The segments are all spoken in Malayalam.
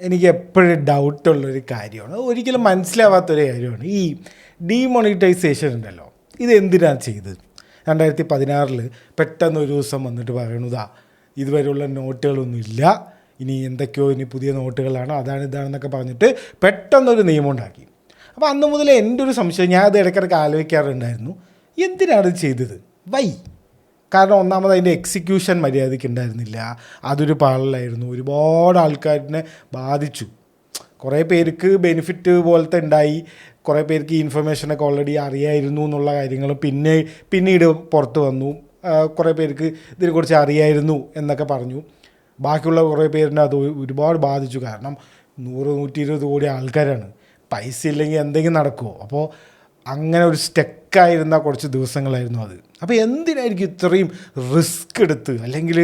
എനിക്ക് എപ്പോഴും ഡൗട്ടുള്ളൊരു കാര്യമാണ്, ഒരിക്കലും മനസ്സിലാവാത്തൊരു കാര്യമാണ് ഈ ഡീമോണിറ്റൈസേഷൻ ഉണ്ടല്ലോ. ഇത് എന്തിനാണ് ചെയ്തത്? 2016 പെട്ടെന്ന് ഒരു ദിവസം വന്നിട്ട് പറയണതാ ഇതുവരെയുള്ള നോട്ടുകളൊന്നും ഇല്ല, ഇനി എന്തൊക്കെയോ ഇനി പുതിയ നോട്ടുകളാണ്, അതാണ് ഇതാണെന്നൊക്കെ പറഞ്ഞിട്ട് പെട്ടെന്നൊരു നിയമം ഉണ്ടാക്കി. അപ്പോൾ അന്ന് മുതൽ എൻ്റെ ഒരു സംശയം, ഞാൻ അത് ഇടയ്ക്കിടയ്ക്ക് ആലോചിക്കാറുണ്ടായിരുന്നു, എന്തിനാണ് ചെയ്തത്? വൈ? കാരണം ഒന്നാമത് അതിൻ്റെ എക്സിക്യൂഷൻ മര്യാദയ്ക്ക് ഉണ്ടായിരുന്നില്ല, അതൊരു പാളലായിരുന്നു, ഒരുപാട് ആൾക്കാരിനെ ബാധിച്ചു. കുറേ പേർക്ക് ബെനിഫിറ്റ് പോലത്തെ ഉണ്ടായി, കുറേ പേർക്ക് ഈ ഇൻഫർമേഷനൊക്കെ ഓൾറെഡി അറിയായിരുന്നു എന്നുള്ള കാര്യങ്ങൾ പിന്നീട് പുറത്ത് വന്നു. കുറേ പേർക്ക് ഇതിനെക്കുറിച്ച് അറിയായിരുന്നു എന്നൊക്കെ പറഞ്ഞു. ബാക്കിയുള്ള കുറേ പേരിനെ അത് ഒരുപാട് ബാധിച്ചു. കാരണം 100-120 കോടി ആൾക്കാരാണ്, പൈസ ഇല്ലെങ്കിൽ എന്തെങ്കിലും നടക്കുമോ? അപ്പോൾ അങ്ങനെ ഒരു സ്റ്റക്കായിരുന്ന കുറച്ച് ദിവസങ്ങളായിരുന്നു അത്. അപ്പോൾ എന്തിനായിരിക്കും ഇത്രയും റിസ്ക് എടുത്ത്, അല്ലെങ്കിൽ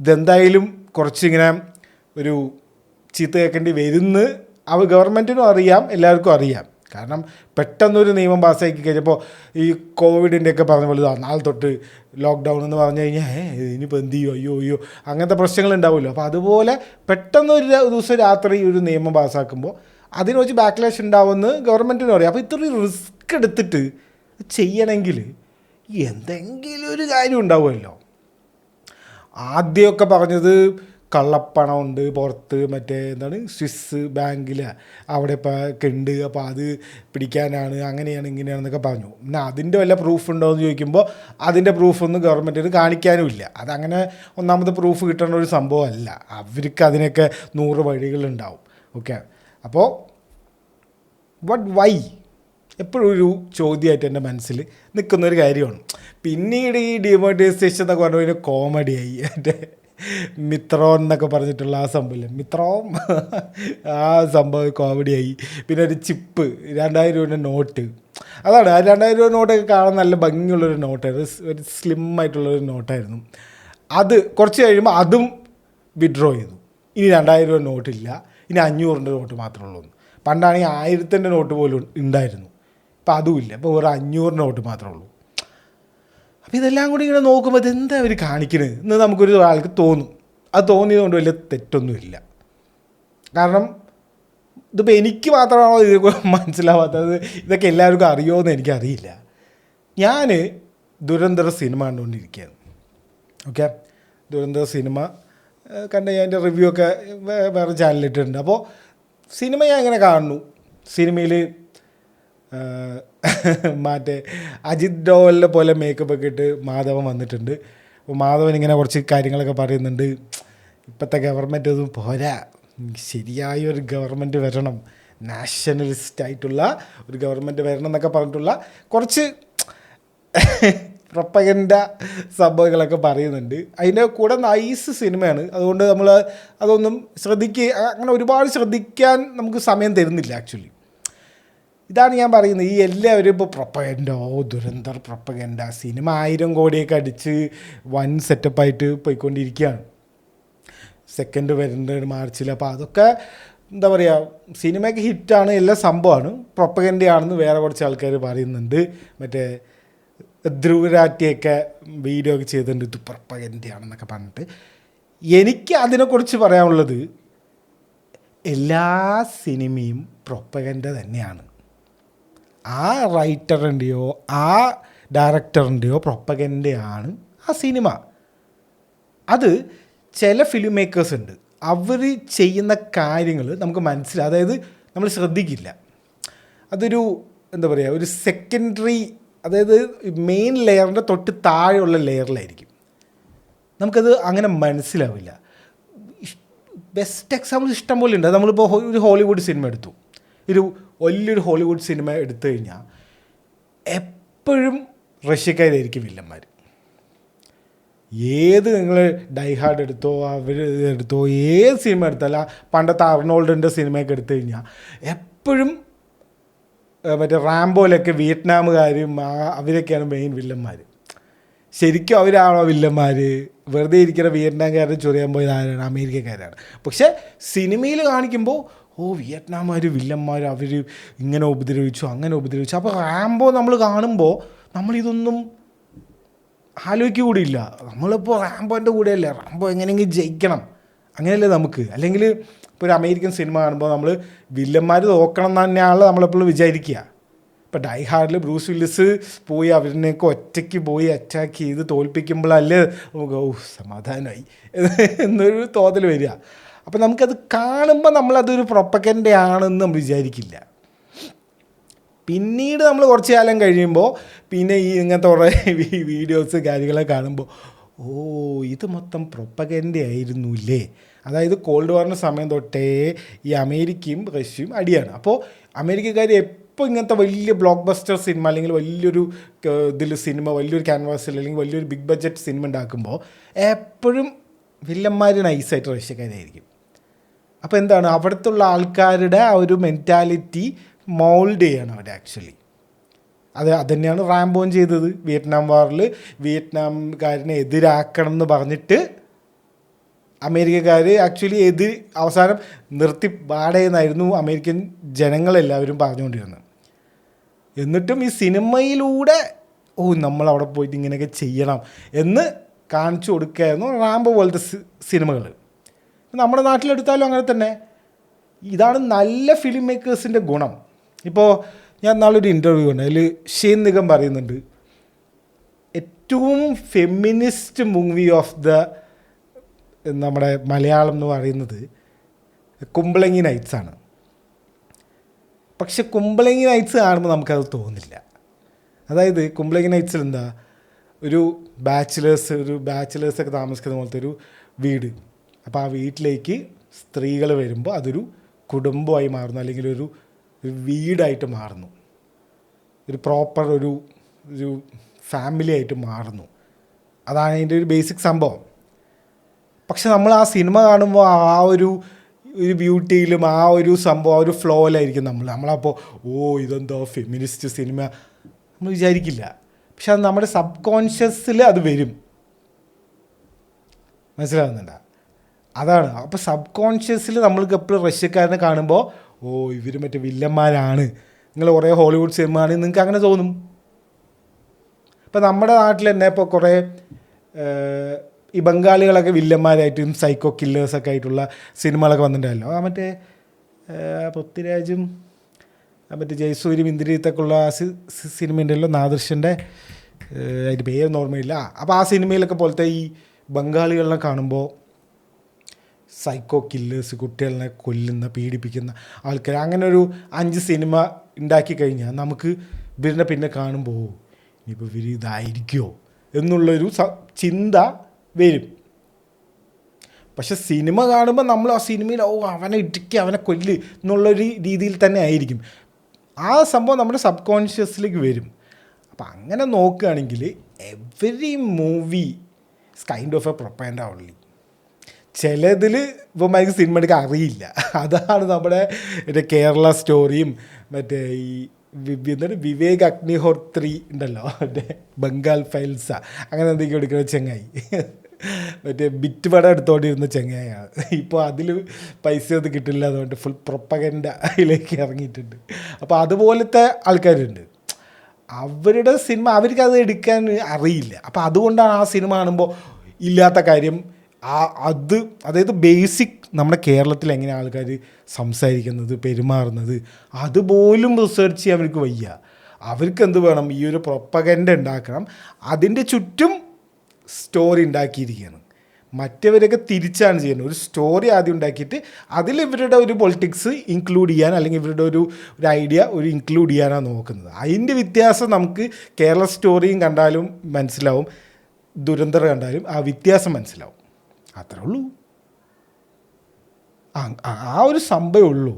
ഇതെന്തായാലും കുറച്ചിങ്ങനെ ഒരു ചീത്ത കേൾക്കേണ്ടി വരുന്ന് ഗവൺമെൻറ്റിനും അറിയാം, എല്ലാവർക്കും അറിയാം. കാരണം പെട്ടെന്നൊരു നിയമം പാസ്സാക്കി കഴിഞ്ഞപ്പോൾ ഈ കോവിഡിൻ്റെയൊക്കെ പറഞ്ഞ പോലെ നാളെ തൊട്ട് ലോക്ക്ഡൗൺ എന്ന് പറഞ്ഞു കഴിഞ്ഞാൽ ഇനിയിപ്പോൾ എന്ത് ചെയ്യും, അയ്യോ അങ്ങനത്തെ പ്രശ്നങ്ങളുണ്ടാവുമല്ലോ. അപ്പോൾ അതുപോലെ പെട്ടെന്നൊരു ദിവസം രാത്രി ഒരു നിയമം പാസ്സാക്കുമ്പോൾ അതിന് വെച്ച് ബാക്ക്ലാഷ് ഉണ്ടാവുമെന്ന് ഗവൺമെൻറ്റിനും അറിയാം. അപ്പോൾ ഇത്രയും റിസ്ക് എടുത്തിട്ട് ചെയ്യണമെങ്കിൽ എന്തെങ്കിലും ഒരു കാര്യം ഉണ്ടാവുമല്ലോ. ആദ്യമൊക്കെ പറഞ്ഞത് കള്ളപ്പണമുണ്ട് പുറത്ത്, മറ്റേ എന്താണ് സ്വിസ് ബാങ്കിൽ അവിടെ ഇപ്പോൾ ഉണ്ട്, അപ്പോൾ അത് പിടിക്കാനാണ്, അങ്ങനെയാണ് ഇങ്ങനെയാണെന്നൊക്കെ പറഞ്ഞു. പിന്നെ അതിൻ്റെ വല്ല പ്രൂഫ് ഉണ്ടോ എന്ന് ചോദിക്കുമ്പോൾ അതിൻ്റെ പ്രൂഫൊന്നും ഗവൺമെൻറ്റിന് കാണിക്കാനുമില്ല. അതങ്ങനെ ഒന്നാമത് പ്രൂഫ് കിട്ടുന്ന ഒരു സംഭവമല്ല, അവർക്ക് അതിനൊക്കെ 100 വഴികളുണ്ടാവും. ഓക്കെ, അപ്പോൾ വൈ എപ്പോഴും ഒരു ചോദ്യമായിട്ട് എൻ്റെ മനസ്സിൽ നിൽക്കുന്നൊരു കാര്യമാണ്. പിന്നീട് ഈ ഡിമോണിറ്റൈസേഷൻ എന്നൊക്കെ പറഞ്ഞു കഴിഞ്ഞാൽ കോമഡിയായി. എൻ്റെ മിത്രോൻ എന്നൊക്കെ പറഞ്ഞിട്ടുള്ള ആ സംഭവമില്ല, മിത്രോം, ആ സംഭവം കോമഡിയായി. പിന്നെ ഒരു ചിപ്പ് 2000 രൂപയുടെ നോട്ട്, അതാണ് ആ 2000 രൂപ നോട്ടൊക്കെ കാണാൻ നല്ല ഭംഗിയുള്ളൊരു നോട്ടായിരുന്നു, ഒരു സ്ലിം ആയിട്ടുള്ളൊരു നോട്ടായിരുന്നു. അത് കുറച്ച് കഴിയുമ്പോൾ അതും വിഡ്രോ ചെയ്തു. ഇനി 2000 രൂപ നോട്ടില്ല, ഇനി 500 നോട്ട് മാത്രമേ ഉള്ളൂ. പണ്ടാണെങ്കിൽ 1000 നോട്ട് പോലും ഉണ്ടായിരുന്നു, ഇപ്പം അതുമില്ല, ഇപ്പോൾ ഒരു 500 നോട്ട് മാത്രമേ ഉള്ളൂ. അപ്പോൾ ഇതെല്ലാം കൂടി ഇങ്ങനെ നോക്കുമ്പോൾ ഇതെന്താ അവർ കാണിക്കുന്നത് എന്ന് നമുക്കൊരു ആൾക്ക് തോന്നും. അത് തോന്നിയതുകൊണ്ട് വലിയ തെറ്റൊന്നുമില്ല. കാരണം ഇതിപ്പോൾ എനിക്ക് മാത്രമാണോ ഇത് മനസ്സിലാവാത്തത്, ഇതൊക്കെ എല്ലാവർക്കും അറിയുമോ എന്ന് എനിക്കറിയില്ല. ഞാൻ ദുരന്തര സിനിമ കണ്ടുകൊണ്ടിരിക്കുകയാണ്. ഓക്കെ, ദുരന്തര സിനിമ കണ്ട് ഞാൻ എൻ്റെ റിവ്യൂ ഒക്കെ വേറെ ചാനലിട്ടിട്ടുണ്ട്. അപ്പോൾ സിനിമ ഞാൻ ഇങ്ങനെ കാണുന്നു. സിനിമയിൽ മറ്റേ അജിത് ഡോവലിനെ പോലെ മേക്കപ്പ് ഒക്കെ ഇട്ട് മാധവൻ വന്നിട്ടുണ്ട്. അപ്പോൾ മാധവൻ ഇങ്ങനെ കുറച്ച് കാര്യങ്ങളൊക്കെ പറയുന്നുണ്ട്. ഇപ്പോഴത്തെ ഗവൺമെൻറ് ഒന്നും പോരാ, ശരിയായൊരു ഗവൺമെൻറ് വരണം, നാഷണലിസ്റ്റ് ആയിട്ടുള്ള ഒരു ഗവൺമെൻറ് വരണം എന്നൊക്കെ പറഞ്ഞിട്ടുള്ള കുറച്ച് പ്രൊപ്പഗൻഡ സംഭവങ്ങളൊക്കെ പറയുന്നുണ്ട്. അതിൻ്റെ കൂടെ നൈസ് സിനിമയാണ്, അതുകൊണ്ട് നമ്മൾ അതൊന്നും അങ്ങനെ ഒരുപാട് ശ്രദ്ധിക്കാൻ നമുക്ക് സമയം തരുന്നില്ല ആക്ച്വലി. ഇതാണ് ഞാൻ പറയുന്നത്, ഈ എല്ലാവരും ഇപ്പോൾ പ്രൊപ്പഗൻഡ, ദുരന്തർ പ്രൊപ്പഗൻഡ, സിനിമ 1000 കോടിയൊക്കെ അടിച്ച് വൻ സെറ്റപ്പായിട്ട് പോയിക്കൊണ്ടിരിക്കുകയാണ്. സെക്കൻഡ് വരുന്നുണ്ട് മാർച്ചിൽ. അപ്പോൾ അതൊക്കെ എന്താ പറയുക, സിനിമയ്ക്ക് ഹിറ്റാണ്, എല്ലാ സംഭവമാണ്, പ്രൊപ്പഗൻഡയാണെന്ന് വേറെ കുറച്ച് ആൾക്കാർ പറയുന്നുണ്ട്. മറ്റേ ധ്രുവരാറ്റിയൊക്കെ വീഡിയോ ഒക്കെ ചെയ്തിട്ടുണ്ട്, ഇത് പ്രൊപ്പഗൻഡയാണെന്നൊക്കെ പറഞ്ഞിട്ട്. എനിക്ക് അതിനെക്കുറിച്ച് പറയാനുള്ളത്, എല്ലാ സിനിമയും പ്രൊപ്പഗൻഡ തന്നെയാണ്. ആ റൈറ്ററിൻ്റെയോ ആ ഡയറക്ടറിൻ്റെയോ പ്രൊപ്പഗൻഡയാണ് ആ സിനിമ. അത് ചില ഫിലിം മേക്കേഴ്സ് ഉണ്ട്, അവർ ചെയ്യുന്ന കാര്യങ്ങൾ നമുക്ക് മനസ്സിലാവും, അതായത് നമ്മൾ ശ്രദ്ധിക്കില്ല. അതൊരു എന്താ പറയുക, ഒരു സെക്കൻഡറി, അതായത് മെയിൻ ലെയറിൻ്റെ തൊട്ട് താഴെയുള്ള ലെയറിലായിരിക്കും, നമുക്കത് അങ്ങനെ മനസ്സിലാവില്ല. ബെസ്റ്റ് എക്സാമ്പിൾ ഇഷ്ടം പോലെ ഉണ്ട്. നമ്മളിപ്പോൾ ഒരു ഹോളിവുഡ് സിനിമ എടുത്തു, ഒരു വലിയൊരു ഹോളിവുഡ് സിനിമ എടുത്തു കഴിഞ്ഞാൽ എപ്പോഴും റഷ്യക്കാരായിരിക്കും വില്ലന്മാർ. ഏത് നിങ്ങൾ ഡൈ ഹാർഡ് എടുത്തോ, അവർ എടുത്തോ, ഏത് സിനിമ എടുത്താലും, പണ്ടത്തെ അർണോൾഡിൻ്റെ സിനിമയൊക്കെ എടുത്തു കഴിഞ്ഞാൽ എപ്പോഴും മറ്റേ റാംബോയിലൊക്കെ വിയറ്റ്നാമുകാരും അവരൊക്കെയാണ് മെയിൻ വില്ലന്മാർ. ശരിക്കും അവരാണോ വില്ലന്മാർ? വെറുതെ ഇരിക്കുന്ന വിയറ്റ്നാംകാരെ ചൊറിയാൻ പോയത് ആരാണ്? അമേരിക്കക്കാരാണ്. പക്ഷേ സിനിമയിൽ കാണിക്കുമ്പോൾ വിയറ്റ്നാംകാർ വില്ലന്മാർ, അവർ ഇങ്ങനെ ഉപദ്രവിച്ചു, അങ്ങനെ ഉപദ്രവിച്ചു. അപ്പോൾ റാംബോ നമ്മൾ കാണുമ്പോൾ നമ്മളിതൊന്നും ആലോചിക്കുക കൂടിയില്ല. നമ്മളിപ്പോൾ റാംബോൻ്റെ കൂടെയല്ലേ, റാംബോ എങ്ങനെയെങ്കിലും ജയിക്കണം, അങ്ങനെയല്ലേ നമുക്ക്. അല്ലെങ്കിൽ ഇപ്പോൾ ഒരു അമേരിക്കൻ സിനിമ കാണുമ്പോൾ നമ്മൾ വില്ലന്മാർ നോക്കണം എന്ന് തന്നെയാണല്ലോ നമ്മളെപ്പോഴും വിചാരിക്കുക. ഇപ്പോൾ ഡൈ ഹാർഡിൽ ബ്രൂസ് വില്ലിസ് പോയി അവരിനെയൊക്കെ ഒറ്റയ്ക്ക് പോയി അറ്റാക്ക് ചെയ്ത് തോൽപ്പിക്കുമ്പോഴല്ലേ നമുക്ക് സമാധാനമായി എന്നൊരു തോന്നൽ വരിക. അപ്പോൾ നമുക്കത് കാണുമ്പോൾ നമ്മളതൊരു പ്രൊപ്പഗൻഡയാണെന്ന് നമ്മൾ വിചാരിക്കില്ല. പിന്നീട് നമ്മൾ കുറച്ച് കാലം കഴിയുമ്പോൾ പിന്നെ ഈ ഇങ്ങനത്തെ കുറേ വീഡിയോസ് കാര്യങ്ങളൊക്കെ കാണുമ്പോൾ ഇത് മൊത്തം പ്രൊപ്പഗൻഡയായിരുന്നു ഇല്ലേ. അതായത് കോൾഡ് വാറിൻ്റെ സമയം തൊട്ടേ ഈ അമേരിക്കയും റഷ്യയും അടിയാണ്. അപ്പോൾ അമേരിക്കക്കാർ എപ്പോൾ ഇങ്ങനത്തെ വലിയ ബ്ലോക്ക് ബസ്റ്റർ സിനിമ അല്ലെങ്കിൽ വലിയൊരു സിനിമ വലിയൊരു ക്യാൻവാസിൽ അല്ലെങ്കിൽ വലിയൊരു ബിഗ് ബഡ്ജറ്റ് സിനിമ ഉണ്ടാക്കുമ്പോൾ എപ്പോഴും വില്ലന്മാർ നൈസായിട്ട് റഷ്യക്കാരായിരിക്കും. അപ്പോൾ എന്താണ് അവിടുത്തെ ആൾക്കാരുടെ ആ ഒരു മെൻറ്റാലിറ്റി മോൾഡ് ചെയ്യണം അവർ ആക്ച്വലി. അത് തന്നെയാണ് റാംബോൻ ചെയ്തത്. വിയറ്റ്നാം വാറിൽ വിയറ്റ്നാംകാരനെ എതിരാക്കണം എന്ന് പറഞ്ഞിട്ട് അമേരിക്കക്കാർ ആക്ച്വലി അവസാനം നിർത്തി പാടയെന്നായിരുന്നു അമേരിക്കൻ ജനങ്ങളെല്ലാവരും പറഞ്ഞുകൊണ്ടിരുന്നത്. എന്നിട്ടും ഈ സിനിമയിലൂടെ നമ്മളവിടെ പോയിട്ട് ഇങ്ങനെയൊക്കെ ചെയ്യണം എന്ന് കാണിച്ചു കൊടുക്കുകയായിരുന്നു റാംബോ പോലത്തെ സിനിമകൾ. നമ്മുടെ നാട്ടിലെടുത്താലും അങ്ങനെ തന്നെ. ഇതാണ് നല്ല ഫിലിം മേക്കേഴ്സിൻ്റെ ഗുണം. ഇപ്പോൾ ഞാൻ നാളൊരു ഇൻ്റർവ്യൂ ഉണ്ട്, അതിൽ ഷെയ്ൻ നിഗം പറയുന്നുണ്ട് ഏറ്റവും ഫെമിനിസ്റ്റ് മൂവി ഓഫ് നമ്മുടെ മലയാളം എന്ന് പറയുന്നത് കുമ്പളങ്ങി നൈറ്റ്സാണ്. പക്ഷെ കുമ്പളങ്ങി നൈറ്റ്സ് കാണുമ്പോൾ നമുക്കത് തോന്നില്ല. അതായത് കുമ്പളങ്ങി നൈറ്റ്സിൽ എന്താ ഒരു ബാച്ചിലേഴ്സൊക്കെ താമസിക്കുന്ന പോലത്തെ ഒരു വീട്. അപ്പോൾ ആ വീട്ടിലേക്ക് സ്ത്രീകൾ വരുമ്പോൾ അതൊരു കുടുംബമായി മാറുന്നു, അല്ലെങ്കിൽ ഒരു വീടായിട്ട് മാറുന്നു, ഒരു പ്രോപ്പർ ഒരു ഫാമിലി ആയിട്ട് മാറുന്നു. അതാണ് അതിൻ്റെ ഒരു ബേസിക് സംഭവം. പക്ഷെ നമ്മൾ ആ സിനിമ കാണുമ്പോൾ ആ ഒരു ബ്യൂട്ടിയിലും ആ ഒരു സംഭവം ആ ഒരു ഫ്ലോയിലായിരിക്കും നമ്മളപ്പോൾ ഇതെന്തോ ഫെമിനിസ്റ്റ് സിനിമ നമ്മൾ വിചാരിക്കില്ല. പക്ഷെ അത് നമ്മുടെ സബ് കോൺഷ്യസിൽ അത് വരും. മനസ്സിലാകുന്നുണ്ടോ? അതാണ്. അപ്പോൾ സബ് കോൺഷ്യസിൽ നമ്മൾക്ക് എപ്പോഴും റഷ്യക്കാരനെ കാണുമ്പോൾ ഇവർ മറ്റേ വില്ലന്മാരാണ്, നിങ്ങൾ കുറേ ഹോളിവുഡ് സിനിമ ആണ് നിങ്ങൾക്ക് അങ്ങനെ തോന്നും. ഇപ്പോൾ നമ്മുടെ നാട്ടിൽ തന്നെ ഇപ്പോൾ കുറേ ഈ ബംഗാളികളൊക്കെ വില്ലന്മാരായിട്ടും സൈക്കോ കില്ലേഴ്സൊക്കെ ആയിട്ടുള്ള സിനിമകളൊക്കെ വന്നിട്ടുണ്ടല്ലോ. മറ്റേ പൃഥ്വിരാജും മറ്റേ ജയസൂര്യയും ഇന്ദ്രിയത്തൊക്കെ ഉള്ള സിനിമ ഉണ്ടല്ലോ, നാദൃശ്യൻ്റെ അതിൻ്റെ പേരൊന്നും ഓർമ്മയില്ല. അപ്പോൾ ആ സിനിമയിലൊക്കെ പോലത്തെ ഈ ബംഗാളികളെ കാണുമ്പോൾ സൈക്കോ കില്ലേഴ്സ്, കുട്ടികളെ കൊല്ലുന്ന പീഡിപ്പിക്കുന്ന ആൾക്കാർ, അങ്ങനെ ഒരു 5 സിനിമ ഉണ്ടാക്കി കഴിഞ്ഞാൽ നമുക്ക് ഇവരുടെ പിന്നെ കാണുമ്പോൾ ഇനിയിപ്പോൾ ഇവർ ഇതായിരിക്കുമോ എന്നുള്ളൊരു ചിന്ത വരും. പക്ഷെ സിനിമ കാണുമ്പോൾ നമ്മൾ ആ സിനിമയിൽ അവനെ ഇടിക്കുക അവനെ കൊല്ല് എന്നുള്ളൊരു രീതിയിൽ തന്നെ ആയിരിക്കും. ആ സംഭവം നമ്മുടെ സബ് കോൺഷ്യസിലേക്ക് വരും. അപ്പം അങ്ങനെ നോക്കുകയാണെങ്കിൽ every movie is kind of A propaganda only. ചിലതിൽ ഇവന്മാർക്ക് സിനിമ എടുക്കാൻ അറിയില്ല. അതാണ് നമ്മുടെ കേരള സ്റ്റോറിയും മറ്റേ ഈ വിവേക് അഗ്നിഹോത്രി ഉണ്ടല്ലോ, മറ്റേ ബംഗാൾ ഫയൽസ അങ്ങനെ എന്തെങ്കിലും എടുക്കുന്ന ചെങ്ങായി, മറ്റേ ബിറ്റ് പടം എടുത്തോണ്ടിരുന്ന ചെങ്ങായാണ്. ഇപ്പോൾ അതിൽ പൈസ ഒന്നും കിട്ടില്ല, അതുകൊണ്ട് ഫുൾ പ്രൊപ്പഗൻഡയിലേക്ക് ഇറങ്ങിയിട്ടുണ്ട്. അപ്പോൾ അതുപോലത്തെ ആൾക്കാരുണ്ട്. അവരുടെ സിനിമ അവർക്കത് എടുക്കാൻ അറിയില്ല. അപ്പോൾ അതുകൊണ്ടാണ് ആ സിനിമ കാണുമ്പോൾ ഇല്ലാത്ത കാര്യം അതായത് ബേസിക് നമ്മുടെ കേരളത്തിൽ എങ്ങനെ ആൾക്കാർ സംസാരിക്കുന്നത്, പെരുമാറുന്നത്, അതുപോലും റിസർച്ച് ചെയ്യാൻ അവർക്ക് വയ്യ. അവർക്ക് എന്ത് വേണം, ഈ ഒരു പ്രൊപ്പഗൻഡ ഉണ്ടാക്കണം, അതിൻ്റെ ചുറ്റും സ്റ്റോറി ഉണ്ടാക്കിയിരിക്കുകയാണ്. മറ്റവരൊക്കെ തിരിച്ചാണ് ചെയ്യുന്നത്. ഒരു സ്റ്റോറി ആദ്യം ഉണ്ടാക്കിയിട്ട് അതിൽ ഇവരുടെ ഒരു പൊളിറ്റിക്സ് ഇൻക്ലൂഡ് ചെയ്യാൻ, അല്ലെങ്കിൽ ഇവരുടെ ഒരു ഐഡിയ ഇൻക്ലൂഡ് ചെയ്യാനാണ് നോക്കുന്നത്. അതിൻ്റെ വ്യത്യാസം നമുക്ക് കേരള സ്റ്റോറിയും കണ്ടാലും മനസ്സിലാവും, ദുരന്തർ കണ്ടാലും ആ വ്യത്യാസം മനസ്സിലാവും. അത്രേ ഉള്ളൂ. ആ ഒരു സംഭവമേ ഉള്ളൂ.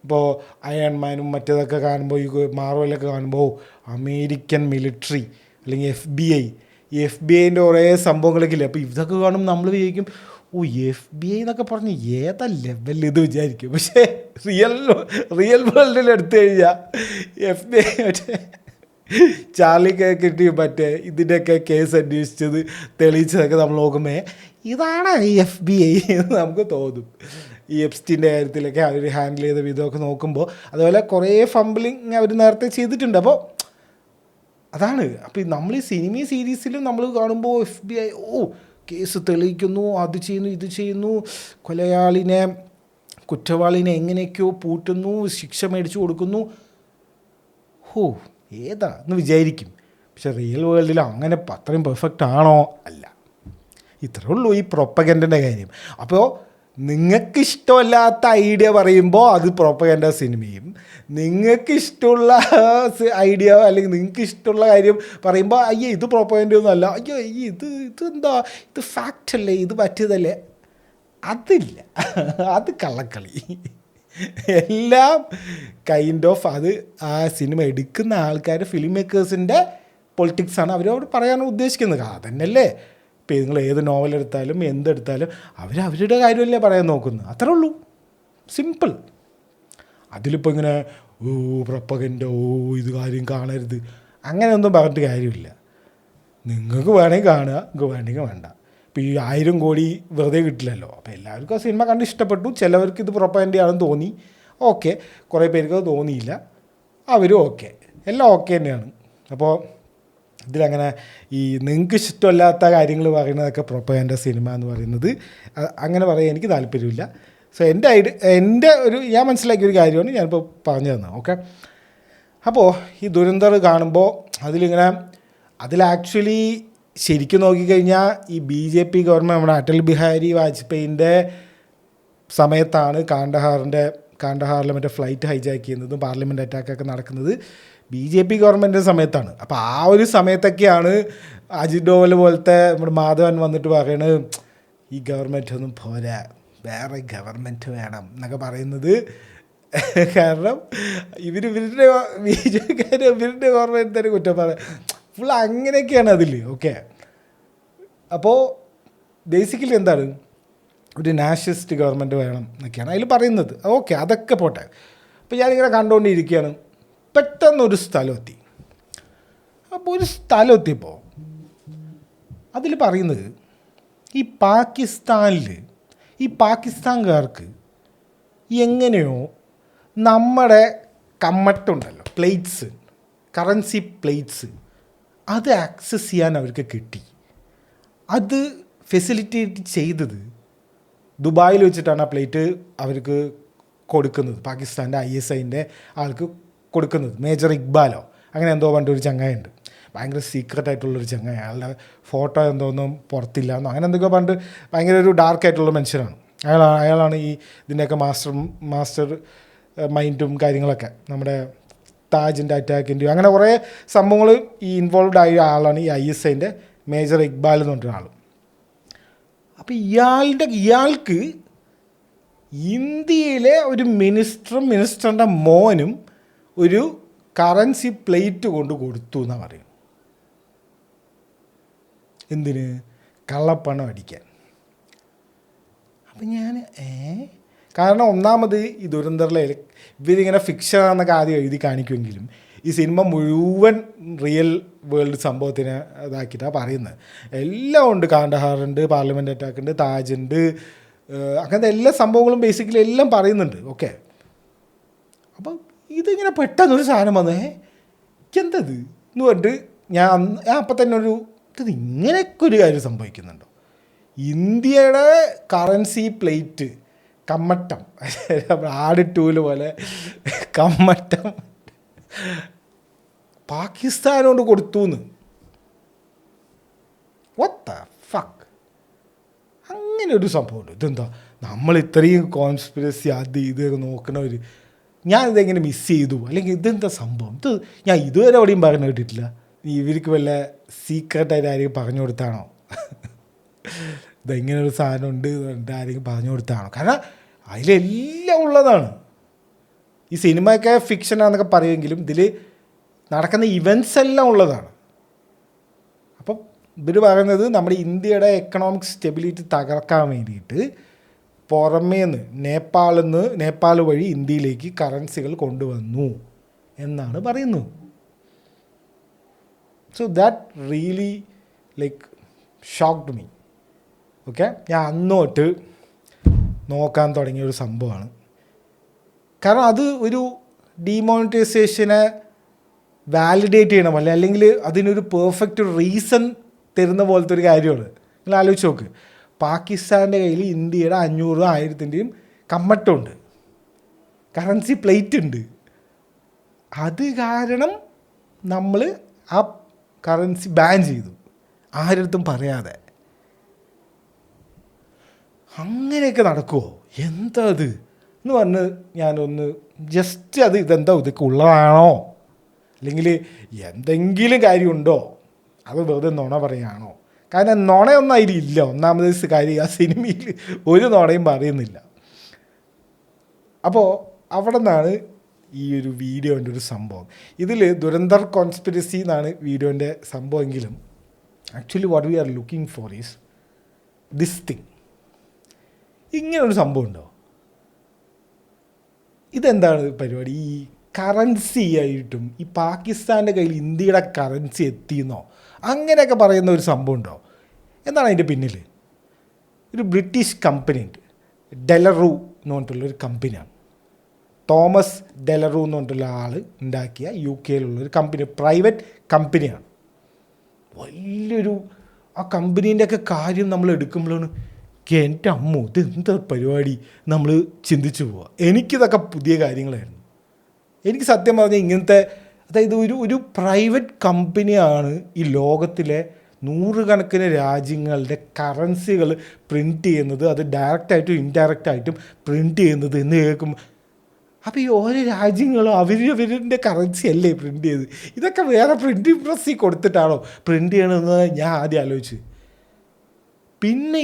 ഇപ്പോൾ അയൺമാനും മറ്റേതൊക്കെ കാണുമ്പോൾ, ഈ മാർവലൊക്കെ കാണുമ്പോൾ അമേരിക്കൻ മിലിറ്ററി അല്ലെങ്കിൽ FBI, ഈ FBI കുറേ സംഭവങ്ങളൊക്കെ ഇല്ലേ. അപ്പോൾ ഇതൊക്കെ കാണുമ്പോൾ നമ്മൾ വിചാരിക്കും FBI എന്നൊക്കെ പറഞ്ഞ് ഏതാ ലെവലിൽ ഇത് വിചാരിക്കും. പക്ഷേ റിയൽ വേൾഡിൽ എടുത്തു കഴിഞ്ഞാൽ FBI മറ്റേ ചാർലിക്ക് കിട്ടി മറ്റേ ഇതിൻ്റെയൊക്കെ കേസ് അന്വേഷിച്ചത് തെളിയിച്ചതൊക്കെ നമ്മൾ നോക്കുമ്പോൾ ഇതാണ് FBI എന്ന് നമുക്ക് തോന്നും. ഈ എപ്സ്റ്റീൻ്റെ കാര്യത്തിലൊക്കെ അവർ ഹാൻഡിൽ ചെയ്ത വിധമൊക്കെ നോക്കുമ്പോൾ, അതുപോലെ കുറേ ഫംബിളിങ് അവർ നേരത്തെ ചെയ്തിട്ടുണ്ട്. അപ്പോൾ അതാണ്. അപ്പോൾ നമ്മൾ ഈ സിനിമ സീരീസിലും നമ്മൾ കാണുമ്പോൾ FBI കേസ് തെളിയിക്കുന്നു, അത് ചെയ്യുന്നു, ഇത് ചെയ്യുന്നു, കൊലയാളിനെ കുറ്റവാളിനെ എങ്ങനെയൊക്കെയോ പൂട്ടുന്നു, ശിക്ഷ മേടിച്ചു കൊടുക്കുന്നു. ഹോ, ഏതാ എന്ന് വിചാരിക്കും. പക്ഷെ റിയൽ വേൾഡിൽ അങ്ങനെ അത്രയും പെർഫെക്റ്റ് ആണോ? അല്ല. ഇത്രേ ഉള്ളൂ ഈ പ്രൊപ്പഗൻഡൻ്റെ കാര്യം. അപ്പോൾ നിങ്ങൾക്ക് ഇഷ്ടമല്ലാത്ത ഐഡിയ പറയുമ്പോൾ അത് പ്രൊപ്പഗൻഡ സിനിമയും, നിങ്ങൾക്ക് ഇഷ്ടമുള്ള ഐഡിയ അല്ലെങ്കിൽ നിങ്ങൾക്ക് ഇഷ്ടമുള്ള കാര്യം പറയുമ്പോൾ അയ്യോ ഇത് പ്രൊപ്പഗൻഡ ഒന്നും അല്ല, അയ്യോ ഇതെന്താ ഇത് ഫാക്റ്റ് അല്ലേ, ഇത് പറ്റിയതല്ലേ, അതില്ല. അത് കള്ളക്കളി. എല്ലാം കൈൻഡ് ഓഫ് അത് ആ സിനിമ എടുക്കുന്ന ആൾക്കാർ, ഫിലിം മേക്കേഴ്സിൻ്റെ പൊളിറ്റിക്സാണ് അവരവിടെ പറയാനാണ് ഉദ്ദേശിക്കുന്നത്. അതന്നെയല്ലേ ഇപ്പോൾ നിങ്ങൾ ഏത് നോവലെടുത്താലും എന്തെടുത്താലും അവരുടെ കാര്യമല്ലേ പറയാൻ നോക്കുന്നത്. അത്രേ ഉള്ളൂ, സിമ്പിൾ. അതിലിപ്പോൾ ഇങ്ങനെ പ്രൊപ്പഗൻഡ ഇത് കാര്യം കാണരുത് അങ്ങനെയൊന്നും പറഞ്ഞിട്ട് കാര്യമില്ല. നിങ്ങൾക്ക് വേണമെങ്കിൽ കാണുക, നിങ്ങൾക്ക് വേണമെങ്കിൽ വേണ്ട. ഇപ്പോൾ ഈ 1000 കോടി വെറുതെ കിട്ടില്ലല്ലോ. അപ്പോൾ എല്ലാവർക്കും ആ സിനിമ കണ്ട് ഇഷ്ടപ്പെട്ടു. ചിലവർക്ക് ഇത് പ്രൊപ്പഗൻഡയാണെന്ന് തോന്നി, ഓക്കെ. കുറേ പേർക്ക് അത് തോന്നിയില്ല, അവരും ഓക്കെ. എല്ലാം ഓക്കെ തന്നെയാണ്. അപ്പോൾ ഇതിലങ്ങനെ ഈ നിങ്ങൾക്ക് ഇഷ്ടമല്ലാത്ത കാര്യങ്ങൾ പറയുന്നതൊക്കെ പ്രൊപ്പഗൻഡ സിനിമ എന്ന് പറയുന്നത് അങ്ങനെ പറയാൻ എനിക്ക് താല്പര്യമില്ല. സോ എൻ്റെ ഞാൻ മനസ്സിലാക്കിയ ഒരു കാര്യമാണ് ഞാനിപ്പോൾ പറഞ്ഞു തന്നത്. ഓക്കെ. അപ്പോൾ ഈ ദുരന്തർ കാണുമ്പോൾ അതിൽ ആക്ച്വലി ശരിക്കും നോക്കിക്കഴിഞ്ഞാൽ ഈ BJP ഗവൺമെൻറ് നമ്മുടെ അടൽ ബിഹാരി വാജ്പേയിൻ്റെ സമയത്താണ് കാണ്ഡഹാറിലെ മറ്റേ ഫ്ലൈറ്റ് ഹൈജാക്ക് ചെയ്യുന്നതും പാർലമെൻറ്റ് അറ്റാക്കൊക്കെ നടക്കുന്നത് BJP ഗവൺമെൻറ്റിൻ്റെ സമയത്താണ്. അപ്പോൾ ആ ഒരു സമയത്തൊക്കെയാണ് അജിത് ഡോവൽ പോലത്തെ നമ്മുടെ മാധവൻ വന്നിട്ട് പറയണത് ഈ ഗവൺമെൻറ് ഒന്നും പോരാ, വേറെ ഗവൺമെൻറ് വേണം എന്നൊക്കെ പറയുന്നത്. കാരണം ഇവരുടെ BJPക്കാർ ഇവരുടെ ഗവൺമെൻറ് തന്നെ കുറ്റം പറയാം. ഫുൾ അങ്ങനെയൊക്കെയാണ് അതിൽ. ഓക്കെ. അപ്പോൾ ബേസിക്കലി എന്താണ്, ഒരു നാഷണലിസ്റ്റ് ഗവൺമെൻറ് വേണം എന്നൊക്കെയാണ് അതിൽ പറയുന്നത്. ഓക്കെ, അതൊക്കെ പോട്ടെ. അപ്പോൾ ഞാനിങ്ങനെ കണ്ടുകൊണ്ടിരിക്കുകയാണ്, പെട്ടെന്നൊരു സ്ഥലമെത്തി. അപ്പോൾ ഒരു സ്ഥലമെത്തിയപ്പോൾ അതിൽ പറയുന്നത് ഈ പാകിസ്ഥാൻകാർക്ക് എങ്ങനെയോ നമ്മുടെ കമ്മട്ടുണ്ടല്ലോ, പ്ലേറ്റ്സ്, കറൻസി പ്ലേറ്റ്സ്, അത് ആക്സസ് ചെയ്യാൻ അവർക്ക് കിട്ടി. അത് ഫെസിലിറ്റേറ്റ് ചെയ്തത് ദുബായിൽ വെച്ചിട്ടാണ് ആ പ്ലേറ്റ് അവർക്ക് കൊടുക്കുന്നത്, പാകിസ്ഥാൻ്റെ ISIൻ്റെ ആൾക്ക് കൊടുക്കുന്നത്. മേജർ ഇക്ബാലോ അങ്ങനെ എന്തോ പണ്ടൊരു ചങ്ങായുണ്ട്, ഭയങ്കര സീക്രട്ടായിട്ടുള്ളൊരു ചങ്ങായി. അയാളുടെ ഫോട്ടോ എന്തോന്നും പുറത്തില്ല എന്നോ അങ്ങനെ എന്തൊക്കെയോ പണ്ട് ഭയങ്കര ഒരു ഡാർക്കായിട്ടുള്ള മനുഷ്യനാണ്. അയാളാണ് ഈ ഇതിൻ്റെയൊക്കെ മാസ്റ്റർ മൈൻഡും കാര്യങ്ങളൊക്കെ. നമ്മുടെ താജിൻ്റെ അറ്റാക്കിൻ്റെയും അങ്ങനെ കുറേ സംഭവങ്ങൾ ഈ ഇൻവോൾവ് ആയ ആളാണ് ഈ ISIൻ്റെ മേജർ ഇക്ബാൽ എന്ന് പറഞ്ഞൊരു ആൾ. അപ്പോൾ ഇയാൾക്ക് ഇന്ത്യയിലെ ഒരു മിനിസ്റ്ററിൻ്റെ മോനും ഒരു കറൻസി പ്ലേറ്റ് കൊണ്ട് കൊടുത്തു എന്നാണ് പറയുന്നത്. എന്തിന്? കള്ളപ്പണം അടിക്കാൻ. അപ്പം ഞാൻ കാരണം ഒന്നാമത് ഈ ദുരന്തറിലെ ഇവരിങ്ങനെ ഫിക്ഷനാണെന്നൊക്കെ ആദ്യം എഴുതി കാണിക്കുമെങ്കിലും ഈ സിനിമ മുഴുവൻ റിയൽ വേൾഡ് സംഭവത്തിനെ ഇതാക്കിയിട്ടാണ് പറയുന്നത്. എല്ലാം ഉണ്ട്. കാണ്ഡഹാറുണ്ട്, പാർലമെൻറ്റ് അറ്റാക്കുണ്ട്, താജുണ്ട്, അങ്ങനത്തെ എല്ലാ സംഭവങ്ങളും ബേസിക്കലി എല്ലാം പറയുന്നുണ്ട്. ഓക്കെ. അപ്പം ഇതിങ്ങനെ പെട്ടെന്നൊരു സാധനം വന്ന് എന്തത് എന്ന് പറഞ്ഞിട്ട് ഞാൻ അപ്പം തന്നെ ഇത് ഇങ്ങനെയൊക്കെ ഒരു കാര്യം സംഭവിക്കുന്നുണ്ടോ? ഇന്ത്യയുടെ കറൻസി പ്ലേറ്റ് കമ്മട്ടം, ആട് ടൂല് പോലെ കമ്മട്ടം പാകിസ്ഥാനോട് കൊടുത്തു എന്ന്. What the fuck? അങ്ങനെ ഒരു സംഭവമുണ്ട്. ഇതെന്താ നമ്മൾ ഇത്രയും കോൺസ്പിറസി അത് ഇതൊക്കെ നോക്കണവർ, ഞാനിതെങ്ങനെ മിസ് ചെയ്തു, അല്ലെങ്കിൽ ഇതെന്താ സംഭവം, ഇത് ഞാൻ ഇതുവരെ എവിടെയും പറഞ്ഞു കേട്ടിട്ടില്ല. ഇവർക്ക് വല്ല സീക്രട്ടായിട്ട് ആരെങ്കിലും പറഞ്ഞു കൊടുത്താണോ, ഇതെങ്ങനൊരു സാധനം ഉണ്ട് എന്നിട്ട് ആരെങ്കിലും പറഞ്ഞു കൊടുത്താണോ? കാരണം അതിലെല്ലാം ഉള്ളതാണ്. ഈ സിനിമയൊക്കെ ഫിക്ഷനാണെന്നൊക്കെ പറയുമെങ്കിലും ഇതിൽ നടക്കുന്ന ഇവൻറ്റ്സ് എല്ലാം ഉള്ളതാണ്. അപ്പം ഇവർ പറയുന്നത് നമ്മുടെ ഇന്ത്യയുടെ എക്കണോമിക് സ്റ്റെബിലിറ്റി തകർക്കാൻ വേണ്ടിയിട്ട് പുറമേന്ന് നേപ്പാൾ വഴി ഇന്ത്യയിലേക്ക് കറൻസികൾ കൊണ്ടുവന്നു എന്നാണ് പറയുന്നത്. So that really like shocked me. Okay. ഞാൻ അന്നോട്ട് നോക്കാൻ തുടങ്ങിയ ഒരു സംഭവമാണ്. കാരണം അത് ഒരു ഡീമോണിറ്റൈസേഷനെ വാലിഡേറ്റ് ചെയ്യണം അല്ലെങ്കിൽ അതിനൊരു പെർഫെക്റ്റ് റീസൺ തരുന്ന പോലത്തെ ഒരു കാര്യമാണ്. നിങ്ങൾ ആലോചിച്ച് നോക്ക്, പാകിസ്ഥാൻ്റെ കയ്യിൽ ഇന്ത്യയുടെ 500-1000-ൻ്റെയും കമ്മട്ടുണ്ട്, കറൻസി പ്ലേറ്റ് ഉണ്ട്. അത് കാരണം നമ്മൾ ആ കറൻസി ബാൻ ചെയ്തു, ആരടുത്തും പറയാതെ. അങ്ങനെയൊക്കെ നടക്കുമോ, എന്താ അത് എന്ന് പറഞ്ഞ് ഞാനൊന്ന് ജസ്റ്റ് ഇതെന്താ ഇതൊക്കെ ഉള്ളതാണോ, അല്ലെങ്കിൽ എന്തെങ്കിലും കാര്യമുണ്ടോ, അത് വെറുതെ നുണ പറയുകയാണോ? കാരണം നുണയൊന്നും അതിലില്ല. ഒന്നാമത് കാര്യം, ആ സിനിമയിൽ ഒരു നുണയും പറയുന്നില്ല. അപ്പോൾ അവിടെ നിന്നാണ് ഈ ഒരു വീഡിയോൻ്റെ ഒരു സംഭവം. ഇതിൽ ദുരന്തർ കോൺസ്പിരസി എന്നാണ് വീഡിയോൻ്റെ സംഭവമെങ്കിലും actually what we are looking for is this thing. ഇങ്ങനൊരു സംഭവം ഉണ്ടോ? ഇതെന്താണ് പരിപാടി? ഈ കറൻസി ആയിട്ടും ഈ പാകിസ്ഥാൻ്റെ കയ്യിൽ ഇന്ത്യയുടെ കറൻസി എത്തിയെന്നോ അങ്ങനെയൊക്കെ പറയുന്ന ഒരു സംഭവം ഉണ്ടോ? എന്താണ് അതിൻ്റെ പിന്നിൽ? ഒരു ബ്രിട്ടീഷ് കമ്പനി ഉണ്ട്, ഡെലറൂ എന്ന് പറഞ്ഞിട്ടുള്ളൊരു കമ്പനിയാണ്. തോമസ് ഡെലറൂ എന്ന് പറഞ്ഞിട്ടുള്ള ആൾ ഉണ്ടാക്കിയ UK ഒരു കമ്പനി, പ്രൈവറ്റ് കമ്പനിയാണ്. വലിയൊരു ആ കമ്പനീൻ്റെയൊക്കെ കാര്യം നമ്മൾ എടുക്കുമ്പോഴാണ് എൻ്റെ അമ്മ ഇത് എന്താ പരിപാടി നമ്മൾ ചിന്തിച്ചു പോവുക. എനിക്കിതൊക്കെ പുതിയ കാര്യങ്ങളായിരുന്നു. എനിക്ക് സത്യം പറഞ്ഞാൽ ഇങ്ങനത്തെ, അതായത് ഒരു പ്രൈവറ്റ് കമ്പനിയാണ് ഈ ലോകത്തിലെ നൂറുകണക്കിന് രാജ്യങ്ങളുടെ കറൻസികൾ പ്രിൻറ്റ് ചെയ്യുന്നത്, അത് ഡയറക്റ്റായിട്ടും ഇൻഡയറക്റ്റായിട്ടും പ്രിൻറ്റ് ചെയ്യുന്നത് എന്ന് കേൾക്കുമ്പോൾ, അപ്പോൾ ഈ ഓരോ രാജ്യങ്ങളും അവരുടെ കറൻസി അല്ലേ പ്രിൻറ്റ് ചെയ്ത്, ഇതൊക്കെ വേറെ പ്രിൻറ്റിംഗ് പ്രസ്സിൽ കൊടുത്തിട്ടാണോ പ്രിൻറ്റ് ചെയ്യണമെന്ന് ഞാൻ ആദ്യം ആലോചിച്ച്. പിന്നെ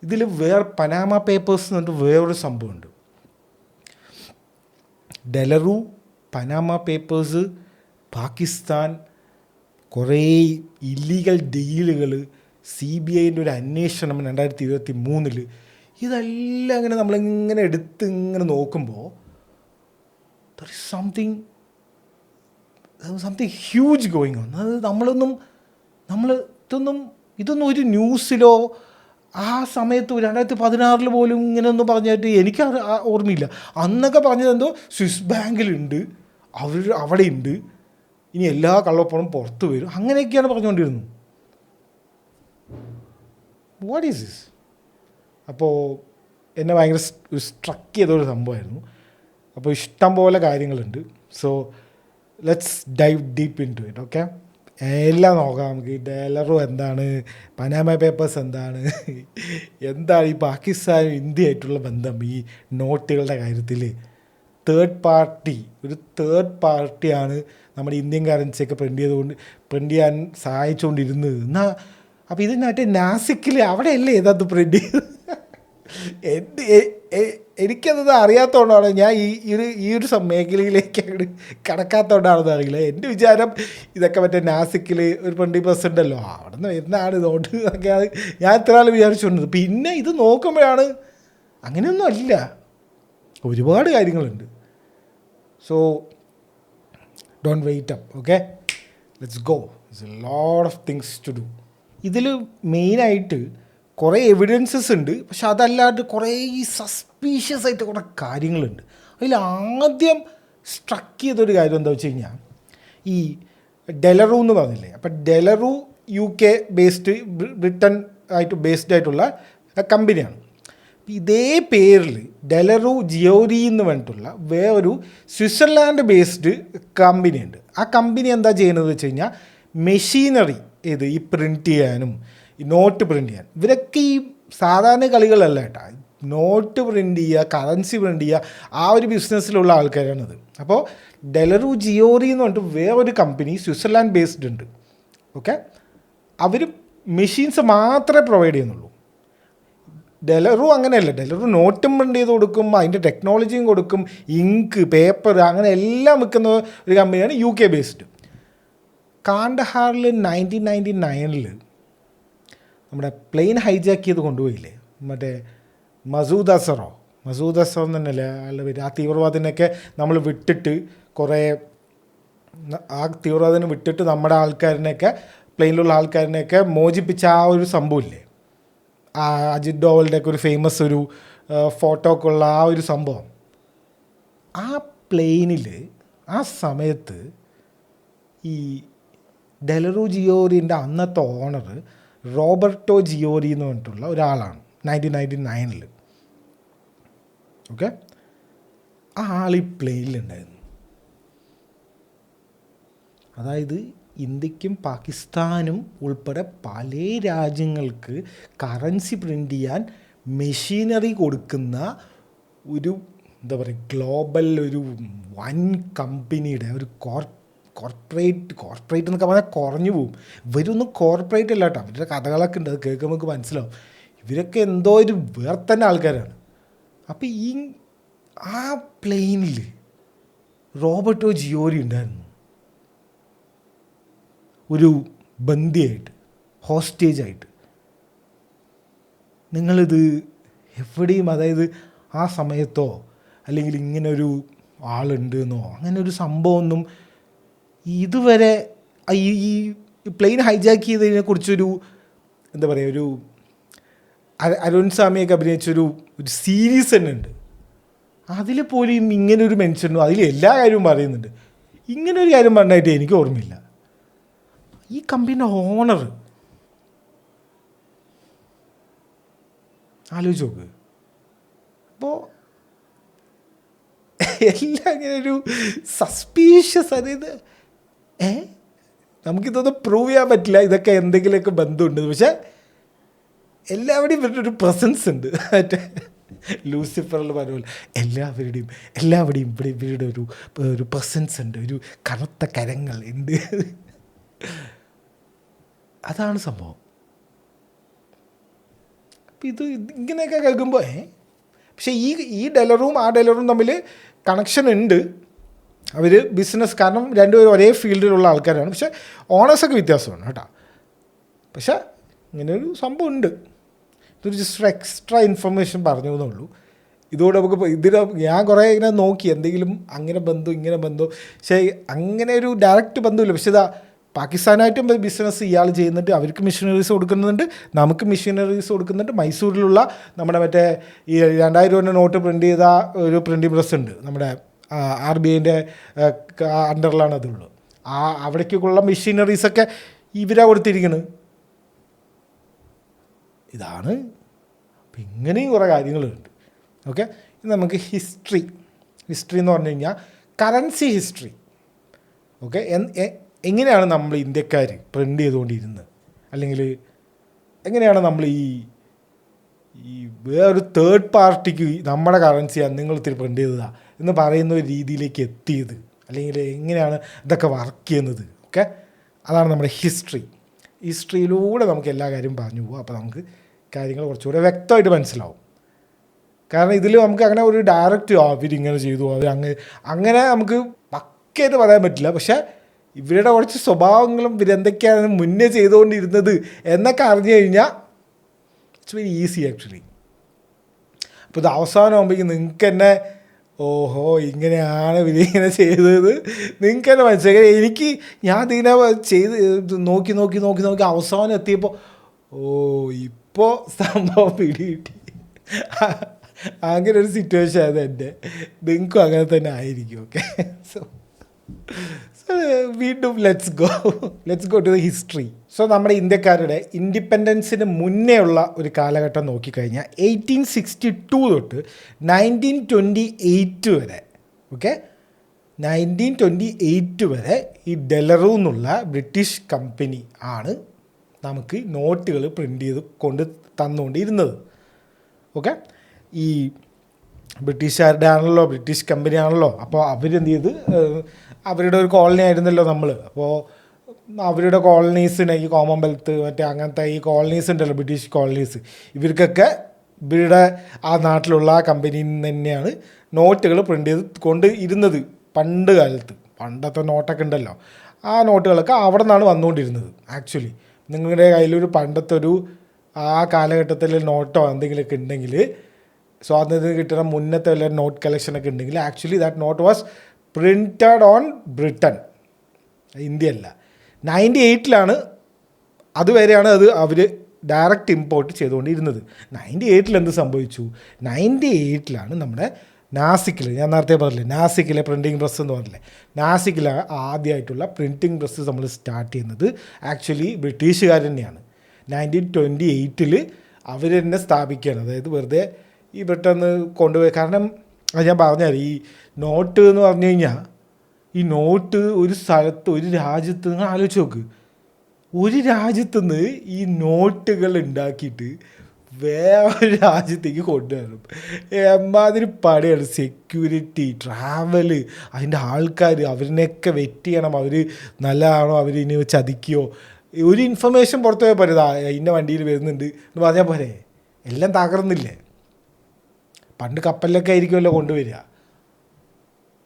ഇതിൽ വേറെ പനാമ പേപ്പേഴ്സ് എന്ന് പറഞ്ഞിട്ട് വേറൊരു സംഭവമുണ്ട്. ഡെലറൂ, പനാമ പേപ്പേഴ്സ്, പാകിസ്ഥാൻ, കുറേ ഇല്ലീഗൽ ഡീലുകൾ, CBIൻ്റെ ഒരു അന്വേഷണം 2023 ഇതെല്ലാം ഇങ്ങനെ നമ്മളിങ്ങനെ ഇങ്ങനെ നോക്കുമ്പോൾ there is something huge going on. അത് ഇതൊന്നും ഒരു ന്യൂസിലോ ആ സമയത്ത് 2016 പോലും ഇങ്ങനെയൊന്നും പറഞ്ഞായിട്ട് എനിക്ക് ഓർമ്മയില്ല. അന്നൊക്കെ പറഞ്ഞത് എന്തോ സ്വിസ് ബാങ്കിലുണ്ട്, അവിടെ ഉണ്ട്, ഇനി എല്ലാ കള്ളപ്പണവും പുറത്ത് വരും, അങ്ങനെയൊക്കെയാണ് പറഞ്ഞുകൊണ്ടിരുന്നത്. What is this? അപ്പോൾ എന്നെ ഭയങ്കര സ്ട്രക്ക് ചെയ്തൊരു സംഭവമായിരുന്നു. അപ്പോൾ ഇഷ്ടം പോലെ കാര്യങ്ങളുണ്ട്. So let's dive deep into it. Okay, എല്ലാം നോക്കാം നമുക്ക്. ഈ ഡെലറൂ എന്താണ്, പനാമ പേപ്പേഴ്സ് എന്താണ് ഈ പാകിസ്ഥാനും ഇന്ത്യയായിട്ടുള്ള ബന്ധം ഈ നോട്ടുകളുടെ കാര്യത്തിൽ. ഒരു തേർഡ് പാർട്ടിയാണ് നമ്മുടെ ഇന്ത്യൻ കറൻസിയൊക്കെ പ്രിൻ്റ് ചെയ്യാൻ സഹായിച്ചുകൊണ്ടിരുന്നത് എന്നാൽ. അപ്പോൾ ഇതിനകത്ത് നാസിക്കിൽ അവിടെയല്ലേ ഏതത് പ്രിൻ്റ് ചെയ്ത്? എനിക്കത് അറിയാത്തതുകൊണ്ടാണ് ഞാൻ ഈ ഒരു മേഖലയിലേക്ക് അങ്ങോട്ട് കടക്കാത്തതുകൊണ്ടാണെന്ന് അറിയില്ല. എൻ്റെ വിചാരം ഇതൊക്കെ മറ്റേ നാസിക്കിൽ ഒരു 20% ഉണ്ടല്ലോ, അവിടെ നിന്ന് വരുന്നതാണ് നോട്ട് എന്നൊക്കെയാണ് ഞാൻ ഇത്ര നാൾ വിചാരിച്ചുകൊണ്ടത്. പിന്നെ ഇത് നോക്കുമ്പോഴാണ് അങ്ങനെയൊന്നും അല്ല, ഒരുപാട് കാര്യങ്ങളുണ്ട്. So don't wait up. Okay, let's go. It's a lot of things to do. ഇതിൽ മെയിനായിട്ട് കുറേ എവിഡൻസസ് ഉണ്ട്, പക്ഷെ അതല്ലാണ്ട് കുറേ ഈ സസ്പീഷ്യസ് ആയിട്ട് കുറേ കാര്യങ്ങളുണ്ട്. അതിൽ ആദ്യം സ്ട്രക്ക് ചെയ്തൊരു കാര്യം എന്താ വെച്ച് കഴിഞ്ഞാൽ, ഈ ഡെലറൂ എന്ന് പറഞ്ഞില്ലേ, അപ്പം ഡെലറൂ UK ബേസ്ഡ്, ബ്രിട്ടൻ ആയിട്ട് ബേസ്ഡ് ആയിട്ടുള്ള കമ്പനിയാണ്. ഇതേ പേരിൽ ഡെലറൂ ജിയോറി എന്ന് പറഞ്ഞിട്ടുള്ള വേറൊരു സ്വിറ്റ്സർലാൻഡ് ബേസ്ഡ് കമ്പനിയുണ്ട്. ആ കമ്പനി എന്താ ചെയ്യുന്നത് വെച്ച് കഴിഞ്ഞാൽ മെഷീനറി ഈ പ്രിൻറ്റ് ചെയ്യാനും ഈ നോട്ട് പ്രിൻറ്റ് ചെയ്യാൻ, ഇവരൊക്കെ ഈ സാധാരണ കളികളല്ല കേട്ടോ. നോട്ട് പ്രിൻറ്റ് ചെയ്യുക, കറൻസി പ്രിൻറ്റ് ചെയ്യുക, ആ ഒരു ബിസിനസ്സിലുള്ള ആൾക്കാരാണത്. അപ്പോൾ ഡെലറൂ ജിയോറി എന്ന് പറഞ്ഞിട്ട് വേറൊരു കമ്പനി സ്വിറ്റ്സർലാൻഡ് ബേസ്ഡ് ഉണ്ട്. ഓക്കെ, അവർ മെഷീൻസ് മാത്രമേ പ്രൊവൈഡ് ചെയ്യുന്നുള്ളൂ. ഡെലറൂ അങ്ങനെയല്ല, ഡെലറൂ നോട്ടും പ്രിൻറ്റ് ചെയ്ത് കൊടുക്കും, അതിൻ്റെ ടെക്നോളജിയും കൊടുക്കും, ഇങ്ക്, പേപ്പർ, അങ്ങനെ എല്ലാം വിൽക്കുന്ന ഒരു കമ്പനിയാണ് UK ബേസ്ഡ്. കാണ്ഡഹാറിൽ 1999 നമ്മുടെ പ്ലെയിൻ ഹൈജാക്ക് ചെയ്ത് കൊണ്ടുപോയില്ലേ, മറ്റേ മസൂദ് അസർ തന്നെയല്ലേ അയാളുടെ പേര്. ആ തീവ്രവാദിനെയൊക്കെ നമ്മൾ വിട്ടിട്ട് വിട്ടിട്ട് നമ്മുടെ ആൾക്കാരനെയൊക്കെ, പ്ലെയിനിലുള്ള ആൾക്കാരനെയൊക്കെ മോചിപ്പിച്ച ആ ഒരു സംഭവമില്ലേ, ആ അജിത് ഡോവലിൻ്റെയൊക്കെ ഒരു ഫേമസ് ഒരു ഫോട്ടോ ഒക്കെ ഉള്ള ആ ഒരു സംഭവം. ആ പ്ലെയിനിൽ ആ സമയത്ത് ഈ ഡെലറൂ ജിയോറിൻ്റെ അന്നത്തെ ഓണർ റോബർട്ടോ ജിയോറി എന്ന് പറഞ്ഞിട്ടുള്ള ഒരാളാണ് 1999. ഓക്കെ, ആ ആൾ ഈ പ്ലെയിനിലുണ്ടായിരുന്നു. അതായത് ഇന്ത്യക്കും പാകിസ്ഥാനും ഉൾപ്പെടെ പല രാജ്യങ്ങൾക്ക് കറൻസി പ്രിൻ്റ് ചെയ്യാൻ മെഷീനറി കൊടുക്കുന്ന ഒരു എന്താ പറയുക, ഗ്ലോബൽ ഒരു വൻ കമ്പനിയുടെ ഒരു കോർപ്പറേറ്റ് എന്നൊക്കെ പറഞ്ഞാൽ കുറഞ്ഞു പോവും. ഇവരൊന്നും കോർപ്പറേറ്റ് അല്ല കേട്ടോ, അവരുടെ കഥകളൊക്കെ ഉണ്ട്, അത് കേൾക്കുമ്പോൾ നമുക്ക് മനസ്സിലാവും ഇവരൊക്കെ എന്തോ ഒരു വേറെ തന്നെ ആൾക്കാരാണ്. അപ്പോൾ ആ പ്ലെയിനിൽ റോബർട്ടോ ജിയോരി ഉണ്ടായിരുന്നു, ഒരു ബന്ദിയായിട്ട്, ഹോസ്റ്റേജായിട്ട്. നിങ്ങളിത് എവിടെയും, അതായത് ആ സമയത്തോ അല്ലെങ്കിൽ ഇങ്ങനൊരു ആളുണ്ട് എന്നോ അങ്ങനെ ഒരു സംഭവമൊന്നും ഇതുവരെ ഈ പ്ലെയിൻ ഹൈജാക്ക് ചെയ്തതിനെക്കുറിച്ചൊരു എന്താ പറയുക, ഒരു അരുൺ സ്വാമിയൊക്കെ അഭിനയിച്ചൊരു സീരീസ് തന്നെ ഉണ്ട്. അതിൽ പോലും ഇങ്ങനൊരു മെൻഷനും അതിൽ എല്ലാ കാര്യവും പറയുന്നുണ്ട്. ഇങ്ങനൊരു കാര്യം പറഞ്ഞായിട്ട് എനിക്ക് ഓർമ്മയില്ല. ഈ കമ്പനിയുടെ ഓണർ ആലോചിച്ച് നോക്ക്. അപ്പോൾ എല്ലാം ഇങ്ങനെ ഒരു സസ്പീഷ്യസ്, അതായത് നമുക്കിതൊന്നും പ്രൂവ് ചെയ്യാൻ പറ്റില്ല ഇതൊക്കെ എന്തെങ്കിലുമൊക്കെ ബന്ധമുണ്ട്, പക്ഷേ എല്ലാവരുടെയും ഇവരുടെ ഒരു പ്രസൻസ് ഉണ്ട്. മറ്റേ ലൂസിഫറിൽ പറഞ്ഞ പോലെ എല്ലാവരുടെയും ഇവിടെ ഇവരുടെ ഒരു പ്രസൻസ് ഉണ്ട്, ഒരു കറുത്ത കരങ്ങൾ ഉണ്ട്. അതാണ് സംഭവം. അപ്പം ഇത് ഇങ്ങനെയൊക്കെ കേൾക്കുമ്പോൾ പക്ഷേ ഈ ഡെലറും ആ ഡെലറും തമ്മിൽ കണക്ഷൻ ഉണ്ട്. അവർ ബിസിനസ്, കാരണം രണ്ടുപേരും ഒരേ ഫീൽഡിലുള്ള ആൾക്കാരാണ്, പക്ഷേ ഓണേഴ്സൊക്കെ വ്യത്യാസമാണ് കേട്ടോ. പക്ഷേ ഇങ്ങനെയൊരു സംഭവം ഉണ്ട്. ഇതൊരു ജസ്റ്റ് എക്സ്ട്രാ ഇൻഫർമേഷൻ പറഞ്ഞു എന്നുള്ളൂ. ഇതുകൊണ്ട് നമുക്ക് ഞാൻ കുറേ ഇങ്ങനെ നോക്കി എന്തെങ്കിലും അങ്ങനെ ബന്ധം ഇങ്ങനെ ബന്ധം, പക്ഷേ അങ്ങനെ ഒരു ഡയറക്റ്റ് ബന്ധമില്ല. പക്ഷേ ഇതാ പാകിസ്ഥാനായിട്ടും ബിസിനസ് ഇയാൾ ചെയ്യുന്നുണ്ട്, അവർക്ക് മിഷനറീസ് കൊടുക്കുന്നുണ്ട്, നമുക്ക് മിഷനറീസ് കൊടുക്കുന്നുണ്ട്. മൈസൂരിലുള്ള നമ്മുടെ മറ്റേ ഈ 2000 രൂപ നോട്ട് പ്രിൻ്റ് ചെയ്ത ഒരു പ്രിൻറ്റിംഗ് പ്രസ് ഉണ്ട്, നമ്മുടെ RBIൻ്റെ അണ്ടറിലാണ് അതുള്ളത്. അവിടേക്കുള്ള മെഷീനറീസൊക്കെ ഇവരാ കൊടുത്തിരിക്കുന്നത്. ഇതാണ്. അപ്പം ഇങ്ങനെയും കുറേ കാര്യങ്ങളുണ്ട്. ഓക്കെ, ഇത് നമുക്ക് ഹിസ്റ്ററി എന്ന് പറഞ്ഞു കഴിഞ്ഞാൽ കറൻസി ഹിസ്റ്ററി. ഓക്കെ, എങ്ങനെയാണ് നമ്മൾ ഇന്ത്യക്കാർ പ്രിൻ്റ് ചെയ്തുകൊണ്ടിരുന്നത്, അല്ലെങ്കിൽ എങ്ങനെയാണ് നമ്മൾ ഈ വേറൊരു തേർഡ് പാർട്ടിക്ക് നമ്മുടെ കറൻസിയാണ് നിങ്ങൾ ഇത്തിരി പ്രിൻ്റ് ചെയ്തതാ എന്ന് പറയുന്ന ഒരു രീതിയിലേക്ക് എത്തിയത്, അല്ലെങ്കിൽ എങ്ങനെയാണ് ഇതൊക്കെ വർക്ക് ചെയ്യുന്നത്. ഓക്കെ, അതാണ് നമ്മുടെ ഹിസ്റ്ററിയിലൂടെ നമുക്ക് എല്ലാ കാര്യവും പറഞ്ഞു പോകും. അപ്പോൾ നമുക്ക് കാര്യങ്ങൾ കുറച്ചുകൂടെ വ്യക്തമായിട്ട് മനസ്സിലാവും. കാരണം ഇതിൽ നമുക്ക് അങ്ങനെ ഒരു ഡയറക്റ്റ് അവരിങ്ങനെ ചെയ്തു അവർ അങ്ങനെ നമുക്ക് പക്കയായിട്ട് പറയാൻ പറ്റില്ല. പക്ഷേ ഇവരുടെ കുറച്ച് സ്വഭാവങ്ങളും ഇവരെന്തൊക്കെയാണ് മുന്നേ ചെയ്തുകൊണ്ടിരുന്നത് എന്നൊക്കെ അറിഞ്ഞു കഴിഞ്ഞാൽ ഇറ്റ്സ് വെരി ഈസി ആക്ച്വലി. അപ്പോൾ ഇത് അവസാനമാകുമ്പോഴേക്കും നിങ്ങൾക്ക് തന്നെ ഓഹോ ഇങ്ങനെയാണ് ഇവരിങ്ങനെ ചെയ്തത് നിങ്ങൾക്ക് തന്നെ മനസ്സിലായി. ഞാൻ ഇതിനെ നോക്കി അവസാനം എത്തിയപ്പോൾ ഇപ്പോൾ സംഭവം പിടികിട്ടി. അങ്ങനെ ഒരു സിറ്റുവേഷൻ ആയത് എൻ്റെ. നിങ്ങൾക്കും അങ്ങനെ തന്നെ ആയിരിക്കും. ഓക്കെ, സോ വീണ്ടും let's go to the history. So നമ്മുടെ ഇന്ത്യക്കാരുടെ ഇൻഡിപെൻഡൻസിന് മുന്നേ ഉള്ള ഒരു കാലഘട്ടം നോക്കിക്കഴിഞ്ഞാൽ 1862 തൊട്ട് 1928 വരെ. ഓക്കെ, 1928 വരെ ഈ ഡെലറു എന്നുള്ള ബ്രിട്ടീഷ് കമ്പനി ആണ് നമുക്ക് നോട്ടുകൾ പ്രിൻ്റ് ചെയ്ത് കൊണ്ട് തന്നുകൊണ്ടിരുന്നത്. ഓക്കെ, ഈ ബ്രിട്ടീഷുകാരുടെ ആണല്ലോ, ബ്രിട്ടീഷ് കമ്പനി ആണല്ലോ. അപ്പോൾ അവരെന്ത് ചെയ്ത്, അവരുടെ ഒരു കോളനി ആയിരുന്നല്ലോ നമ്മൾ. അപ്പോൾ അവരുടെ കോളനീസിന് ഈ കോമൺവെൽത്ത് മറ്റേ അങ്ങനത്തെ ഈ കോളനീസ് ഉണ്ടല്ലോ, ബ്രിട്ടീഷ് കോളനീസ്, ഇവർക്കൊക്കെ ഇവരുടെ ആ നാട്ടിലുള്ള ആ കമ്പനിയിൽ നിന്ന് തന്നെയാണ് നോട്ടുകൾ പ്രിൻ്റ് ചെയ്ത് കൊണ്ട് ഇരുന്നത്. പണ്ട് കാലത്ത് പണ്ടത്തെ നോട്ടൊക്കെ ഉണ്ടല്ലോ, ആ നോട്ടുകളൊക്കെ അവിടെ നിന്നാണ് വന്നുകൊണ്ടിരുന്നത്. ആക്ച്വലി നിങ്ങളുടെ കയ്യിലൊരു പണ്ടത്തെ ഒരു ആ കാലഘട്ടത്തിൽ നോട്ടോ എന്തെങ്കിലുമൊക്കെ ഉണ്ടെങ്കിൽ, സ്വാതന്ത്ര്യം കിട്ടുന്ന മുന്നത്തെ വല്ല നോട്ട് കളക്ഷനൊക്കെ ഉണ്ടെങ്കിൽ actually that note was printed on Britain, India അല്ല. 98ലാണ് അതുവരെയാണ് അവർ ഡയറക്റ്റ് ഇമ്പോർട്ട് ചെയ്തുകൊണ്ടിരുന്നത്. 98ൽ എന്ത് സംഭവിച്ചു? 98ലാണ് നമ്മുടെ നാസിക്കിൽ, ഞാൻ നേരത്തെ പറഞ്ഞില്ലേ നാസിക്കിലെ പ്രിൻറ്റിങ് പ്രസ് എന്ന് പറഞ്ഞില്ലേ, നാസിക്കിലെ ആദ്യമായിട്ടുള്ള പ്രിൻറ്റിങ് പ്രസ് നമ്മൾ സ്റ്റാർട്ട് ചെയ്യുന്നത് ആക്ച്വലി ബ്രിട്ടീഷുകാർ തന്നെയാണ്. 1928 അവർ തന്നെ സ്ഥാപിക്കുകയാണ്. അതായത് വെറുതെ ഈ പെട്ടെന്ന് കൊണ്ടുപോയി. കാരണം അത് ഞാൻ പറഞ്ഞാൽ ഈ നോട്ട് എന്ന് പറഞ്ഞു കഴിഞ്ഞാൽ ഈ നോട്ട് ഒരു സ്ഥലത്ത് ഒരു രാജ്യത്ത് നിങ്ങൾ ആലോചിച്ച് നോക്ക്, ഒരു രാജ്യത്തുനിന്ന് ഈ നോട്ടുകൾ ഉണ്ടാക്കിയിട്ട് വേറൊരു രാജ്യത്തേക്ക് കൊണ്ടുവരണം. എമ്മാതിരി പണിയാണ്. സെക്യൂരിറ്റി, ട്രാവല്, അതിൻ്റെ ആൾക്കാർ, അവരിനെയൊക്കെ വെറ്റ് ചെയ്യണം. അവർ നല്ലതാണോ, അവർ ഇനി ചതിക്കുകയോ, ഒരു ഇൻഫർമേഷൻ പുറത്തു പോയാൽ പോരാ, ഇന്ന വണ്ടിയിൽ വരുന്നുണ്ട് എന്ന് പറഞ്ഞാൽ പോരെ, എല്ലാം തകർന്നില്ലേ. പണ്ട് കപ്പലിലൊക്കെ ആയിരിക്കുമല്ലോ കൊണ്ടുവരിക.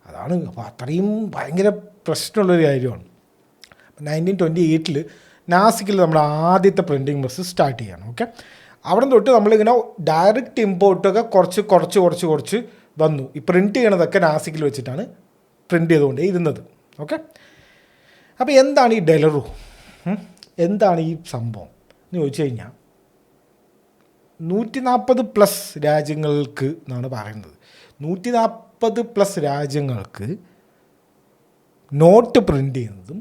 അതാണ്. അപ്പോൾ അത്രയും ഭയങ്കര പ്രശ്നമുള്ളൊരു കാര്യമാണ്. 1928 നാസിക്കിൽ നമ്മുടെ ആദ്യത്തെ പ്രിൻറ്റിങ് പ്രസ് സ്റ്റാർട്ട് ചെയ്യണം. ഓക്കെ, അവിടെ തൊട്ട് നമ്മളിങ്ങനെ ഡയറക്റ്റ് ഇമ്പോർട്ടൊക്കെ കുറച്ച് വന്നു. ഈ പ്രിൻറ്റ് ചെയ്യണതൊക്കെ നാസിക്കിൽ വെച്ചിട്ടാണ് പ്രിൻറ്റ് ചെയ്തുകൊണ്ടേ ഇരുന്നത്. ഓക്കെ, അപ്പോൾ എന്താണ് ഈ ഡെലറു, എന്താണ് ഈ സംഭവം എന്ന് ചോദിച്ചു കഴിഞ്ഞാൽ 140+ രാജ്യങ്ങൾക്ക് എന്നാണ് പറയുന്നത്. 140+ രാജ്യങ്ങൾക്ക് നോട്ട് പ്രിൻ്റ് ചെയ്യുന്നതും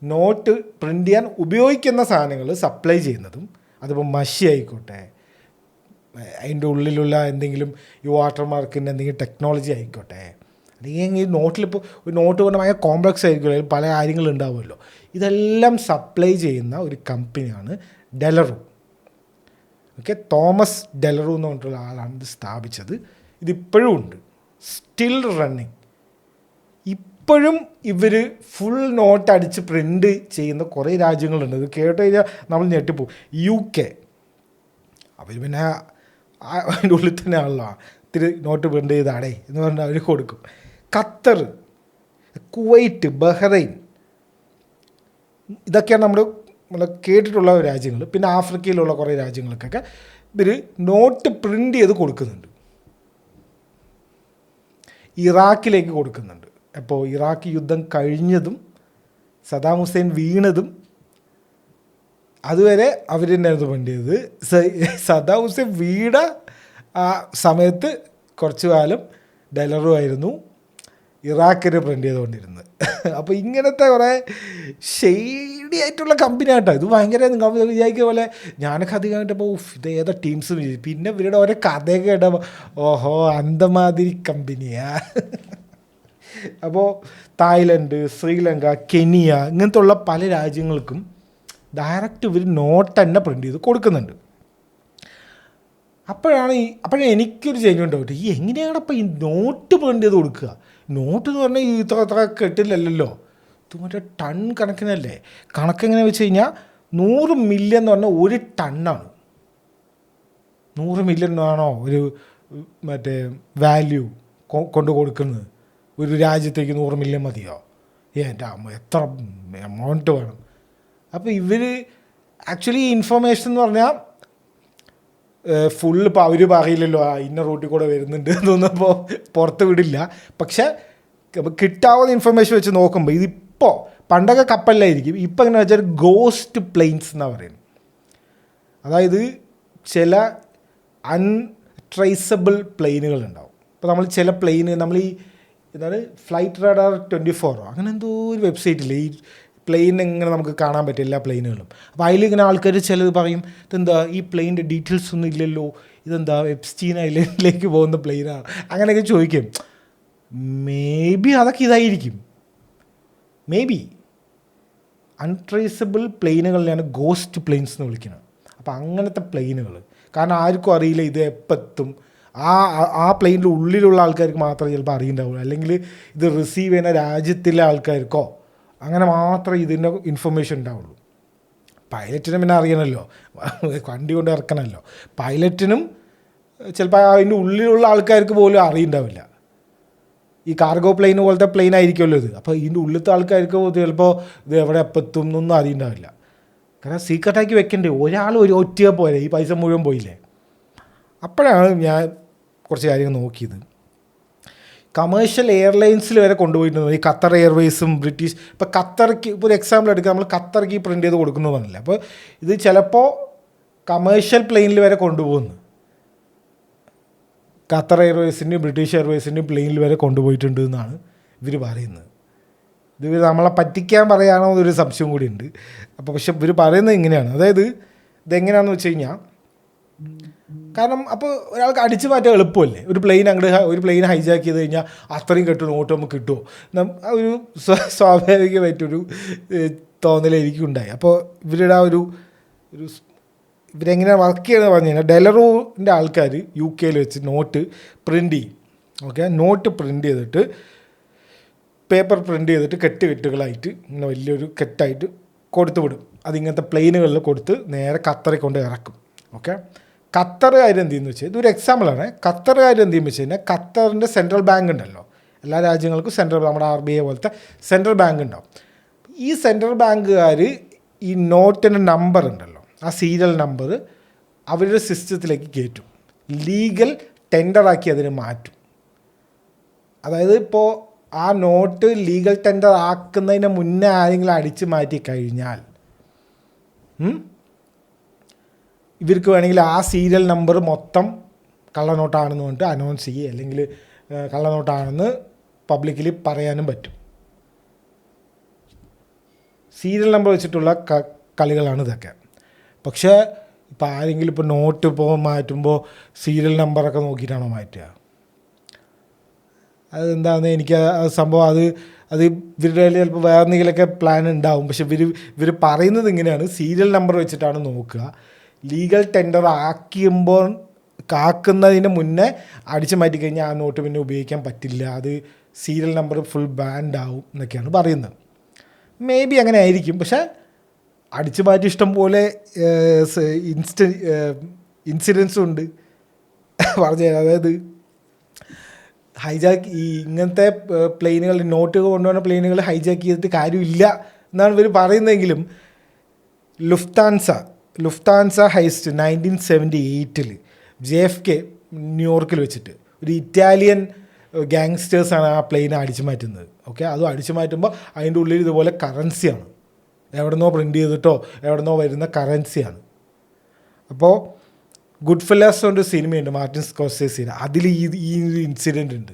നോട്ട് പ്രിൻ്റ് ചെയ്യാൻ ഉപയോഗിക്കുന്ന സാധനങ്ങൾ സപ്ലൈ ചെയ്യുന്നതും, അതിപ്പോൾ മഷി ആയിക്കോട്ടെ, അതിൻ്റെ ഉള്ളിലുള്ള എന്തെങ്കിലും ഈ വാട്ടർ മാർക്കിൻ്റെ എന്തെങ്കിലും ടെക്നോളജി ആയിക്കോട്ടെ, അല്ലെങ്കിൽ ഈ നോട്ടിലിപ്പോൾ ഒരു നോട്ട് കൊണ്ട് ഭയങ്കര കോംപ്ലക്സ് ആയിരിക്കുമല്ലോ, അതിൽ പല കാര്യങ്ങളുണ്ടാവുമല്ലോ, ഇതെല്ലാം സപ്ലൈ ചെയ്യുന്ന ഒരു കമ്പനിയാണ് ഡെലറു. ഓക്കെ, തോമസ് ഡെലറു എന്ന് പറഞ്ഞിട്ടുള്ള ആളാണ് ഇത് സ്ഥാപിച്ചത്. ഇതിപ്പോഴും ഉണ്ട്, സ്റ്റിൽ റണ്ണിങ്. ഇപ്പോഴും ഇവർ ഫുൾ നോട്ട് അടിച്ച് പ്രിൻ്റ് ചെയ്യുന്ന കുറേ രാജ്യങ്ങളുണ്ട്. ഇത് കേട്ട് കഴിഞ്ഞാൽ നമ്മൾ ഞെട്ടിപ്പോവും. UK, അവർ പിന്നെ അതിൻ്റെ ഉള്ളിൽ തന്നെ ആണല്ലോ, ഇത്തിരി നോട്ട് പ്രിൻ്റ് ചെയ്താടേ എന്ന് പറഞ്ഞാൽ അവർ കൊടുക്കും. ഖത്തർ, കുവൈറ്റ്, ബഹ്റൈൻ, ഇതൊക്കെയാണ് നമ്മൾ കേട്ടിട്ടുള്ള രാജ്യങ്ങൾ. പിന്നെ ആഫ്രിക്കയിലുള്ള കുറേ രാജ്യങ്ങൾക്കൊക്കെ ഇവർ നോട്ട് പ്രിൻ്റ് ചെയ്ത് കൊടുക്കുന്നുണ്ട്. ഇറാഖിലേക്ക് കൊടുക്കുന്നുണ്ട്. അപ്പോൾ ഇറാഖ് യുദ്ധം കഴിഞ്ഞതും സദാം ഹുസൈൻ വീണതും അതുവരെ അവർ തന്നെയായിരുന്നു പ്രിൻ്റ് ചെയ്തത്. സദാം ഹുസൈൻ വീണ ആ സമയത്ത് കുറച്ചു കാലം ഡെലറു ആയിരുന്നു ഇറാഖിന് പ്രിൻ്റ് ചെയ്തുകൊണ്ടിരുന്നത്. അപ്പോൾ ഇങ്ങനത്തെ കുറേ ഷെയ്ഡി ആയിട്ടുള്ള കമ്പനി ആട്ടോ ഇത്. ഭയങ്കര നിങ്ങൾ വിചാരിക്കുന്ന പോലെ ഞാനൊക്കെ അധികം കേട്ടപ്പോൾ ഇത് ഏതാ ടീംസ്, പിന്നെ ഇവരുടെ ഓരോ കഥയൊക്കെ കേട്ടപ്പോൾ ഓഹോ അന്തമാതിരി കമ്പനിയാ. അപ്പോൾ തായ്ലൻഡ്, ശ്രീലങ്ക, കെനിയ, ഇങ്ങനത്തെ ഉള്ള പല രാജ്യങ്ങൾക്കും ഡയറക്റ്റ് ഇവർ നോട്ട് തന്നെ പ്രിൻ്റ് ചെയ്ത് കൊടുക്കുന്നുണ്ട്. അപ്പോഴാണ് എനിക്കൊരു ചേഞ്ച് ഉണ്ടാവട്ടെ, ഈ എങ്ങനെയാണ് അപ്പോൾ ഈ നോട്ട് പ്രിൻ്റ് ചെയ്ത് കൊടുക്കുക? നോട്ട് എന്ന് പറഞ്ഞാൽ ഈ ഇത്ര കെട്ടില്ലല്ലോ, ഇത് മറ്റേ ടൺ കണക്കിനല്ലേ. കണക്കെങ്ങനെ വെച്ച് കഴിഞ്ഞാൽ 100 മില്യൺ എന്ന് പറഞ്ഞാൽ 1 ടണ്ണാണ്. 100 മില്യൺ ആണോ ഒരു മറ്റേ വാല്യൂ കൊണ്ട് കൊടുക്കുന്നത്? ഒരു രാജ്യത്തേക്ക് 100 മില്യൺ മതിയോ? എൻ്റെ അമ്മ എത്ര എമൗണ്ട് വേണം? അപ്പോൾ ഇവർ ആക്ച്വലി ഈ ഇൻഫർമേഷൻ എന്ന് പറഞ്ഞാൽ ഫുള്ള് ഇപ്പോൾ അവർ പറയില്ലല്ലോ ഇന്ന റൂട്ടിൽ കൂടെ വരുന്നുണ്ട് എന്നൊന്നപ്പോൾ പുറത്ത് വിടില്ല. പക്ഷേ കിട്ടാവുന്ന ഇൻഫർമേഷൻ വെച്ച് നോക്കുമ്പോൾ ഇതിപ്പോൾ പണ്ടൊക്കെ കപ്പലിലായിരിക്കും, ഇപ്പം എങ്ങനെ വെച്ചാൽ ഗോസ്റ്റ് പ്ലെയിൻസ് എന്നാണ് പറയുന്നത്. അതായത് ചില അൺട്രേസബിൾ പ്ലെയിനുകളുണ്ടാവും. ഇപ്പോൾ നമ്മൾ ചില പ്ലെയിന് നമ്മൾ ഈ എന്താണ് ഫ്ലൈറ്റ് റഡാർ 24 അങ്ങനെ എന്തോ ഒരു വെബ്സൈറ്റിൽ ഈ പ്ലെയിൻ ഇങ്ങനെ നമുക്ക് കാണാൻ പറ്റും എല്ലാ പ്ലെയിനുകളും. അപ്പോൾ അതിലിങ്ങനെ ആൾക്കാർ ചിലത് പറയും ഇതെന്താ ഈ പ്ലെയിനിൻ്റെ ഡീറ്റെയിൽസ് ഒന്നും ഇല്ലല്ലോ, ഇതെന്താ എപ്സ്റ്റീൻ ഐലൻഡിലേക്ക് പോകുന്ന പ്ലെയിനാണ്, അങ്ങനെയൊക്കെ ചോദിക്കും. മേ ബി അതൊക്കെ ഇതായിരിക്കും. മേ ബി അൺട്രേസബിൾ പ്ലെയിനുകളിലാണ് ഗോസ്റ്റ് പ്ലെയിൻസ് എന്ന് വിളിക്കുന്നത്. അപ്പോൾ അങ്ങനത്തെ പ്ലെയിനുകൾ, കാരണം ആർക്കും അറിയില്ല ഇത് എപ്പോൾ എത്തും. ആ പ്ലെയിനിൻ്റെ ഉള്ളിലുള്ള ആൾക്കാർക്ക് മാത്രമേ ചിലപ്പോൾ അറിയുണ്ടാവുള്ളൂ, അല്ലെങ്കിൽ ഇത് റിസീവ് ചെയ്യുന്ന രാജ്യത്തിലെ ആൾക്കാർക്കോ അങ്ങനെ മാത്രമേ ഇതിൻ്റെ ഇൻഫർമേഷൻ ഉണ്ടാവുള്ളൂ. പൈലറ്റിനും പിന്നെ അറിയണമല്ലോ, വണ്ടി കൊണ്ട് ഇറക്കണമല്ലോ. പൈലറ്റിനും ചിലപ്പോൾ അതിൻ്റെ ഉള്ളിലുള്ള ആൾക്കാർക്ക് പോലും അറിയുണ്ടാവില്ല. ഈ കാർഗോ പ്ലെയിൻ പോലത്തെ പ്ലെയിൻ ആയിരിക്കുമല്ലോ ഇത്. അപ്പോൾ ഇതിൻ്റെ ഉള്ളിലത്തെ ആൾക്കാർക്ക് ചിലപ്പോൾ ഇത് എവിടെ എപ്പത്തും എന്നൊന്നും അറിയുണ്ടാവില്ല. കാരണം സീക്രട്ടാക്കി വെക്കണ്ടേ, ഒരാൾ ഒറ്റ പോലെ ഈ പൈസ മുഴുവൻ പോയില്ലേ. അപ്പോഴാണ് ഞാൻ കുറച്ച് കാര്യങ്ങൾ നോക്കിയത്. കമേഴ്ഷ്യൽ എയർലൈൻസിൽ വരെ കൊണ്ടുപോയിട്ടുണ്ട്. ഈ ഖത്തർ എയർവേസും ബ്രിട്ടീഷ്, ഇപ്പോൾ ഖത്തർക്ക് ഇപ്പോൾ ഒരു എക്സാമ്പിൾ എടുക്കുക, നമ്മൾ ഖത്തർക്ക് ഈ പ്രിൻ്റ് ചെയ്ത് കൊടുക്കുന്നു പറഞ്ഞില്ല. അപ്പോൾ ഇത് ചിലപ്പോൾ കമേഴ്ഷ്യൽ പ്ലെയിനിൽ വരെ കൊണ്ടുപോകുന്നു. ഖത്തർ എയർവേസിൻ്റെയും ബ്രിട്ടീഷ് എയർവേസിൻ്റെയും പ്ലെയിനിൽ വരെ കൊണ്ടുപോയിട്ടുണ്ട് എന്നാണ് ഇവർ പറയുന്നത്. ഇത് നമ്മളെ പറ്റിക്കാൻ പറയുകയാണോ എന്നൊരു സംശയം കൂടി ഉണ്ട്. അപ്പോൾ പക്ഷെ ഇവർ പറയുന്നത് ഇങ്ങനെയാണ്. അതായത് ഇതെങ്ങനെയാണെന്ന് വെച്ച് കഴിഞ്ഞാൽ, കാരണം അപ്പോൾ ഒരാൾക്ക് അടിച്ചു മാറ്റാൻ എളുപ്പമല്ലേ. ഒരു പ്ലെയിൻ ഹൈജാക്ക് ചെയ്ത് കഴിഞ്ഞാൽ അത്രയും നോട്ട് നമുക്ക് കിട്ടുമോ, ഒരു സ്വാഭാവികമായിട്ടൊരു തോന്നൽ എനിക്കുണ്ടായി. അപ്പോൾ ഇവരുടെ ആ ഒരു ഇവരെങ്ങനെ വർക്ക് ചെയ്യുന്നത് പറഞ്ഞു കഴിഞ്ഞാൽ ഡെലറൂവിൻ്റെ ആൾക്കാർ UK വെച്ച് നോട്ട് പ്രിൻ്റ് ചെയ്യും. ഓക്കെ, നോട്ട് പ്രിൻ്റ് ചെയ്തിട്ട് പേപ്പർ പ്രിൻ്റ് ചെയ്തിട്ട് കെട്ടുകളായിട്ട് ഇങ്ങനെ വലിയൊരു കെട്ടായിട്ട് കൊടുത്തു വിടും. അതിങ്ങനത്തെ പ്ലെയിനുകളിൽ കൊടുത്ത് നേരെ ഖത്തറിൽ കൊണ്ട് ഇറക്കും. ഓക്കെ, ഖത്തറുകാർ എന്ത് ചെയ്യുന്നു വെച്ചാൽ ഇതൊരു എക്സാമ്പിളാണ്. ഖത്തറുകാർ എന്ത് ചെയ്യുമ്പോൾ വെച്ച് കഴിഞ്ഞാൽ ഖത്തറിൻ്റെ സെൻട്രൽ ബാങ്ക് ഉണ്ടല്ലോ, എല്ലാ രാജ്യങ്ങൾക്കും നമ്മുടെ RBI പോലത്തെ സെൻട്രൽ ബാങ്ക് ഉണ്ടാവും. ഈ സെൻട്രൽ ബാങ്കുകാർ ഈ നോട്ടിൻ്റെ നമ്പർ ഉണ്ടല്ലോ, ആ സീരിയൽ നമ്പർ അവരുടെ സിസ്റ്റത്തിലേക്ക് കയറ്റും, ലീഗൽ ടെൻഡറാക്കി അതിനെ മാറ്റും. അതായത് ഇപ്പോൾ ആ നോട്ട് ലീഗൽ ടെൻഡർ ആക്കുന്നതിന് മുന്നേ ആരെങ്കിലും അടിച്ചു മാറ്റി കഴിഞ്ഞാൽ ഇവർക്ക് വേണമെങ്കിൽ ആ സീരിയൽ നമ്പർ മൊത്തം കള്ളനോട്ടാണെന്ന് പറഞ്ഞിട്ട് അനൗൺസ് ചെയ്യുക, അല്ലെങ്കിൽ കള്ളനോട്ടാണെന്ന് പബ്ലിക്കലി പറയാനും പറ്റും. സീരിയൽ നമ്പർ വെച്ചിട്ടുള്ള കളികളാണ് ഇതൊക്കെ. പക്ഷേ ഇപ്പോൾ ആരെങ്കിലും ഇപ്പോൾ നോട്ട് ഇപ്പോൾ മാറ്റുമ്പോൾ സീരിയൽ നമ്പറൊക്കെ നോക്കിയിട്ടാണോ മാറ്റുക? അതെന്താണെന്ന് എനിക്ക് സംഭവം അത് ഇവരുടെ ചിലപ്പോൾ വേറെ എന്തെങ്കിലുമൊക്കെ പ്ലാൻ ഉണ്ടാവും. പക്ഷെ ഇവർ പറയുന്നത് ഇങ്ങനെയാണ്, സീരിയൽ നമ്പർ വെച്ചിട്ടാണ് നോക്കുക, ലീഗൽ ടെൻഡർ ആക്കുന്നതിന് മുന്നേ അടിച്ചു മാറ്റിക്കഴിഞ്ഞാൽ ആ നോട്ട് പിന്നെ ഉപയോഗിക്കാൻ പറ്റില്ല, അത് സീരിയൽ നമ്പർ ഫുൾ ബാൻഡ് ആവും എന്നൊക്കെയാണ് പറയുന്നത്. മേ ബി അങ്ങനെ ആയിരിക്കും. പക്ഷേ അടിച്ചു മാറ്റി ഇഷ്ടം പോലെ ഇൻസിഡൻസും ഉണ്ട് പറഞ്ഞു തരാം. അതായത് ഹൈജാക്ക് ഇങ്ങനത്തെ പ്ലെയിനുകൾ, നോട്ട് കൊണ്ടുപോകുന്ന പ്ലെയിനുകൾ ഹൈജാക്ക് ചെയ്തിട്ട് കാര്യമില്ല എന്നാണ് ഇവർ പറയുന്നതെങ്കിലും ലുഫ്താൻസ ഹൈസ്റ്റ് 1978 JFK ന്യൂയോർക്കിൽ വെച്ചിട്ട് ഒരു ഇറ്റാലിയൻ ഗാങ്സ്റ്റേഴ്സാണ് ആ പ്ലെയിൻ അടിച്ചു മാറ്റുന്നത്. ഓക്കെ, അതും അടിച്ചു മാറ്റുമ്പോൾ അതിൻ്റെ ഉള്ളിൽ ഇതുപോലെ കറൻസിയാണ്, എവിടെന്നോ പ്രിൻ്റ് ചെയ്തിട്ടോ എവിടെന്നോ വരുന്ന കറൻസിയാണ്. അപ്പോൾ ഗുഡ് ഫെല്ലാസ് കൊണ്ട് സിനിമയുണ്ട്, മാർട്ടിൻ സ്കോർസേസിന്, അതിൽ ഈ ഇൻസിഡൻ്റ് ഉണ്ട്,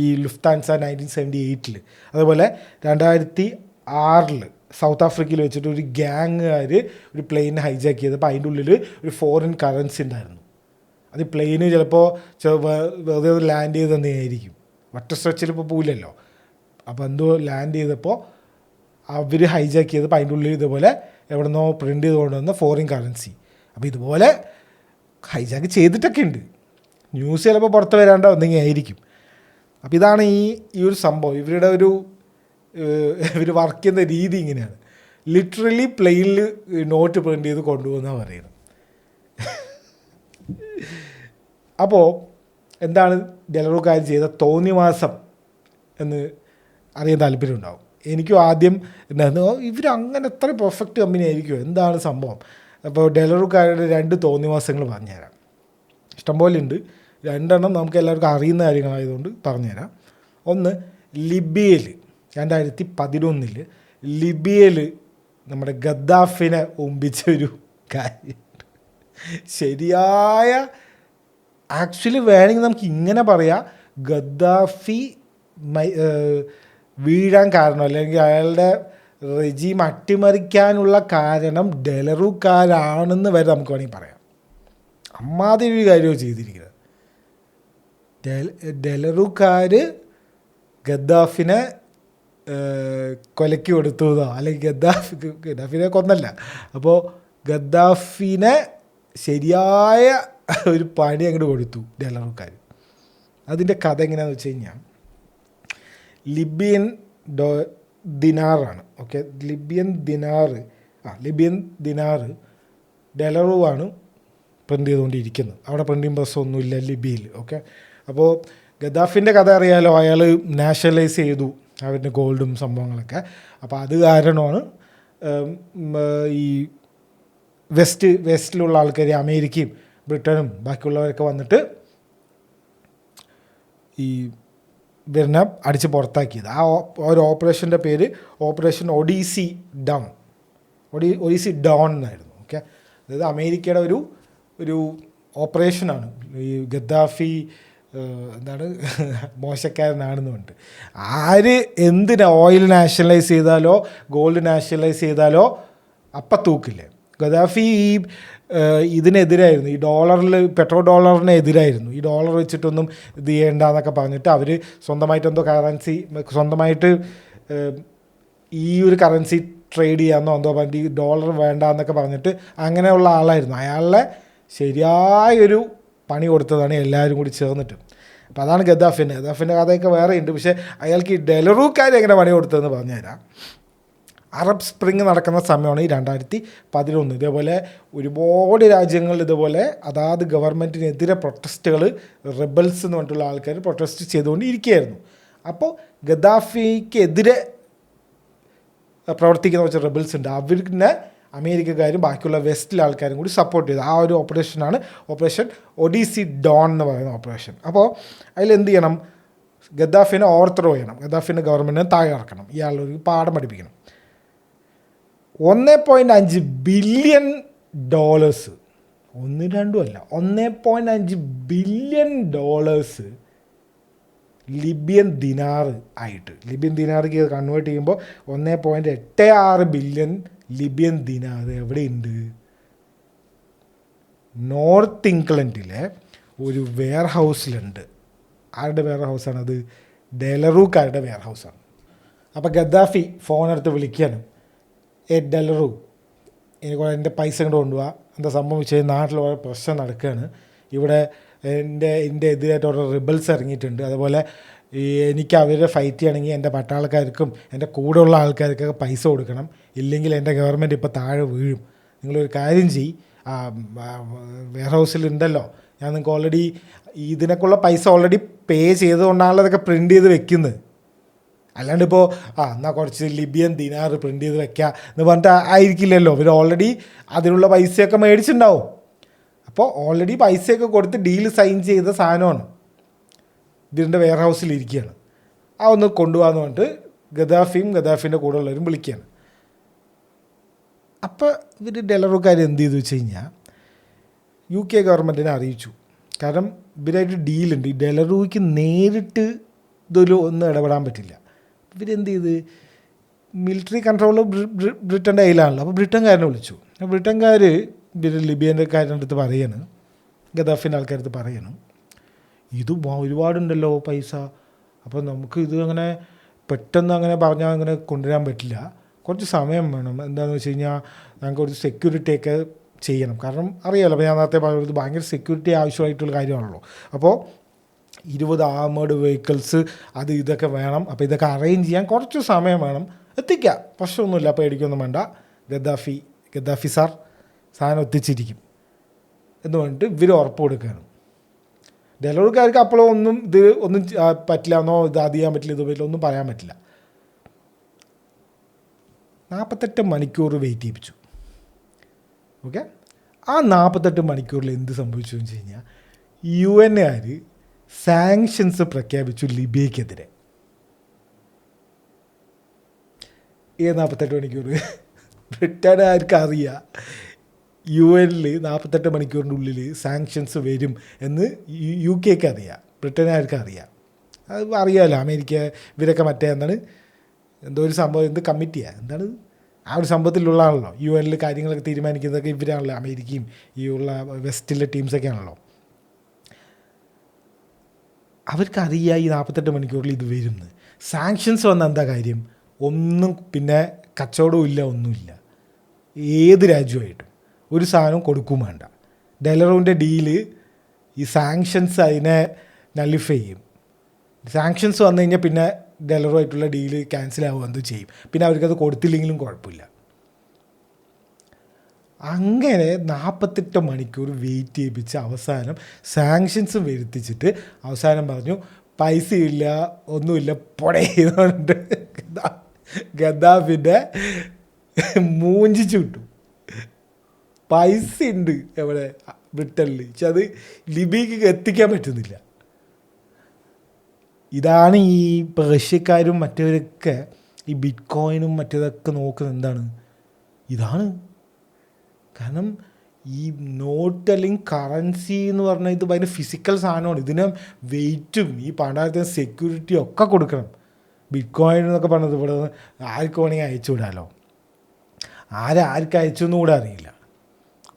ഈ ലുഫ്താൻസ 1978. അതുപോലെ 2006 സൗത്ത് ആഫ്രിക്കയിൽ വെച്ചിട്ട് ഒരു ഗ്യാങ്ങുകാർ ഒരു പ്ലെയിൻ ഹൈജാക്ക് ചെയ്തപ്പോൾ അതിൻ്റെ ഉള്ളിൽ ഒരു ഫോറിൻ കറൻസി ഉണ്ടായിരുന്നു. അത് പ്ലെയിന് ചിലപ്പോൾ വെറുതെ ലാൻഡ് ചെയ്ത് തന്നെയായിരിക്കും, ഒറ്റ സ്ട്രെച്ചിൽ ഇപ്പോൾ പോയില്ലല്ലോ. അപ്പോൾ എന്തോ ലാൻഡ് ചെയ്തപ്പോൾ അവർ ഹൈജാക്ക് ചെയ്തപ്പോൾ അതിൻ്റെ ഉള്ളിൽ ഇതുപോലെ എവിടെന്നോ പ്രിൻ്റ് ചെയ്ത് കൊണ്ടുവന്ന ഫോറിൻ കറൻസി. അപ്പോൾ ഇതുപോലെ ഹൈജാക്ക് ചെയ്തിട്ടൊക്കെ ഉണ്ട്, ന്യൂസ് ചിലപ്പോൾ പുറത്ത് വരാണ്ട എന്തെങ്കിലും ആയിരിക്കും. അപ്പോൾ ഇതാണ് ഈ ഒരു സംഭവം. ഇവർ വർക്ക് ചെയ്യുന്ന രീതി ഇങ്ങനെയാണ്, ലിറ്ററലി പ്ലെയിനിൽ നോട്ട് പ്രിൻ്റ് ചെയ്ത് കൊണ്ടുപോകുന്നതാണ് പറയുന്നത്. അപ്പോൾ എന്താണ് ഡെലറൂക്കാർ ചെയ്ത തോന്നിവാസം എന്ന് അറിയാൻ താല്പര്യം ഉണ്ടാവും. എനിക്കും ആദ്യം എന്തായിരുന്നു, ഇവർ അങ്ങനെ എത്ര പെർഫെക്റ്റ് കമ്പനി ആയിരിക്കുമോ, എന്താണ് സംഭവം? അപ്പോൾ ഡെലറൂക്കാരുടെ 2 തോന്നിവാസങ്ങൾ പറഞ്ഞുതരാം. ഇഷ്ടംപോലെ ഉണ്ട്, 2 നമുക്ക് എല്ലാവർക്കും അറിയുന്ന കാര്യങ്ങളായതുകൊണ്ട് പറഞ്ഞുതരാം. ഒന്ന്, ലിബിയയിൽ 2011 ലിബിയയിൽ നമ്മുടെ ഗദ്ദാഫിനെ ഒമ്പിച്ചൊരു കാര്യം. ശരിയായ ആക്ച്വലി വേണമെങ്കിൽ നമുക്ക് ഇങ്ങനെ പറയാം, ഗദ്ദാഫി വീഴാൻ കാരണം അല്ലെങ്കിൽ അയാളുടെ റെജീം അട്ടിമറിക്കാനുള്ള കാരണം ഡെലറൂക്കാരാണെന്ന് വരെ നമുക്ക് വേണമെങ്കിൽ പറയാം. അമ്മാതിരി ഒരു കാര്യമാണ് ചെയ്തിരിക്കുന്നത്. ഡെലറൂക്കാർ ഗദ്ദാഫിനെ കൊലയ്ക്ക് കൊടുത്തതോ അല്ലെങ്കിൽ ഗദ്ദാഫിനെ കൊന്നല്ല. അപ്പോൾ ഗദ്ദാഫിനെ ശരിയായ ഒരു പണി അങ്ങോട്ട് കൊടുത്തു ഡെലറൂക്കാർ. അതിൻ്റെ കഥ എങ്ങനെയാണെന്ന് വെച്ച് കഴിഞ്ഞാൽ, ലിബിയൻ ദിനാറാണ്. ഓക്കെ, ലിബിയൻ ദിനാറ് ഡെലറൂവാണ് പ്രിൻ്റ് ചെയ്തുകൊണ്ടിരിക്കുന്നത്. അവിടെ പ്രിൻറ്റിങ് പ്രസ്സൊന്നുമില്ല ലിബിയയിൽ. ഓക്കെ, അപ്പോൾ ഗദ്ദാഫിൻ്റെ കഥ അറിയാലോ, അയാൾ നാഷണലൈസ് ചെയ്തു അവരുടെ ഗോൾഡും സംഭവങ്ങളൊക്കെ. അപ്പോൾ അത് കാരണമാണ് ഈ വെസ്റ്റിലുള്ള ആൾക്കാർ, അമേരിക്കയും ബ്രിട്ടനും ബാക്കിയുള്ളവരൊക്കെ വന്നിട്ട് ഈ ഇവരിനെ അടിച്ച് പുറത്താക്കിയത്. ആ ഒരു ഓപ്പറേഷൻ്റെ പേര് ഓപ്പറേഷൻ ഒഡീസി ഡോൺ എന്നായിരുന്നു. ഓക്കെ, അതായത് അമേരിക്കയുടെ ഒരു ഓപ്പറേഷനാണ്. ഈ ഗദ്ദാഫി മോശക്കാരനാണെന്ന് പറഞ്ഞിട്ട് ആര് എന്തിനാ ഓയിൽ നാഷണലൈസ് ചെയ്താലോ ഗോൾഡ് നാഷണലൈസ് ചെയ്താലോ അപ്പം തൂക്കില്ലേ. ഗദ്ദാഫി ഇതിനെതിരായിരുന്നു, ഈ ഡോളറിൽ പെട്രോ ഡോളറിന് എതിരായിരുന്നു. ഈ ഡോളർ വെച്ചിട്ടൊന്നും ഇത് ചെയ്യേണ്ടെന്നൊക്കെ പറഞ്ഞിട്ട് അവർ സ്വന്തമായിട്ട് എന്തോ കറൻസി സ്വന്തമായിട്ട് ഈ ഒരു കറൻസി ട്രേഡ് ചെയ്യാമെന്നോ എന്തോ പറഞ്ഞിട്ട് ഈ ഡോളർ വേണ്ട എന്നൊക്കെ പറഞ്ഞിട്ട് അങ്ങനെയുള്ള ആളായിരുന്നു. അയാളെ ശരിയായൊരു പണി കൊടുത്തതാണ് എല്ലാവരും കൂടി ചേർന്നിട്ട്. അപ്പോൾ അതാണ് ഗദ്ദാഫിൻ്റെ കഥയൊക്കെ വേറെ ഉണ്ട്. പക്ഷേ അയാൾക്ക് ഈ ഡെലറൂക്കാർ എങ്ങനെ പണി കൊടുത്തതെന്ന് പറഞ്ഞുതരാം. അറബ് സ്പ്രിങ് നടക്കുന്ന സമയമാണ് ഈ 2011. ഇതേപോലെ ഒരുപാട് രാജ്യങ്ങളിൽ ഇതുപോലെ അതാത് ഗവൺമെൻറ്റിനെതിരെ പ്രൊട്ടസ്റ്റുകൾ, റെബൽസ് എന്ന് പറഞ്ഞിട്ടുള്ള ആൾക്കാർ പ്രൊട്ടസ്റ്റ് ചെയ്തുകൊണ്ട് ഇരിക്കുകയായിരുന്നു. അപ്പോൾ ഗദ്ദാഫിക്കെതിരെ പ്രവർത്തിക്കുന്ന കുറച്ച് റെബൽസ് ഉണ്ട്. അവരിനെ അമേരിക്കക്കാരും ബാക്കിയുള്ള വെസ്റ്റിലെ ആൾക്കാരും കൂടി സപ്പോർട്ട് ചെയ്തു. ആ ഒരു ഓപ്പറേഷനാണ് ഓപ്പറേഷൻ ഒഡീസി ഡോൺ എന്ന് പറയുന്ന ഓപ്പറേഷൻ. അപ്പോൾ അതിലെന്ത് ചെയ്യണം? ഗദ്ദാഫിനെ ഓവർത്രോ ചെയ്യണം, ഗദ്ദാഫിൻ്റെ ഗവൺമെൻറ്റിനെ താഴെ ഇറക്കണം, ഇയാളൊരു പാഠം പഠിപ്പിക്കണം. 1.5 ബില്യൺ ഡോളേഴ്സ്, 1-2 അല്ല, 1.5 ബില്യൺ ഡോളേഴ്സ് ലിബിയൻ ദിനാർ ആയിട്ട്, ലിബിയൻ ദിനാർക്ക് കൺവേർട്ട് ചെയ്യുമ്പോൾ 1.86 ബില്യൺ ലിബിയൻ ദിനാർ എവിടെയുണ്ട്? നോർത്ത് ഇംഗ്ലണ്ടിലെ ഒരു വെയർ ഹൗസിലുണ്ട്. ആരുടെ വെയർ ഹൗസാണത്? ഡെലറൂക്കാരുടെ വെയർ ഹൗസാണ്. അപ്പോൾ ഗദ്ദാഫി ഫോണെടുത്ത് വിളിക്കുകയാണ്, ഡെലറു, എനിക്ക് എൻ്റെ പൈസ കൊണ്ട് കൊണ്ടുപോവാ, എന്താ സംഭവിച്ചത്? നാട്ടിൽ വളരെ പ്രശ്നം നടക്കുകയാണ്, ഇവിടെ എൻ്റെ എതിരായിട്ട് ഓരോ റിബൽസ് ഇറങ്ങിയിട്ടുണ്ട്, അതുപോലെ എനിക്ക് അവരെ ഫൈറ്റ് ചെയ്യണമെങ്കിൽ എൻ്റെ പട്ടാളക്കാർക്കും എൻ്റെ കൂടെയുള്ള ആൾക്കാർക്കൊക്കെ പൈസ കൊടുക്കണം, ഇല്ലെങ്കിൽ എൻ്റെ ഗവൺമെൻറ് ഇപ്പോൾ താഴെ വീഴും. നിങ്ങളൊരു കാര്യം ചെയ്യ്, വെയർ ഹൗസിലുണ്ടല്ലോ, ഞാൻ നിങ്ങൾക്ക് ഓൾറെഡി ഇതിനൊക്കെയുള്ള പൈസ ഓൾറെഡി പേ ചെയ്തുകൊണ്ടാണല്ലോ അതൊക്കെ പ്രിൻറ്റ് ചെയ്ത് വെക്കുന്നത്. അല്ലാണ്ട് ഇപ്പോൾ എന്നാൽ കുറച്ച് ലിബിയൻ ദിനാർ പ്രിൻറ്റ് ചെയ്ത് വെക്കുക എന്ന് പറഞ്ഞിട്ട് ആയിരിക്കില്ലല്ലോ. ഇവർ ഓൾറെഡി അതിനുള്ള പൈസയൊക്കെ മേടിച്ചിട്ടുണ്ടാവും. അപ്പോൾ ഓൾറെഡി പൈസയൊക്കെ കൊടുത്ത് ഡീൽ സൈൻ ചെയ്ത സാധനമാണ്, ഇതിൻ്റെ വെയർ ഹൗസിലിരിക്കുകയാണ്. ഒന്ന് കൊണ്ടുപോകാന്ന് പറഞ്ഞിട്ട് ഗദ്ദാഫിയും ഗദ്ദാഫിൻ്റെ കൂടെ ഉള്ളവരും വിളിക്കുകയാണ്. അപ്പോൾ ഇവർ ഡെലറുകാർ എന്ത് ചെയ്തു വെച്ച് കഴിഞ്ഞാൽ UK ഗവൺമെൻറ്റിനെ അറിയിച്ചു. കാരണം ഇവരായിട്ട് ഡീലുണ്ട്, ഈ ഡെലറൂയ്ക്ക് നേരിട്ട് ഒന്നും ഇടപെടാൻ പറ്റില്ല. ഇവരെന്ത് ചെയ്ത്, മിലിറ്ററി കൺട്രോൾ ബ്രിട്ടൻ്റെ കയ്യിലാണല്ലോ. അപ്പോൾ ബ്രിട്ടൻകാരനെ വിളിച്ചു. ബ്രിട്ടൻകാർ ഇവർ ലിബിയൻ്റെ കാര്യം അടുത്ത് പറയാണ്, ഗദ്ദാഫിൻ്റെ ആൾക്കാരടുത്ത് പറയണം, ഇത് ഒരുപാടുണ്ടല്ലോ പൈസ, അപ്പോൾ നമുക്ക് ഇത് അങ്ങനെ പെട്ടെന്ന് അങ്ങനെ പറഞ്ഞാൽ അങ്ങനെ കൊണ്ടുവരാൻ പറ്റില്ല, കുറച്ച് സമയം വേണം. എന്താണെന്ന് വെച്ച് കഴിഞ്ഞാൽ ഞങ്ങൾക്ക് ഒരു സെക്യൂരിറ്റിയൊക്കെ ചെയ്യണം. കാരണം അറിയാമല്ലോ, അപ്പോൾ ഞാൻ നേരത്തെ പറഞ്ഞത് ഭയങ്കര സെക്യൂരിറ്റി ആവശ്യമായിട്ടുള്ള കാര്യമാണല്ലോ. അപ്പോൾ 20 ആർമേഡ് വെഹിക്കിൾസ് അത് ഇതൊക്കെ വേണം. അപ്പോൾ ഇതൊക്കെ അറേഞ്ച് ചെയ്യാൻ കുറച്ച് സമയം വേണം, എത്തിക്കാം, പ്രശ്നമൊന്നുമില്ല, പേടിക്കൊന്നും വേണ്ട, ഗദ്ദാഫി സാർ സാധനം എത്തിച്ചിരിക്കും എന്ന് പറഞ്ഞിട്ട് ഇവർ ഉറപ്പ് കൊടുക്കുകയാണ്. ഡെലറുകാർക്ക് അപ്പോഴും ഒന്നും പറ്റില്ല എന്നോ, ഇത് അത് ചെയ്യാൻ പറ്റില്ല, ഇത് പറ്റില്ല, ഒന്നും പറയാൻ പറ്റില്ല. 48 മണിക്കൂർ വെയിറ്റ് ചെയ്യിപ്പിച്ചു. ഓക്കെ, ആ 48 മണിക്കൂറിൽ എന്ത് സംഭവിച്ചു എന്ന് വെച്ച് കഴിഞ്ഞാൽ UN സാങ്ഷൻസ് പ്രഖ്യാപിച്ചു ലിബിയക്കെതിരെ. 48 മണിക്കൂർ ബ്രിട്ടനുകാർക്ക് അറിയാം UN 48 മണിക്കൂറിൻ്റെ ഉള്ളിൽ സാങ്ഷൻസ് വരും എന്ന് UK അറിയാം, ബ്രിട്ടനുകാർക്ക് അറിയാം. അത് അറിയാമല്ലോ, അമേരിക്ക ഇവരൊക്കെ എന്താണ് എന്തോ ഒരു സംഭവം, എന്ത് കമ്മിറ്റിയാണ്, എന്താണ് ആ ഒരു സംഭവത്തിലുള്ളതാണല്ലോ. UN കാര്യങ്ങളൊക്കെ തീരുമാനിക്കുന്നതൊക്കെ ഇവരാണല്ലോ, അമേരിക്കയും ഈ ഉള്ള വെസ്റ്റിലെ ടീംസൊക്കെ ആണല്ലോ. അവർക്കറിയാം ഈ 48 മണിക്കൂറിൽ ഇത് വരുന്നത്. സാങ്ഷൻസ് വന്ന എന്താ കാര്യം? ഒന്നും പിന്നെ കച്ചവടവും ഇല്ല, ഒന്നുമില്ല. ഏത് രാജ്യമായിട്ടും ഒരു സാധനവും കൊടുക്കും വേണ്ട. ഡെലറുവിൻ്റെ ഡീല് ഈ സാങ്ഷൻസ് അതിനെ നള്ളിഫൈ ചെയ്യും. സാങ്ഷൻസ് വന്നു കഴിഞ്ഞാൽ പിന്നെ ഡെലറുമായിട്ടുള്ള ഡീല് ക്യാൻസൽ ആവുക എന്തോ ചെയ്യും. പിന്നെ അവർക്കത് കൊടുത്തില്ലെങ്കിലും കുഴപ്പമില്ല. അങ്ങനെ 48 മണിക്കൂർ വെയിറ്റ് ചെയ്യിപ്പിച്ച് അവസാനം സാങ്ഷൻസ് വരുത്തിച്ചിട്ട് അവസാനം പറഞ്ഞു പൈസയില്ല, ഒന്നുമില്ല, പൊടയുന്നുണ്ട്. ഗദ്ദാഫിൻ്റെ മൂഞ്ചിച്ചു വിട്ടു. പൈസ ഉണ്ട് എവിടെ? ബ്രിട്ടനിൽ. പക്ഷെ അത് ലിബിയക്ക് എത്തിക്കാൻ പറ്റുന്നില്ല. ഇതാണ് ഈ റഷ്യക്കാരും മറ്റവരൊക്കെ ഈ ബിറ്റ് കോയിനും മറ്റേതൊക്കെ നോക്കുന്നത്. എന്താണ് ഇതാണ്? കാരണം ഈ നോട്ട് അല്ലെങ്കിൽ കറൻസി എന്ന് പറഞ്ഞാൽ ഇത് ഭയങ്കര ഫിസിക്കൽ സാധനമാണ്. ഇതിന് വെയിറ്റും ഈ പണ്ടാരത്തിന് സെക്യൂരിറ്റിയും ഒക്കെ കൊടുക്കണം. ബിറ്റ് കോയിൻ എന്നൊക്കെ പറഞ്ഞത് ഇവിടെ ആർക്ക് വേണമെങ്കിൽ അയച്ചു വിടാമല്ലോ. ആർക്ക് അയച്ചു എന്നും കൂടെ അറിയില്ല.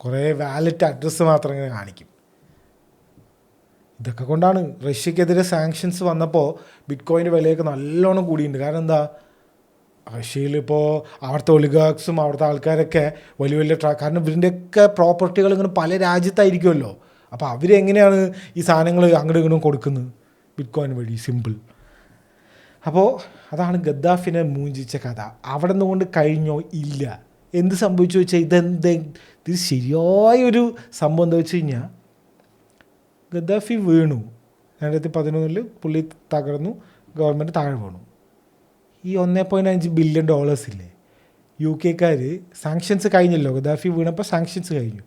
കുറേ വാലറ്റ് അഡ്രസ്സ് മാത്രം ഇങ്ങനെ കാണിക്കും. ഇതൊക്കെ കൊണ്ടാണ് റഷ്യക്കെതിരെ സാങ്ഷൻസ് വന്നപ്പോൾ ബിറ്റ് കോയിൻ്റെ വിലയൊക്കെ നല്ലോണം കൂടിയിട്ടുണ്ട്. കാരണം എന്താ, റഷ്യയിൽ ഇപ്പോൾ അവിടുത്തെ ഒളിഗാർക്സും അവിടുത്തെ ആൾക്കാരൊക്കെ വലിയ വലിയ കാരണം ഇവരുടെയൊക്കെ പ്രോപ്പർട്ടികൾ ഇങ്ങനെ പല രാജ്യത്തായിരിക്കുമല്ലോ. അപ്പോൾ അവരെങ്ങനെയാണ് ഈ സാധനങ്ങൾ അങ്ങോട്ടും ഇങ്ങോട്ടും കൊടുക്കുന്നത്? ബിറ്റ് കോയിൻ വഴി, സിമ്പിൾ. അപ്പോൾ അതാണ് ഗദ്ദാഫിനെ മൂഞ്ചിച്ച കഥ. അവിടെ നിന്നുകൊണ്ട് കഴിഞ്ഞോ? ഇല്ല. എന്ത് സംഭവിച്ചു വെച്ചാൽ ഇത് ശരിയായൊരു സംഭവം എന്താ വെച്ച് കഴിഞ്ഞാൽ, ഗദ്ദാഫി വീണു 2011 പുള്ളി തകർന്നു, ഗവൺമെൻറ് താഴെ വീണു. ഈ $1.5 ബില്യൺ ഇല്ലേ, UK സാങ്ഷൻസ് കഴിഞ്ഞല്ലോ, ഗദ്ദാഫി വീണപ്പോൾ സാങ്ഷൻസ് കഴിഞ്ഞു.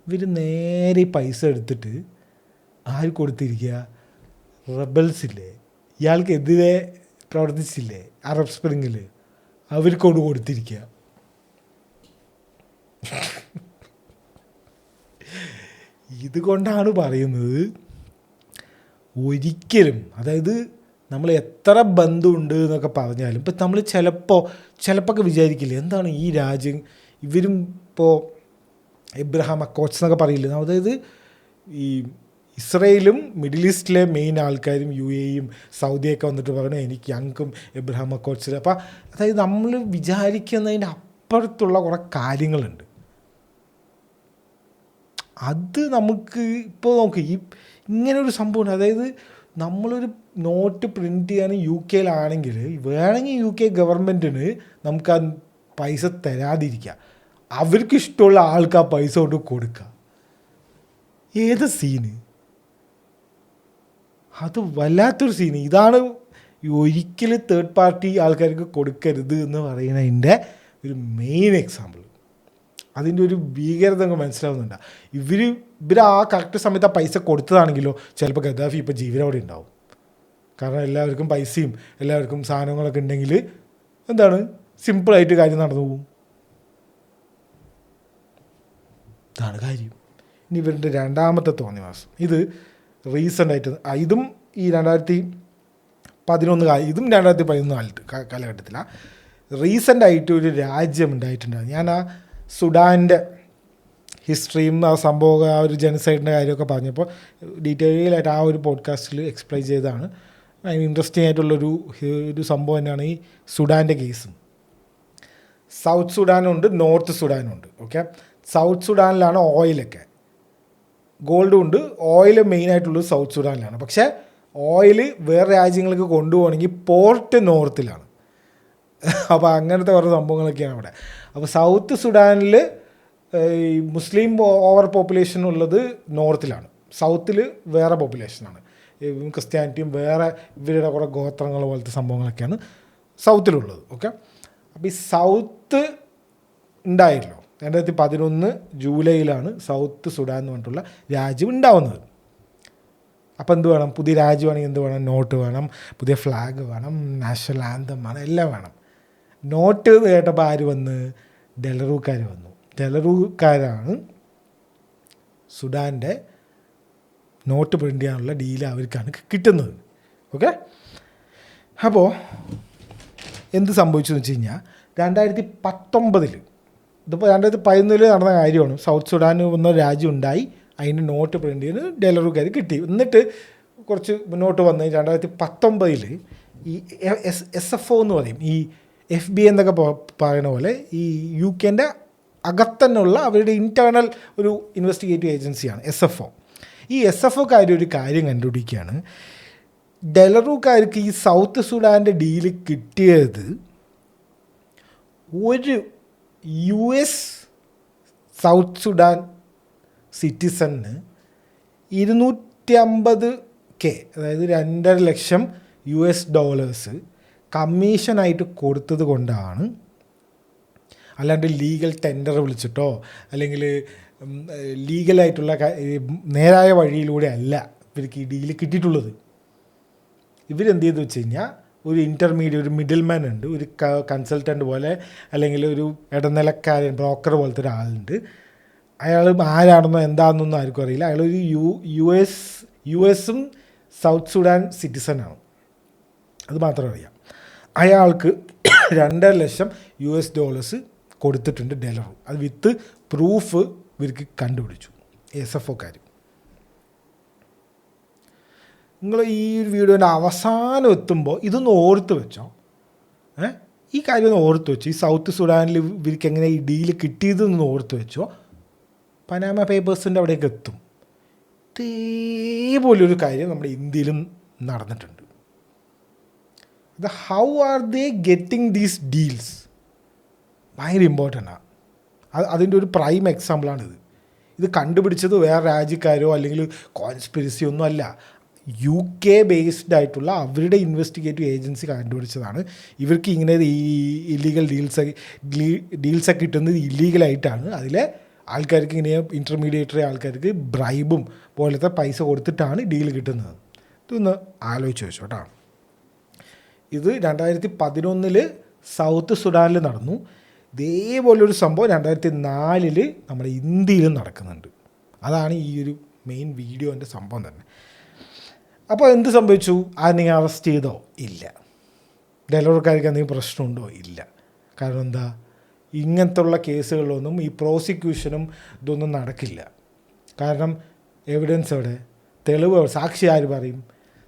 ഇവർ നേരെ പൈസ എടുത്തിട്ട് ആര് കൊടുത്തിരിക്കുക? റബൽസില്ലേ, ഇയാൾക്കെതിരെ പ്രവർത്തിച്ചില്ലേ അറബ് സ്പ്രിങ്ങിൽ, അവർക്കോട് കൊടുത്തിരിക്കുക. ഇതുകൊണ്ടാണ് പറയുന്നത്, ഒരിക്കലും, അതായത് നമ്മൾ എത്ര ബന്ധമുണ്ട് എന്നൊക്കെ പറഞ്ഞാലും ഇപ്പം നമ്മൾ ചിലപ്പോൾ വിചാരിക്കില്ല എന്താണ് ഈ രാജ്യം, ഇവരും ഇപ്പോൾ എബ്രഹാം അക്കോട്സ് എന്നൊക്കെ പറയില്ല, അതായത് ഈ ഇസ്രയേലും മിഡിൽ ഈസ്റ്റിലെ മെയിൻ ആൾക്കാരും UAEയും സൗദിയൊക്കെ വന്നിട്ട് പറയണത് എനിക്ക് ഞങ്ങൾക്കും എബ്രഹാം അക്കോട്സിൽ. അപ്പോൾ അതായത് നമ്മൾ വിചാരിക്കുന്നതിൻ്റെ അപ്പുറത്തുള്ള കുറേ കാര്യങ്ങളുണ്ട്. അത് നമുക്ക് ഇപ്പോൾ നോക്ക്, ഇങ്ങനൊരു സംഭവമുണ്ട്. അതായത് നമ്മളൊരു നോട്ട് പ്രിൻറ്റ് ചെയ്യാൻ UK വേണമെങ്കിൽ UK ഗവൺമെൻറ്റിന് നമുക്ക് ആ പൈസ തരാതിരിക്കുക, അവർക്ക് ഇഷ്ടമുള്ള ആൾക്ക് ആ പൈസ കൊണ്ട് കൊടുക്കുക. ഏത് സീന്? അത് വല്ലാത്തൊരു സീന്. ഇതാണ് ഒരിക്കലും തേർഡ് പാർട്ടി ആൾക്കാർക്ക് കൊടുക്കരുത് എന്ന് പറയുന്നതിൻ്റെ ഒരു മെയിൻ എക്സാമ്പിൾ. അതിൻ്റെ ഒരു ഭീകരത അങ്ങ് മനസ്സിലാവുന്നുണ്ട്. ഇവർ ആ കറക്റ്റ് സമയത്ത് ആ പൈസ കൊടുത്തതാണെങ്കിലോ ചിലപ്പോൾ ഗദ്ദാഫി ഇപ്പോൾ ജീവനോടെ ഉണ്ടാവും. കാരണം എല്ലാവർക്കും പൈസയും എല്ലാവർക്കും സാധനങ്ങളൊക്കെ ഉണ്ടെങ്കിൽ എന്താണ്, സിമ്പിളായിട്ട് കാര്യം നടന്നു പോകും. ഇതാണ് കാര്യം. ഇനി ഇവരുടെ രണ്ടാമത്തെ തോന്നിവാസം, ഇത് റീസെൻ്റായിട്ട്, ഇതും ഈ 2011 ഇതും 2011 കാലഘട്ടത്തിലാണ്. റീസെൻ്റായിട്ട് ഒരു രാജ്യം ഉണ്ടായിട്ടുണ്ടായിരുന്നു. ഞാൻ ആ സുഡാൻ്റെ ഹിസ്റ്ററിയും ആ സംഭവം, ആ ഒരു ജനസൈഡിൻ്റെ കാര്യമൊക്കെ പറഞ്ഞപ്പോൾ ഡീറ്റെയിലായിട്ട് ആ ഒരു പോഡ്കാസ്റ്റിൽ എക്സ്പ്ലെയിൻ ചെയ്തതാണ്. അതിന് ഇൻട്രസ്റ്റിംഗ് ആയിട്ടുള്ളൊരു സംഭവം തന്നെയാണ് ഈ സുഡാൻ്റെ കേസും. സൗത്ത് സുഡാനുണ്ട്, നോർത്ത് സുഡാനുണ്ട്. ഓക്കെ, സൗത്ത് സുഡാനിലാണ് ഓയിലൊക്കെ, ഗോൾഡും ഉണ്ട്. ഓയിൽ മെയിനായിട്ടുള്ളത് സൗത്ത് സുഡാനിലാണ്. പക്ഷേ ഓയിൽ വേറെ രാജ്യങ്ങൾക്ക് കൊണ്ടുപോകണമെങ്കിൽ പോർട്ട് നോർത്തിലാണ്. അപ്പോൾ അങ്ങനത്തെ കുറേ സംഭവങ്ങളൊക്കെയാണ് അവിടെ. അപ്പോൾ സൗത്ത് സുഡാനിൽ ഈ മുസ്ലിം ഓവർ പോപ്പുലേഷൻ ഉള്ളത് നോർത്തിലാണ്, സൗത്തിൽ വേറെ പോപ്പുലേഷനാണ്, ക്രിസ്ത്യാനിറ്റിയും വേറെ ഇവരുടെ കുറേ ഗോത്രങ്ങൾ പോലത്തെ സംഭവങ്ങളൊക്കെയാണ് സൗത്തിലുള്ളത്. ഓക്കെ, അപ്പോൾ ഈ സൗത്ത് ഉണ്ടായല്ലോ 2011 ജൂലൈയിലാണ് സൗത്ത് സുഡാൻ എന്ന് പറഞ്ഞിട്ടുള്ള രാജ്യം ഉണ്ടാവുന്നത്. അപ്പോൾ എന്ത് വേണം? പുതിയ രാജ്യമാണെങ്കിൽ എന്ത് വേണം? നോട്ട് വേണം, പുതിയ ഫ്ലാഗ് വേണം, നാഷണൽ ആന്തം വേണം, എല്ലാം വേണം. നോട്ട് എന്ന് കേട്ടപ്പോൾ ആര് വന്ന്? ഡെലറൂക്കാർ വന്നു. ഡെലറൂക്കാരാണ് സുഡാൻ്റെ നോട്ട് പ്രിൻ്റ് ചെയ്യാനുള്ള ഡീല് അവർക്കാണ് കിട്ടുന്നത്. ഓക്കെ, അപ്പോൾ എന്ത് സംഭവിച്ചു എന്ന് വെച്ച് കഴിഞ്ഞാൽ 2019 ഇതിപ്പോൾ 2011 നടന്ന കാര്യമാണ്. സൗത്ത് സുഡാൻ എന്ന രാജ്യം ഉണ്ടായി, അതിൻ്റെ നോട്ട് പ്രിൻ്റ് ചെയ്ത് ഡെലറൂക്കാർ കിട്ടി. എന്നിട്ട് കുറച്ച് മുന്നോട്ട് വന്ന് 2019 ഈ SFO എന്ന് പറയും, ഈ FBI എന്നൊക്കെ പറയുന്ന പോലെ ഈ UK അകത്തന്നുള്ള അവരുടെ ഇൻറ്റേർണൽ ഒരു ഇൻവെസ്റ്റിഗേറ്റീവ് ഏജൻസിയാണ് SFO. ഈ SFOക്കാർ ഒരു കാര്യം കണ്ടുപിടിക്കുകയാണ്, ഡെലറൂക്കാർക്ക് ഈ സൗത്ത് സുഡാൻ്റെ ഡീല് കിട്ടിയത് ഒരു US സൗത്ത് സുഡാൻ സിറ്റിസന് $250K, അതായത് $2.5 ലക്ഷം കമ്മീഷനായിട്ട് കൊടുത്തത് കൊണ്ടാണ്. അല്ലാണ്ട് ലീഗൽ ടെൻഡർ വിളിച്ചിട്ടോ അല്ലെങ്കിൽ ലീഗലായിട്ടുള്ള നേരായ വഴിയിലൂടെ അല്ല ഇവർക്ക് ഈ ഡീല് കിട്ടിയിട്ടുള്ളത്. ഇവരെന്ത് ചെയ്തു വെച്ച് കഴിഞ്ഞാൽ ഒരു ഇൻ്റർമീഡിയറ്റ്, ഒരു മിഡിൽ മാൻ ഉണ്ട്, ഒരു കൺസൾട്ടൻ്റ് പോലെ അല്ലെങ്കിൽ ഒരു ഇടനിലക്കാരൻ, ബ്രോക്കർ പോലത്തെ ഒരാളുണ്ട്. അയാൾ ആരാണെന്നോ എന്താണെന്നൊന്നും ആർക്കും അറിയില്ല. അയാളൊരു യുഎസും സൗത്ത് സുഡാൻ സിറ്റിസനാണ്, അത് മാത്രം അറിയാം. അയാൾക്ക് $2.5 ലക്ഷം കൊടുത്തിട്ടുണ്ട് ഡെലറു. അത് വിത്ത് പ്രൂഫ് ഇവർക്ക് കണ്ടുപിടിച്ചു SFOക്കാർ. നിങ്ങൾ ഈ വീഡിയോൻ്റെ അവസാനം എത്തുമ്പോൾ ഇതൊന്ന് ഓർത്ത് വെച്ചോ. ഈ കാര്യം ഒന്ന് ഓർത്ത് വെച്ചു. ഈ സൗത്ത് സുഡാനിൽ ഇവർക്ക് എങ്ങനെ ഈ ഡീല് കിട്ടിയതെന്ന് ഓർത്ത് വെച്ചോ. പനാമ പേപ്പേഴ്സിൻ്റെ അവിടേക്ക് എത്തും. ഇതേപോലൊരു കാര്യം നമ്മുടെ ഇന്ത്യയിലും നടന്നിട്ടുണ്ട്. അത് how are they getting these deals ഭയങ്കര ഇമ്പോർട്ടൻ്റാണ്. അതിൻ്റെ ഒരു പ്രൈം എക്സാമ്പിളാണിത്. ഇത് കണ്ടുപിടിച്ചത് വേറെ രാജ്യക്കാരോ അല്ലെങ്കിൽ കോൺസ്പിരസി ഒന്നും അല്ല. UK ബേസ്ഡ് ആയിട്ടുള്ള അവരുടെ ഇൻവെസ്റ്റിഗേറ്റീവ് ഏജൻസി കണ്ടുപിടിച്ചതാണ്. ഇവർക്ക് ഇങ്ങനെ ഈ ഇല്ലീഗൽ ഡീൽസൊക്കെ കിട്ടുന്നത് ഇല്ലീഗലായിട്ടാണ്. അതിലെ ആൾക്കാർക്ക് ഇങ്ങനെ ഇൻ്റർമീഡിയേറ്ററി ആൾക്കാർക്ക് ബ്രൈബും പോലത്തെ പൈസ കൊടുത്തിട്ടാണ് ഡീൽ കിട്ടുന്നത്. ഇതൊന്ന് ആലോചിച്ച് വെച്ചോ കേട്ടോ. ഇത് 2011 സൗത്ത് സുഡാനിൽ നടന്നു. ഇതേപോലൊരു സംഭവം 2004 നമ്മുടെ ഇന്ത്യയിലും നടക്കുന്നുണ്ട്. അതാണ് ഈ ഒരു മെയിൻ വീഡിയോൻ്റെ സംഭവം തന്നെ. അപ്പോൾ എന്ത് സംഭവിച്ചു? നിങ്ങൾ അറസ്റ്റ് ചെയ്തോ? ഇല്ല. ഡെലവർക്കാർക്ക് എന്തെങ്കിലും പ്രശ്നമുണ്ടോ? ഇല്ല. കാരണം എന്താ? ഇങ്ങനത്തുള്ള കേസുകളിലൊന്നും ഈ പ്രോസിക്യൂഷനും ഇതൊന്നും നടക്കില്ല. കാരണം എവിഡൻസ് എവിടെ? തെളിവ് സാക്ഷി ആര് പറയും?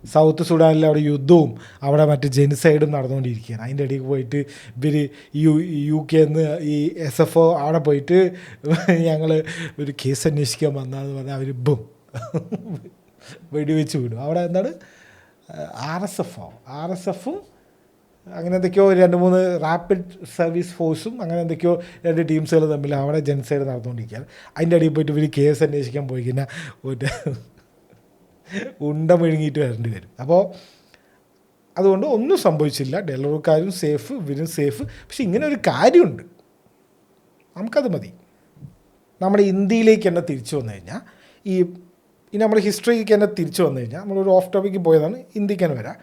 സൗത്ത് സുഡാനിൽ അവിടെ യുദ്ധവും അവിടെ മറ്റ് ജെനിസൈഡും നടന്നുകൊണ്ടിരിക്കുകയാണ്. അതിൻ്റെ ഇടയ്ക്ക് പോയിട്ട് ഇവർ UK ഈ SFO അവിടെ പോയിട്ട് ഞങ്ങൾ ഒരു കേസ് അന്വേഷിക്കാൻ വന്നതെന്ന് പറഞ്ഞാൽ അവർ വെടിവെച്ച് വിടും. അവിടെ എന്താണ് RSFും അങ്ങനെ എന്തൊക്കെയോ 2-3 റാപ്പിഡ് സർവീസ് ഫോഴ്സും അങ്ങനെ എന്തൊക്കെയോ 2 ടീംസുകൾ തമ്മിൽ അവിടെ ജെനിസൈഡ് നടന്നുകൊണ്ടിരിക്കുകയാണ്. അതിൻ്റെ ഇടയിൽ പോയിട്ട് ഇവർ കേസ് അന്വേഷിക്കാൻ പോയി കഴിഞ്ഞാൽ ഒരു ഉണ്ട മെഴുങ്ങിയിട്ട് വരേണ്ടി വരും. അപ്പോൾ അതുകൊണ്ട് ഒന്നും സംഭവിച്ചില്ല. ഡെലവർക്കാരും സേഫ്, ഇവരും സേഫ്. പക്ഷെ ഇങ്ങനെ ഒരു കാര്യമുണ്ട്, നമുക്കത് മതി. നമ്മുടെ ഇന്ത്യയിലേക്ക് തന്നെ തിരിച്ചു വന്നു കഴിഞ്ഞാൽ ഇനി നമ്മുടെ ഹിസ്റ്ററിക്ക് തന്നെ തിരിച്ചു വന്നു കഴിഞ്ഞാൽ നമ്മളൊരു ഓഫ് ടോപ്പിക്ക് പോയതാണ്, ഇന്ത്യക്ക് തന്നെ വരാം.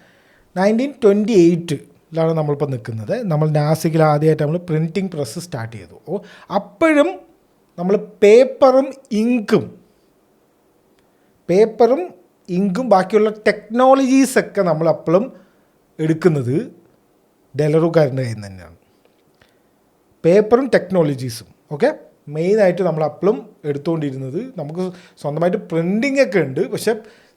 1928 നമ്മളിപ്പോൾ നിൽക്കുന്നത്. നമ്മൾ നാസിക്കിൽ ആദ്യമായിട്ട് നമ്മൾ പ്രിൻറ്റിങ് പ്രസ് സ്റ്റാർട്ട് ചെയ്തു. അപ്പോഴും നമ്മൾ പേപ്പറും ഇങ്കും ബാക്കിയുള്ള ടെക്നോളജീസൊക്കെ നമ്മൾ അപ്പോഴും എടുക്കുന്നത് ഡെലറുകാരൻ്റെ കയ്യിൽ നിന്ന് തന്നെയാണ്. പേപ്പറും ടെക്നോളജീസും മെയിനായിട്ട് നമ്മൾ അപ്പോഴും എടുത്തുകൊണ്ടിരുന്നത്. നമുക്ക് സ്വന്തമായിട്ട് പ്രിൻറ്റിംഗ് ഒക്കെ ഉണ്ട്, പക്ഷെ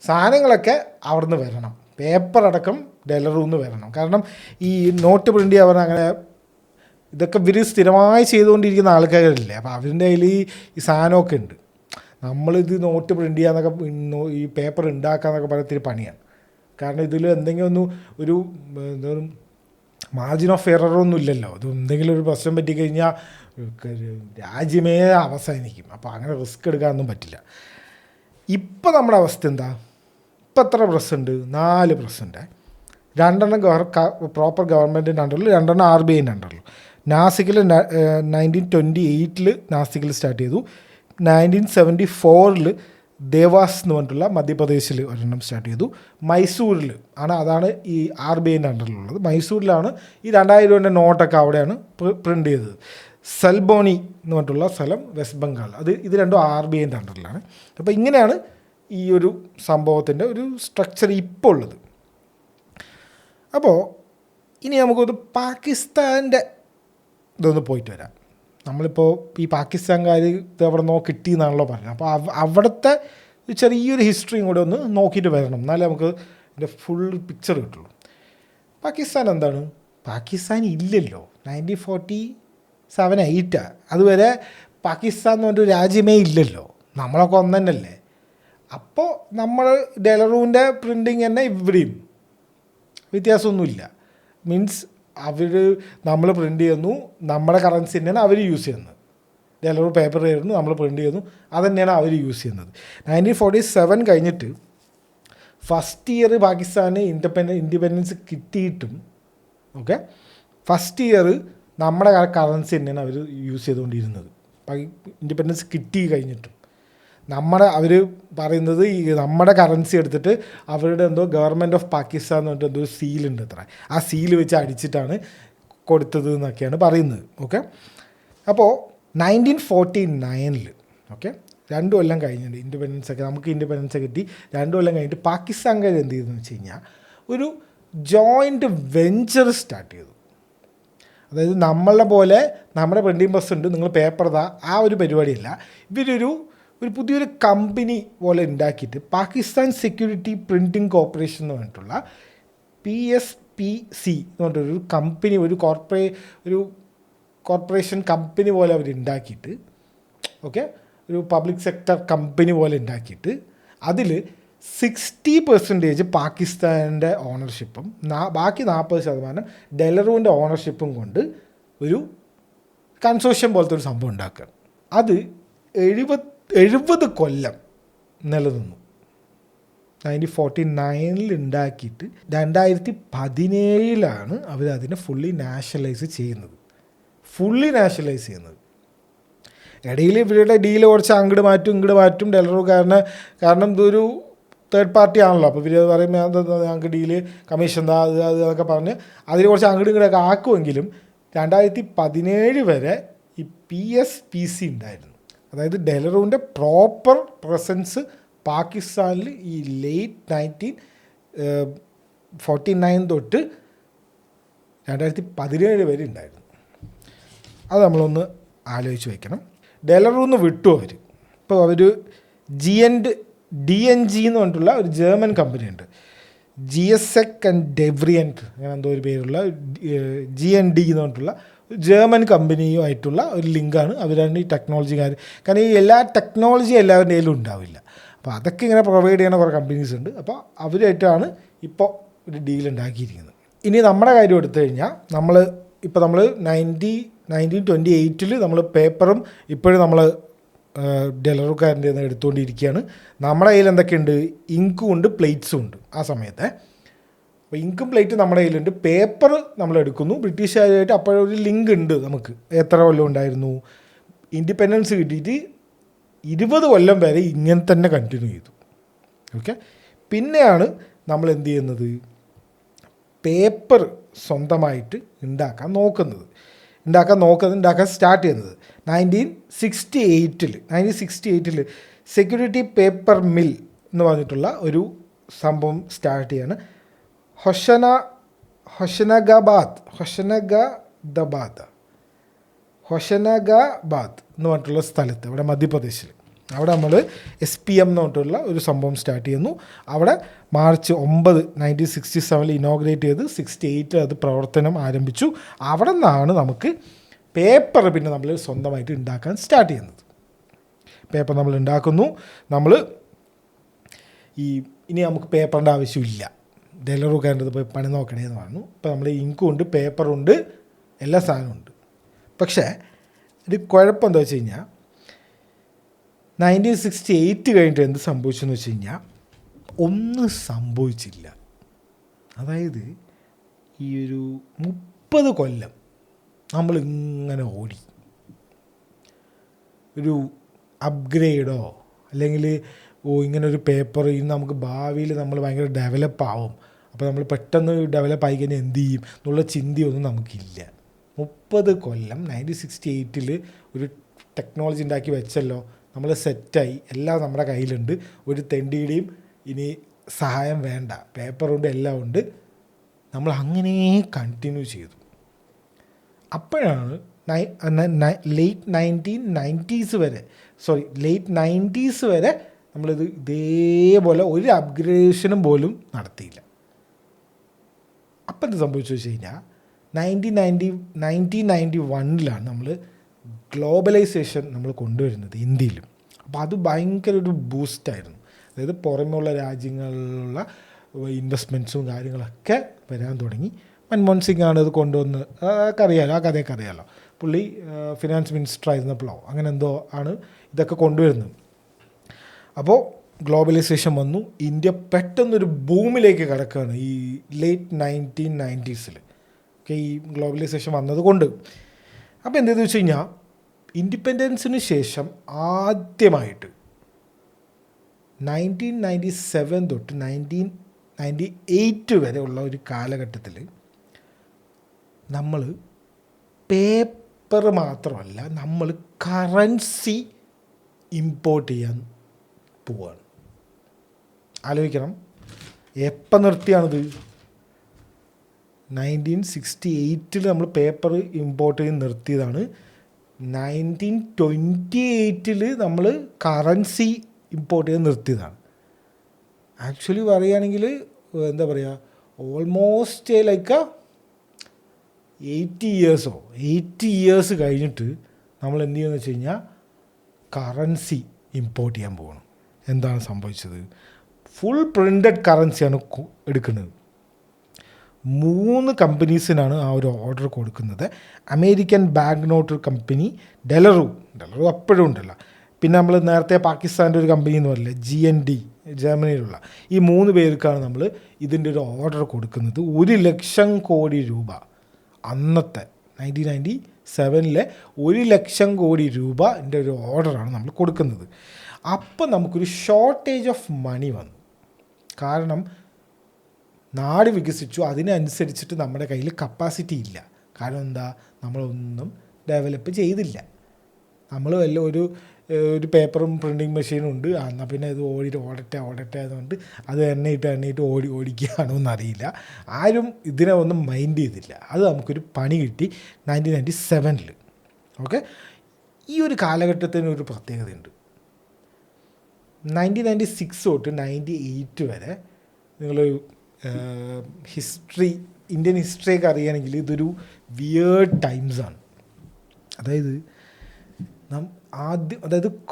സാധനങ്ങളൊക്കെ അവിടെ നിന്ന് വരണം. പേപ്പറടക്കം ഡെലറിൽ നിന്ന് വരണം. കാരണം ഈ നോട്ട് പ്രിൻ്റ് ചെയ്യാൻ അങ്ങനെ ഇതൊക്കെ ഇവർ സ്ഥിരമായി ചെയ്തുകൊണ്ടിരിക്കുന്ന ആൾക്കാരില്ലേ. അപ്പോൾ അവരുടെ കയ്യിൽ ഈ സാധനമൊക്കെ ഉണ്ട്. നമ്മളിത് നോട്ട് പ്രിൻ്റ് ചെയ്യാന്നൊക്കെ ഈ പേപ്പർ ഉണ്ടാക്കാന്നൊക്കെ പറയുന്നതിരി പണിയാണ്. കാരണം ഇതിൽ എന്തെങ്കിലും ഒരു മാർജിൻ ഓഫ് എററൊന്നും ഇല്ലല്ലോ. ഇത് എന്തെങ്കിലും ഒരു പ്രശ്നം പറ്റിക്കഴിഞ്ഞാൽ രാജ്യമേ അവസാനിക്കും. അപ്പോൾ അങ്ങനെ റിസ്ക് എടുക്കാനൊന്നും പറ്റില്ല. ഇപ്പം നമ്മുടെ അവസ്ഥ എന്താ? ഇപ്പം എത്ര പ്രസ്സുണ്ട്? 4 പ്രസ്സുണ്ട്. 2 പ്രോപ്പർ ഗവൺമെൻറ്റിൻ്റെ അണ്ടറിൽ, 2 RBIൻ്റെ അണ്ടറിൽ. നാസിക്കിൽ 1928 നാസിക്കിൽ സ്റ്റാർട്ട് ചെയ്തു. 1974 ദേവാസ് എന്ന് പറഞ്ഞിട്ടുള്ള മധ്യപ്രദേശിൽ ഒരെണ്ണം സ്റ്റാർട്ട് ചെയ്തു. മൈസൂരിൽ അതാണ് ഈ RBIൻ്റെ അണ്ടറിലുള്ളത്. മൈസൂരിലാണ് ഈ 2000 നോട്ടൊക്കെ അവിടെയാണ് പ്രിൻ്റ് ചെയ്തത്. സൽബോണി എന്ന് പറഞ്ഞിട്ടുള്ള സ്ഥലം വെസ്റ്റ് ബംഗാൾ. ഇത് രണ്ടും RBIൻ്റെ അണ്ടറിലാണ്. അപ്പോൾ ഇങ്ങനെയാണ് ഈ ഒരു സംഭവത്തിൻ്റെ ഒരു സ്ട്രക്ചർ ഇപ്പോൾ ഉള്ളത്. അപ്പോൾ ഇനി നമുക്കൊരു പാകിസ്ഥാൻ്റെ ഇതൊന്ന് പോയിട്ട് വരാം. നമ്മളിപ്പോൾ ഈ പാകിസ്ഥാൻകാർ ഇത് എവിടെ നിന്നോ കിട്ടിയെന്നാണല്ലോ പറഞ്ഞത്. അപ്പോൾ അവിടുത്തെ ചെറിയൊരു ഹിസ്റ്ററിയും കൂടെ ഒന്ന് നോക്കിയിട്ട് വരണം, എന്നാലേ നമുക്ക് ഇതിൻ്റെ ഫുൾ പിക്ചർ കിട്ടുള്ളൂ. പാകിസ്ഥാൻ എന്താണ്? പാകിസ്ഥാൻ ഇല്ലല്ലോ. 1947-8 അതുവരെ പാകിസ്ഥാൻ എന്ന് പറഞ്ഞൊരു രാജ്യമേ ഇല്ലല്ലോ. നമ്മളൊക്കെ ഒന്ന് തന്നെയല്ലേ. അപ്പോൾ നമ്മൾ ഡെലറൂൻ്റെ പ്രിൻറ്റിങ് തന്നെ ഇവിടെയും വ്യത്യാസമൊന്നുമില്ല. മീൻസ് നമ്മൾ പ്രിൻ്റ് ചെയ്യുന്നു, നമ്മുടെ കറൻസി തന്നെയാണ് അവർ യൂസ് ചെയ്യുന്നത്. ഡെലറു പേപ്പർ ആയിരുന്നു, നമ്മൾ പ്രിൻ്റ് ചെയ്യുന്നു, അത് തന്നെയാണ് അവർ യൂസ് ചെയ്യുന്നത്. 1947 കഴിഞ്ഞിട്ട് ഫസ്റ്റ് ഇയർ പാകിസ്ഥാന് ഇൻഡിപെൻഡൻസ് കിട്ടിയിട്ടും ഫസ്റ്റ് ഇയർ നമ്മുടെ കറൻസി തന്നെയാണ് അവർ യൂസ് ചെയ്തുകൊണ്ടിരുന്നത്. ഇൻഡിപെൻഡൻസ് കിട്ടി കഴിഞ്ഞിട്ടും അവർ പറയുന്നത് ഈ നമ്മുടെ കറൻസി എടുത്തിട്ട് അവരുടെ ഗവൺമെൻറ് ഓഫ് പാകിസ്ഥാൻ എന്ന് പറഞ്ഞിട്ട് ഒരു സീലുണ്ട് അത്ര, ആ സീല് വെച്ച് അടിച്ചിട്ടാണ് കൊടുത്തത് എന്നൊക്കെയാണ് പറയുന്നത്. അപ്പോൾ 1949 2 കൊല്ലം കഴിഞ്ഞിട്ട് നമുക്ക് ഇൻഡിപെൻഡൻസ് കിട്ടി. 2 കൊല്ലം കഴിഞ്ഞിട്ട് പാകിസ്ഥാൻകാർ എന്ത് ചെയ്തെന്ന് വെച്ച് കഴിഞ്ഞാൽ ഒരു ജോയിൻറ്റ് വെഞ്ചർ സ്റ്റാർട്ട് ചെയ്തു. അതായത് നമ്മളെ പോലെ നമ്മുടെ പ്രിൻറ്റിംഗ് പ്രസ് ഉണ്ട്, നിങ്ങൾ പേപ്പർ ഇതാ, ആ ഒരു പരിപാടിയല്ല. ഇവരൊരു പുതിയൊരു കമ്പനി പോലെ ഉണ്ടാക്കിയിട്ട് പാകിസ്ഥാൻ സെക്യൂരിറ്റി പ്രിൻറ്റിംഗ് കോർപ്പറേഷൻ എന്ന് പറഞ്ഞിട്ടുള്ള PSPC എന്ന് പറഞ്ഞിട്ടൊരു കമ്പനി, ഒരു കോർപ്പറേഷൻ കമ്പനി പോലെ അവർ ഉണ്ടാക്കിയിട്ട്, ഓക്കെ, ഒരു പബ്ലിക് സെക്ടർ കമ്പനി പോലെ ഉണ്ടാക്കിയിട്ട് അതിൽ 60% പാകിസ്ഥാൻ്റെ ഓണർഷിപ്പും ബാക്കി 40% ഡെലറൂവിൻ്റെ ഓണർഷിപ്പും കൊണ്ട് ഒരു കൺസോഷ്യം പോലത്തെ ഒരു സംഭവം ഉണ്ടാക്കുക. അത് 70 കൊല്ലം നിലനിന്നു. 1949 ഉണ്ടാക്കിയിട്ട് 2017 അവരതിനെ ഫുള്ളി നാഷണലൈസ് ചെയ്യുന്നത്. ഇടയിൽ ഇവരുടെ ഡീല് കുറച്ച് അങ്ങോട്ട് മാറ്റും ഡെലറു കാരണം ഇതൊരു തേർഡ് പാർട്ടി ആണല്ലോ. അപ്പോൾ ഇവർ പറയുമ്പോൾ ഞങ്ങൾക്ക് ഡീല് കമ്മീഷൻ അതൊക്കെ പറഞ്ഞ് അതിൽ കുറച്ച് അങ്ങോട്ടൊക്കെ ആക്കുമെങ്കിലും 2017 വരെ ഈ PSPC ഉണ്ടായിരുന്നു. അതായത് ഡെലറുവിൻ്റെ പ്രോപ്പർ പ്രസൻസ് പാകിസ്ഥാനിൽ ഈ ലേറ്റ് 1949 തൊട്ട് 2017 വരെ ഉണ്ടായിരുന്നു. അത് നമ്മളൊന്ന് ആലോചിച്ച് വയ്ക്കണം. ഡെലറൂന്ന് വിട്ടു അവർ. ഇപ്പോൾ അവർ DNG എന്ന് പറഞ്ഞിട്ടുള്ള ഒരു ജർമ്മൻ കമ്പനിയുണ്ട്, GSEC ആൻഡ് ഡെവ്രിയൻറ്റ് അങ്ങനെ എന്തോ ഒരു പേരുള്ള GND എന്ന് പറഞ്ഞിട്ടുള്ള ജർമ്മൻ കമ്പനിയുമായിട്ടുള്ള ഒരു ലിങ്കാണ്. അവരാണ് ഈ ടെക്നോളജി കാരണം ഈ എല്ലാ ടെക്നോളജിയും എല്ലാവരുടെ കയ്യിലും ഉണ്ടാവില്ല. അപ്പോൾ അതൊക്കെ ഇങ്ങനെ പ്രൊവൈഡ് ചെയ്യുന്ന കുറേ കമ്പനീസ് ഉണ്ട്. അപ്പോൾ അവരായിട്ടാണ് ഇപ്പോൾ ഒരു ഡീൽ ഉണ്ടാക്കിയിരിക്കുന്നത്. ഇനി നമ്മുടെ കാര്യം എടുത്തു കഴിഞ്ഞാൽ നമ്മൾ 1928 നമ്മൾ പേപ്പറും ഇപ്പോഴും നമ്മൾ ഡെലറുകാരൻ്റെ നിന്ന് എടുത്തുകൊണ്ടിരിക്കുകയാണ്. നമ്മുടെ കയ്യിൽ എന്തൊക്കെയുണ്ട്? ഇങ്കും ഉണ്ട്, പ്ലേറ്റ്സും ഉണ്ട് ആ സമയത്തെ. അപ്പോൾ ഇങ്കും പ്ലേറ്റും നമ്മുടെ കയ്യിലുണ്ട്. പേപ്പർ നമ്മൾ എടുക്കുന്നു. ബ്രിട്ടീഷുകാരുമായിട്ട് അപ്പോഴൊരു ലിങ്ക് ഉണ്ട് നമുക്ക്. എത്ര കൊല്ലം ഉണ്ടായിരുന്നു? ഇൻഡിപെൻഡൻസ് കിട്ടിയിട്ട് 20 കൊല്ലം വരെ ഇങ്ങനെ തന്നെ കണ്ടിന്യൂ ചെയ്തു. ഓക്കെ, പിന്നെയാണ് നമ്മൾ എന്ത് ചെയ്യുന്നത്? പേപ്പർ സ്വന്തമായിട്ട് ഉണ്ടാക്കാൻ സ്റ്റാർട്ട് ചെയ്യുന്നത് 1968 സെക്യൂരിറ്റി പേപ്പർ മിൽ എന്ന് പറഞ്ഞിട്ടുള്ള ഒരു സംഭവം സ്റ്റാർട്ട് ചെയ്യാണ്. ഹൊഷനഗാബാദ് എന്ന് പറഞ്ഞിട്ടുള്ള സ്ഥലത്ത്, ഇവിടെ മധ്യപ്രദേശിൽ, അവിടെ നമ്മൾ SPM എന്ന് പറഞ്ഞിട്ടുള്ള ഒരു സംഭവം സ്റ്റാർട്ട് ചെയ്യുന്നു. അവിടെ മാർച്ച് 9 1967 ഇനോഗ്രേറ്റ് ചെയ്ത് 68 അത് പ്രവർത്തനം ആരംഭിച്ചു. അവിടെ നിന്നാണ് നമുക്ക് പേപ്പർ പിന്നെ നമ്മൾ സ്വന്തമായിട്ട് ഉണ്ടാക്കാൻ സ്റ്റാർട്ട് ചെയ്യുന്നത്. പേപ്പർ നമ്മൾ ഉണ്ടാക്കുന്നു. ഇനി നമുക്ക് പേപ്പറിൻ്റെ ആവശ്യമില്ല, ഡെലറുകാരൻ്റെ പോയി പണി നോക്കണേന്ന് പറഞ്ഞു. ഇപ്പോൾ നമ്മൾ ഇങ്കും ഉണ്ട്, പേപ്പറുണ്ട്, എല്ലാ സാധനവും ഉണ്ട്. പക്ഷേ ഒരു കുഴപ്പം എന്താ വെച്ച് കഴിഞ്ഞാൽ 1968 കഴിഞ്ഞിട്ട് എന്ത് സംഭവിച്ചെന്ന് വെച്ച് കഴിഞ്ഞാൽ ഒന്നും സംഭവിച്ചില്ല. അതായത് ഈ ഒരു 30 കൊല്ലം നമ്മളിങ്ങനെ ഓടി. ഒരു അപ്ഗ്രേഡോ അല്ലെങ്കിൽ ഇങ്ങനൊരു പേപ്പർ ഇന്ന് നമുക്ക് ഭാവിയിൽ നമ്മൾ ഭയങ്കര ഡെവലപ്പ് ആവും, അപ്പോൾ നമ്മൾ പെട്ടെന്ന് ഡെവലപ്പ് ആയി കഴിഞ്ഞാൽ എന്ത് ചെയ്യും എന്നുള്ള ചിന്തയൊന്നും നമുക്കില്ല. 30 കൊല്ലം 1968 ഒരു ടെക്നോളജി ഉണ്ടാക്കി വെച്ചല്ലോ, നമ്മൾ സെറ്റായി, എല്ലാം നമ്മുടെ കയ്യിലുണ്ട്, ഒരു തെണ്ടിയുടെയും ഇനി സഹായം വേണ്ട, പേപ്പറുണ്ട്, എല്ലാം ഉണ്ട്. നമ്മൾ അങ്ങനെ കണ്ടിന്യൂ ചെയ്തു. അപ്പോഴാണ് ലേറ്റ് 90s വരെ നമ്മളിത് ഇതേപോലെ ഒരു അപ്ഗ്രേഡേഷനും പോലും നടത്തിയില്ല. അപ്പം എന്ത് സംഭവിച്ചു വെച്ച് കഴിഞ്ഞാൽ 1991 നമ്മൾ ഗ്ലോബലൈസേഷൻ നമ്മൾ കൊണ്ടുവരുന്നത് ഇന്ത്യയിലും. അപ്പോൾ അത് ഭയങ്കര ഒരു ബൂസ്റ്റായിരുന്നു. അതായത് പുറമെയുള്ള രാജ്യങ്ങളിലുള്ള ഇൻവെസ്റ്റ്മെൻറ്റ്സും കാര്യങ്ങളൊക്കെ വരാൻ തുടങ്ങി. മൻമോഹൻ സിംഗ് ആണ് ഇത് കൊണ്ടുവന്ന്, ആ കഥയൊക്കെ അറിയാമല്ലോ. പുള്ളി ഫിനാൻസ് മിനിസ്റ്റർ ആയിരുന്നപ്പോഴോ അങ്ങനെ എന്തോ ആണ് ഇതൊക്കെ കൊണ്ടുവരുന്നത്. അപ്പോൾ ഗ്ലോബലൈസേഷൻ വന്നു. ഇന്ത്യ പെട്ടെന്നൊരു ബൂമിലേക്ക് കിടക്കുകയാണ് ഈ ലേറ്റ് 1990s. ഓക്കെ, ഈ ഗ്ലോബലൈസേഷൻ വന്നതുകൊണ്ട്. അപ്പോൾ എന്തെന്ന് വെച്ച് കഴിഞ്ഞാൽ ഇൻഡിപെൻഡൻസിന് ശേഷം ആദ്യമായിട്ട് 1997 തൊട്ട് 1998 വരെ ഉള്ള ഒരു കാലഘട്ടത്തിൽ നമ്മൾ പേപ്പർ മാത്രമല്ല, നമ്മൾ കറൻസി ഇമ്പോർട്ട് ചെയ്യാൻ പോവുകയാണ്. ആലോചിക്കണം, എപ്പം നിർത്തിയാണിത്? 1968 നമ്മൾ പേപ്പർ ഇമ്പോർട്ട് ചെയ്ത് നിർത്തിയതാണ്. 1928 നമ്മൾ കറൻസി ഇമ്പോർട്ട് ചെയ്ത് നിർത്തിയതാണ്. ആക്ച്വലി പറയുകയാണെങ്കിൽ എന്താ പറയുക, ഓൾമോസ്റ്റ് ലൈക്ക് 80 ഇയേഴ്സ് കഴിഞ്ഞിട്ട് നമ്മൾ എന്ത് ചെയ്യുമെന്ന് വെച്ച് കഴിഞ്ഞാൽ കറൻസി ഇമ്പോർട്ട് ചെയ്യാൻ പോകണം. എന്താണ് സംഭവിച്ചത്? ഫുൾ പ്രിൻ്റഡ് കറൻസിയാണ് എടുക്കുന്നത്. 3 കമ്പനീസിനാണ് ആ ഒരു ഓർഡർ കൊടുക്കുന്നത്. അമേരിക്കൻ ബാങ്ക് നോട്ട് കമ്പനി, ഡെലറു അപ്പോഴും ഉണ്ടല്ലോ, പിന്നെ നമ്മൾ നേരത്തെ പാകിസ്ഥാൻ്റെ ഒരു കമ്പനി എന്ന് പറയില്ലേ, GND, ജർമ്മനിയിലുള്ള, ഈ 3 പേർക്കാണ് നമ്മൾ ഇതിൻ്റെ ഒരു ഓർഡർ കൊടുക്കുന്നത്. 1 ലക്ഷം കോടി രൂപ, അന്നത്തെ 1997 1 ലക്ഷം കോടി രൂപൻ്റെ ഒരു ഓർഡറാണ് നമ്മൾ കൊടുക്കുന്നത്. അപ്പം നമുക്കൊരു ഷോർട്ടേജ് ഓഫ് മണി വന്നു. കാരണം നാട് വികസിച്ചു, അതിനനുസരിച്ചിട്ട് നമ്മുടെ കയ്യിൽ കപ്പാസിറ്റി ഇല്ല. കാരണം എന്താ, നമ്മളൊന്നും ഡെവലപ്പ് ചെയ്തില്ല. നമ്മൾ വല്ല ഒരു പേപ്പറും പ്രിൻറ്റിങ് മെഷീനും ഉണ്ട്, എന്നാൽ പിന്നെ ഇത് ഓടട്ടെ അതുകൊണ്ട് അത് എണ്ണയിട്ട് ഓടിക്കുകയാണോ എന്നറിയില്ല. ആരും ഇതിനെ ഒന്നും മൈൻഡ് ചെയ്തില്ല. അത് നമുക്കൊരു പണി കിട്ടി 1997. ഓക്കെ, ഈ ഒരു കാലഘട്ടത്തിന് ഒരു പ്രത്യേകതയുണ്ട്. 1996 തൊട്ട് 98 വരെ നിങ്ങൾ ഇന്ത്യൻ ഹിസ്റ്ററിയൊക്കെ അറിയുകയാണെങ്കിൽ ഇതൊരു വിയേർഡ് ടൈംസാണ്. അതായത്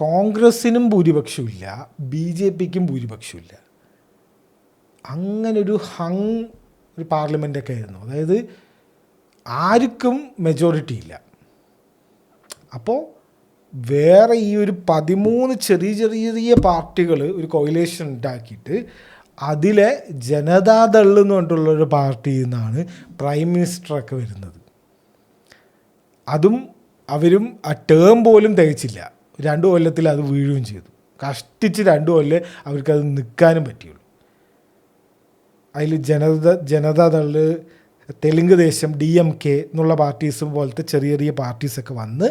കോൺഗ്രസ്സിനും ഭൂരിപക്ഷമില്ല, BJPക്കും ഭൂരിപക്ഷമില്ല. അങ്ങനൊരു ഒരു പാർലമെൻറ്റൊക്കെ ആയിരുന്നു. അതായത് ആർക്കും മെജോറിറ്റി ഇല്ല. അപ്പോൾ വേറെ ഈ ഒരു 13 ചെറിയ പാർട്ടികൾ ഒരു കോയിലേഷൻ ഉണ്ടാക്കിയിട്ട് അതിലെ ജനതാദൾ എന്ന് പറഞ്ഞിട്ടുള്ളൊരു പാർട്ടിയിൽ നിന്നാണ് പ്രൈം മിനിസ്റ്ററൊക്കെ വരുന്നത്. അതും അവരും ആ ടേം പോലും തികച്ചില്ല, 2 കൊല്ലത്തിൽ അത് വീഴുകയും ചെയ്തു. കഷ്ടിച്ച് 2 കൊല്ലം അവർക്കത് നിൽക്കാനും പറ്റിയുള്ളൂ. അതിൽ ജനതാദൾ, തെലുങ്ക് ദേശം, DMK എന്നുള്ള പാർട്ടീസും പോലത്തെ ചെറിയ പാർട്ടീസൊക്കെ വന്ന്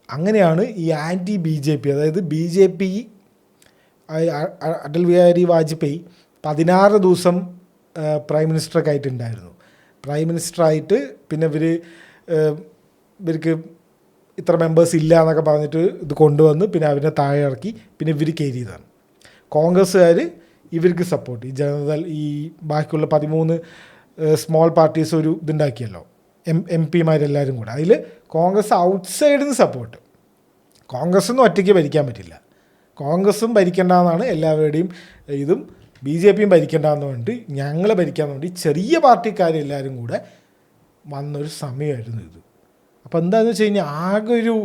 അങ്ങനെയാണ് ഈ ആൻറ്റി BJP, അതായത് BJP, അടൽ ബിഹാരി വാജ്പേയി 16 ദിവസം പ്രൈം മിനിസ്റ്ററൊക്കെ ആയിട്ടുണ്ടായിരുന്നു. പ്രൈം മിനിസ്റ്ററായിട്ട് പിന്നെ ഇവർക്ക് ഇത്ര മെമ്പേഴ്സ് ഇല്ല എന്നൊക്കെ പറഞ്ഞിട്ട് ഇത് കൊണ്ടുവന്ന് പിന്നെ അവരെ താഴെ ഇറക്കി പിന്നെ ഇവർ കയറിയതാണ്. കോൺഗ്രസ്സുകാർ ഇവർക്ക് സപ്പോർട്ട്, ഈ ജനതാദൾ, ഈ ബാക്കിയുള്ള 13 സ്മോൾ പാർട്ടീസ് ഒരു ഇതുണ്ടാക്കിയല്ലോ, MP മാരെല്ലാവരും കൂടെ. അതിൽ കോൺഗ്രസ് ഔട്ട്സൈഡിൽ നിന്ന് സപ്പോർട്ട്. കോൺഗ്രസ്സൊന്നും ഒറ്റയ്ക്ക് ഭരിക്കാൻ പറ്റില്ല, കോൺഗ്രസും ഭരിക്കേണ്ടതെന്നാണ് എല്ലാവരുടെയും ഇതും, BJPയും ഭരിക്കേണ്ടതെന്ന് പറഞ്ഞിട്ട് ഞങ്ങളെ ഭരിക്കാമെന്ന് വേണ്ടി ചെറിയ പാർട്ടിക്കാരെല്ലാവരും കൂടെ വന്നൊരു സമയമായിരുന്നു ഇത്. അപ്പോൾ എന്താണെന്ന് വെച്ച് കഴിഞ്ഞാൽ ആകെ ഒരു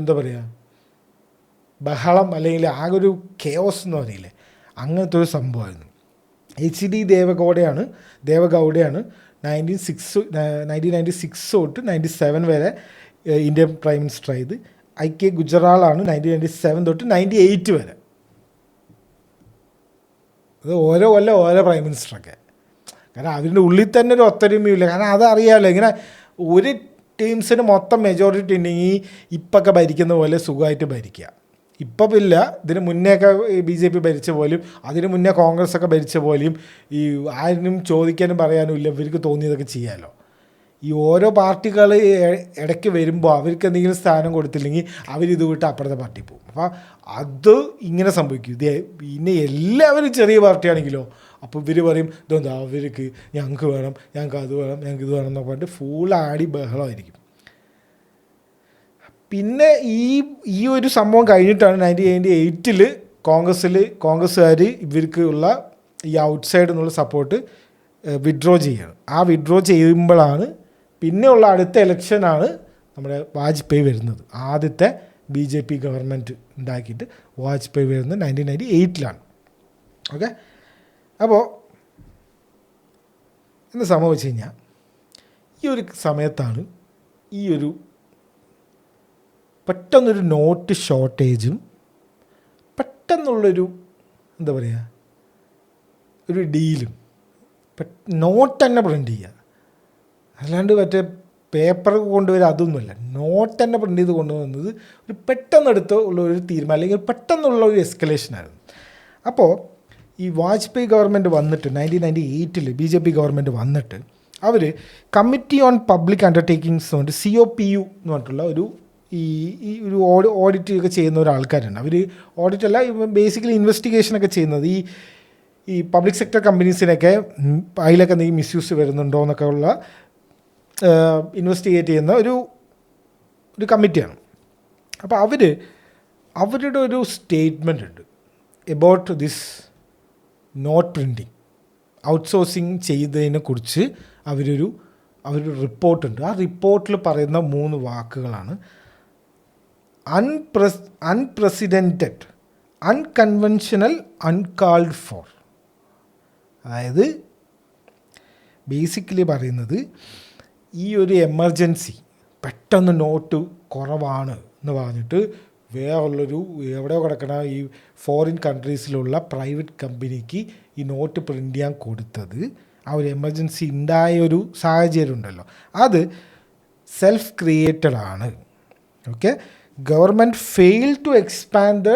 എന്താ പറയുക, ബഹളം, അല്ലെങ്കിൽ ആകെ ഒരു കെയോസ് എന്ന് പറയില്ലേ, അങ്ങനത്തെ ഒരു സംഭവമായിരുന്നു. HD ദേവഗൗഡയാണ് 1996 തൊട്ട് 97 വരെ ഇന്ത്യൻ പ്രൈം മിനിസ്റ്റർ ആയത്. IK ഗുജറാളാണ് 1997 തൊട്ട് 98 വരെ. അത് ഓരോ കൊല്ലം ഓരോ പ്രൈം മിനിസ്റ്ററൊക്കെ. കാരണം അതിൻ്റെ ഉള്ളിൽ തന്നെ ഒരു ഒത്തൊരുമയില്ല. കാരണം അതറിയാമല്ലോ, ഇങ്ങനെ ഒരു ടീംസിന് മൊത്തം മെജോറിറ്റി ഉണ്ടെങ്കിൽ ഇപ്പൊക്കെ ഭരിക്കുന്ന പോലെ സുഖമായിട്ട് ഭരിക്കുക. ഇപ്പം ഇല്ല, ഇതിന് മുന്നേയൊക്കെ BJP ഭരിച്ച പോലും, അതിന് മുന്നേ കോൺഗ്രസ്സൊക്കെ ഭരിച്ച പോലെയും ഈ ആരും ചോദിക്കാനും പറയാനും ഇല്ല, ഇവർക്ക് തോന്നിയതൊക്കെ ചെയ്യാമല്ലോ. ഈ ഓരോ പാർട്ടികൾ ഇടയ്ക്ക് വരുമ്പോൾ അവർക്ക് എന്തെങ്കിലും സ്ഥാനം കൊടുത്തില്ലെങ്കിൽ അവരിത് വിട്ട് അപ്പുറത്തെ പാർട്ടി പോകും. അപ്പോൾ അത് ഇങ്ങനെ സംഭവിക്കും. പിന്നെ എല്ലാവരും ചെറിയ പാർട്ടിയാണെങ്കിലോ, അപ്പോൾ ഇവർ പറയും ഇതെന്താ അവർക്ക് ഞങ്ങൾക്ക് വേണം, ഞങ്ങൾക്ക് അത് വേണം, ഞങ്ങൾക്ക് ഇത് വേണം എന്നൊക്കെ പറഞ്ഞിട്ട് ഫുൾ ആടി ബഹളമായിരിക്കും. പിന്നെ ഈ ഒരു സംഭവം കഴിഞ്ഞിട്ടാണ് 1998 കോൺഗ്രസ്സുകാർ ഇവർക്ക് ഉള്ള ഈ ഔട്ട്സൈഡ് എന്നുള്ള സപ്പോർട്ട് വിഡ്രോ ചെയ്യണം. ആ വിഡ്രോ ചെയ്യുമ്പോഴാണ് പിന്നെയുള്ള അടുത്ത ഇലക്ഷനാണ് നമ്മുടെ വാജ്പേയി വരുന്നത്. ആദ്യത്തെ BJP ഗവൺമെൻറ് ഉണ്ടാക്കിയിട്ട് വാജ്പേയി വരുന്നത് 1998 ഓക്കെ. അപ്പോൾ എന്ന് സംഭവിച്ചു കഴിഞ്ഞാൽ ഈ ഒരു സമയത്താണ് ഈ ഒരു പെട്ടെന്നൊരു നോട്ട് ഷോർട്ടേജും പെട്ടെന്നുള്ളൊരു എന്താ പറയുക ഒരു ഡീലും, നോട്ട് തന്നെ പ്രിൻ്റ് ചെയ്യുക, അല്ലാണ്ട് മറ്റേ പേപ്പർ കൊണ്ടുവരിക അതൊന്നുമല്ല, നോട്ട് തന്നെ പ്രിൻ്റ് ചെയ്ത് കൊണ്ടുവന്നത് ഒരു പെട്ടെന്നെടുത്ത് ഉള്ള ഒരു തീരുമാനം, അല്ലെങ്കിൽ പെട്ടെന്നുള്ള ഒരു എസ്കലേഷനായിരുന്നു. അപ്പോൾ ഈ വാജ്പേയി ഗവൺമെൻറ് വന്നിട്ട് 1998 BJP ഗവൺമെൻറ് വന്നിട്ട് അവർ കമ്മിറ്റി ഓൺ പബ്ലിക് അണ്ടർടേക്കിങ്സ് എന്ന് പറഞ്ഞിട്ട് COPU എന്ന് പറഞ്ഞിട്ടുള്ള ഒരു ഒരു ഓഡിറ്റ് ഒക്കെ ചെയ്യുന്ന ഒരാൾക്കാരുണ്ട്. അവർ ഓഡിറ്റ് അല്ല, ബേസിക്കലി ഇൻവെസ്റ്റിഗേഷനൊക്കെ ചെയ്യുന്നത് ഈ പബ്ലിക് സെക്ടർ കമ്പനീസിനൊക്കെ അതിലൊക്കെ എന്തെങ്കിലും മിസ്യൂസ് വരുന്നുണ്ടോ എന്നൊക്കെ ഉള്ള ഇൻവെസ്റ്റിഗേറ്റ് ചെയ്യുന്ന ഒരു കമ്മിറ്റിയാണ്. അപ്പോൾ അവരുടെ ഒരു സ്റ്റേറ്റ്മെൻ്റ് ഉണ്ട് about this note printing, outsourcing ചെയ്തതിനെ കുറിച്ച് അവരൊരു റിപ്പോർട്ടുണ്ട്. ആ റിപ്പോർട്ടിൽ പറയുന്ന 3 വാക്കുകളാണ്: അൺപ്രസിഡൻറ്റഡ്, അൺകൺവെൻഷനൽ, അൺകാൾഡ് ഫോർ. അതായത് ബേസിക്കലി പറയുന്നത് ഈ ഒരു എമർജൻസി പെട്ടെന്ന് നോട്ട് കുറവാണ് എന്ന് പറഞ്ഞിട്ട് വേറുള്ളൊരു എവിടെയോ കിടക്കണ ഈ ഫോറിൻ കൺട്രീസിലുള്ള പ്രൈവറ്റ് കമ്പനിക്ക് ഈ നോട്ട് പ്രിൻ്റ് ചെയ്യാൻ കൊടുത്തത്, ആ ഒരു എമർജൻസി ഉണ്ടായൊരു സാഹചര്യം ഉണ്ടല്ലോ, അത് സെൽഫ് ക്രിയേറ്റഡ് ആണ്. Okay, government fail to expand the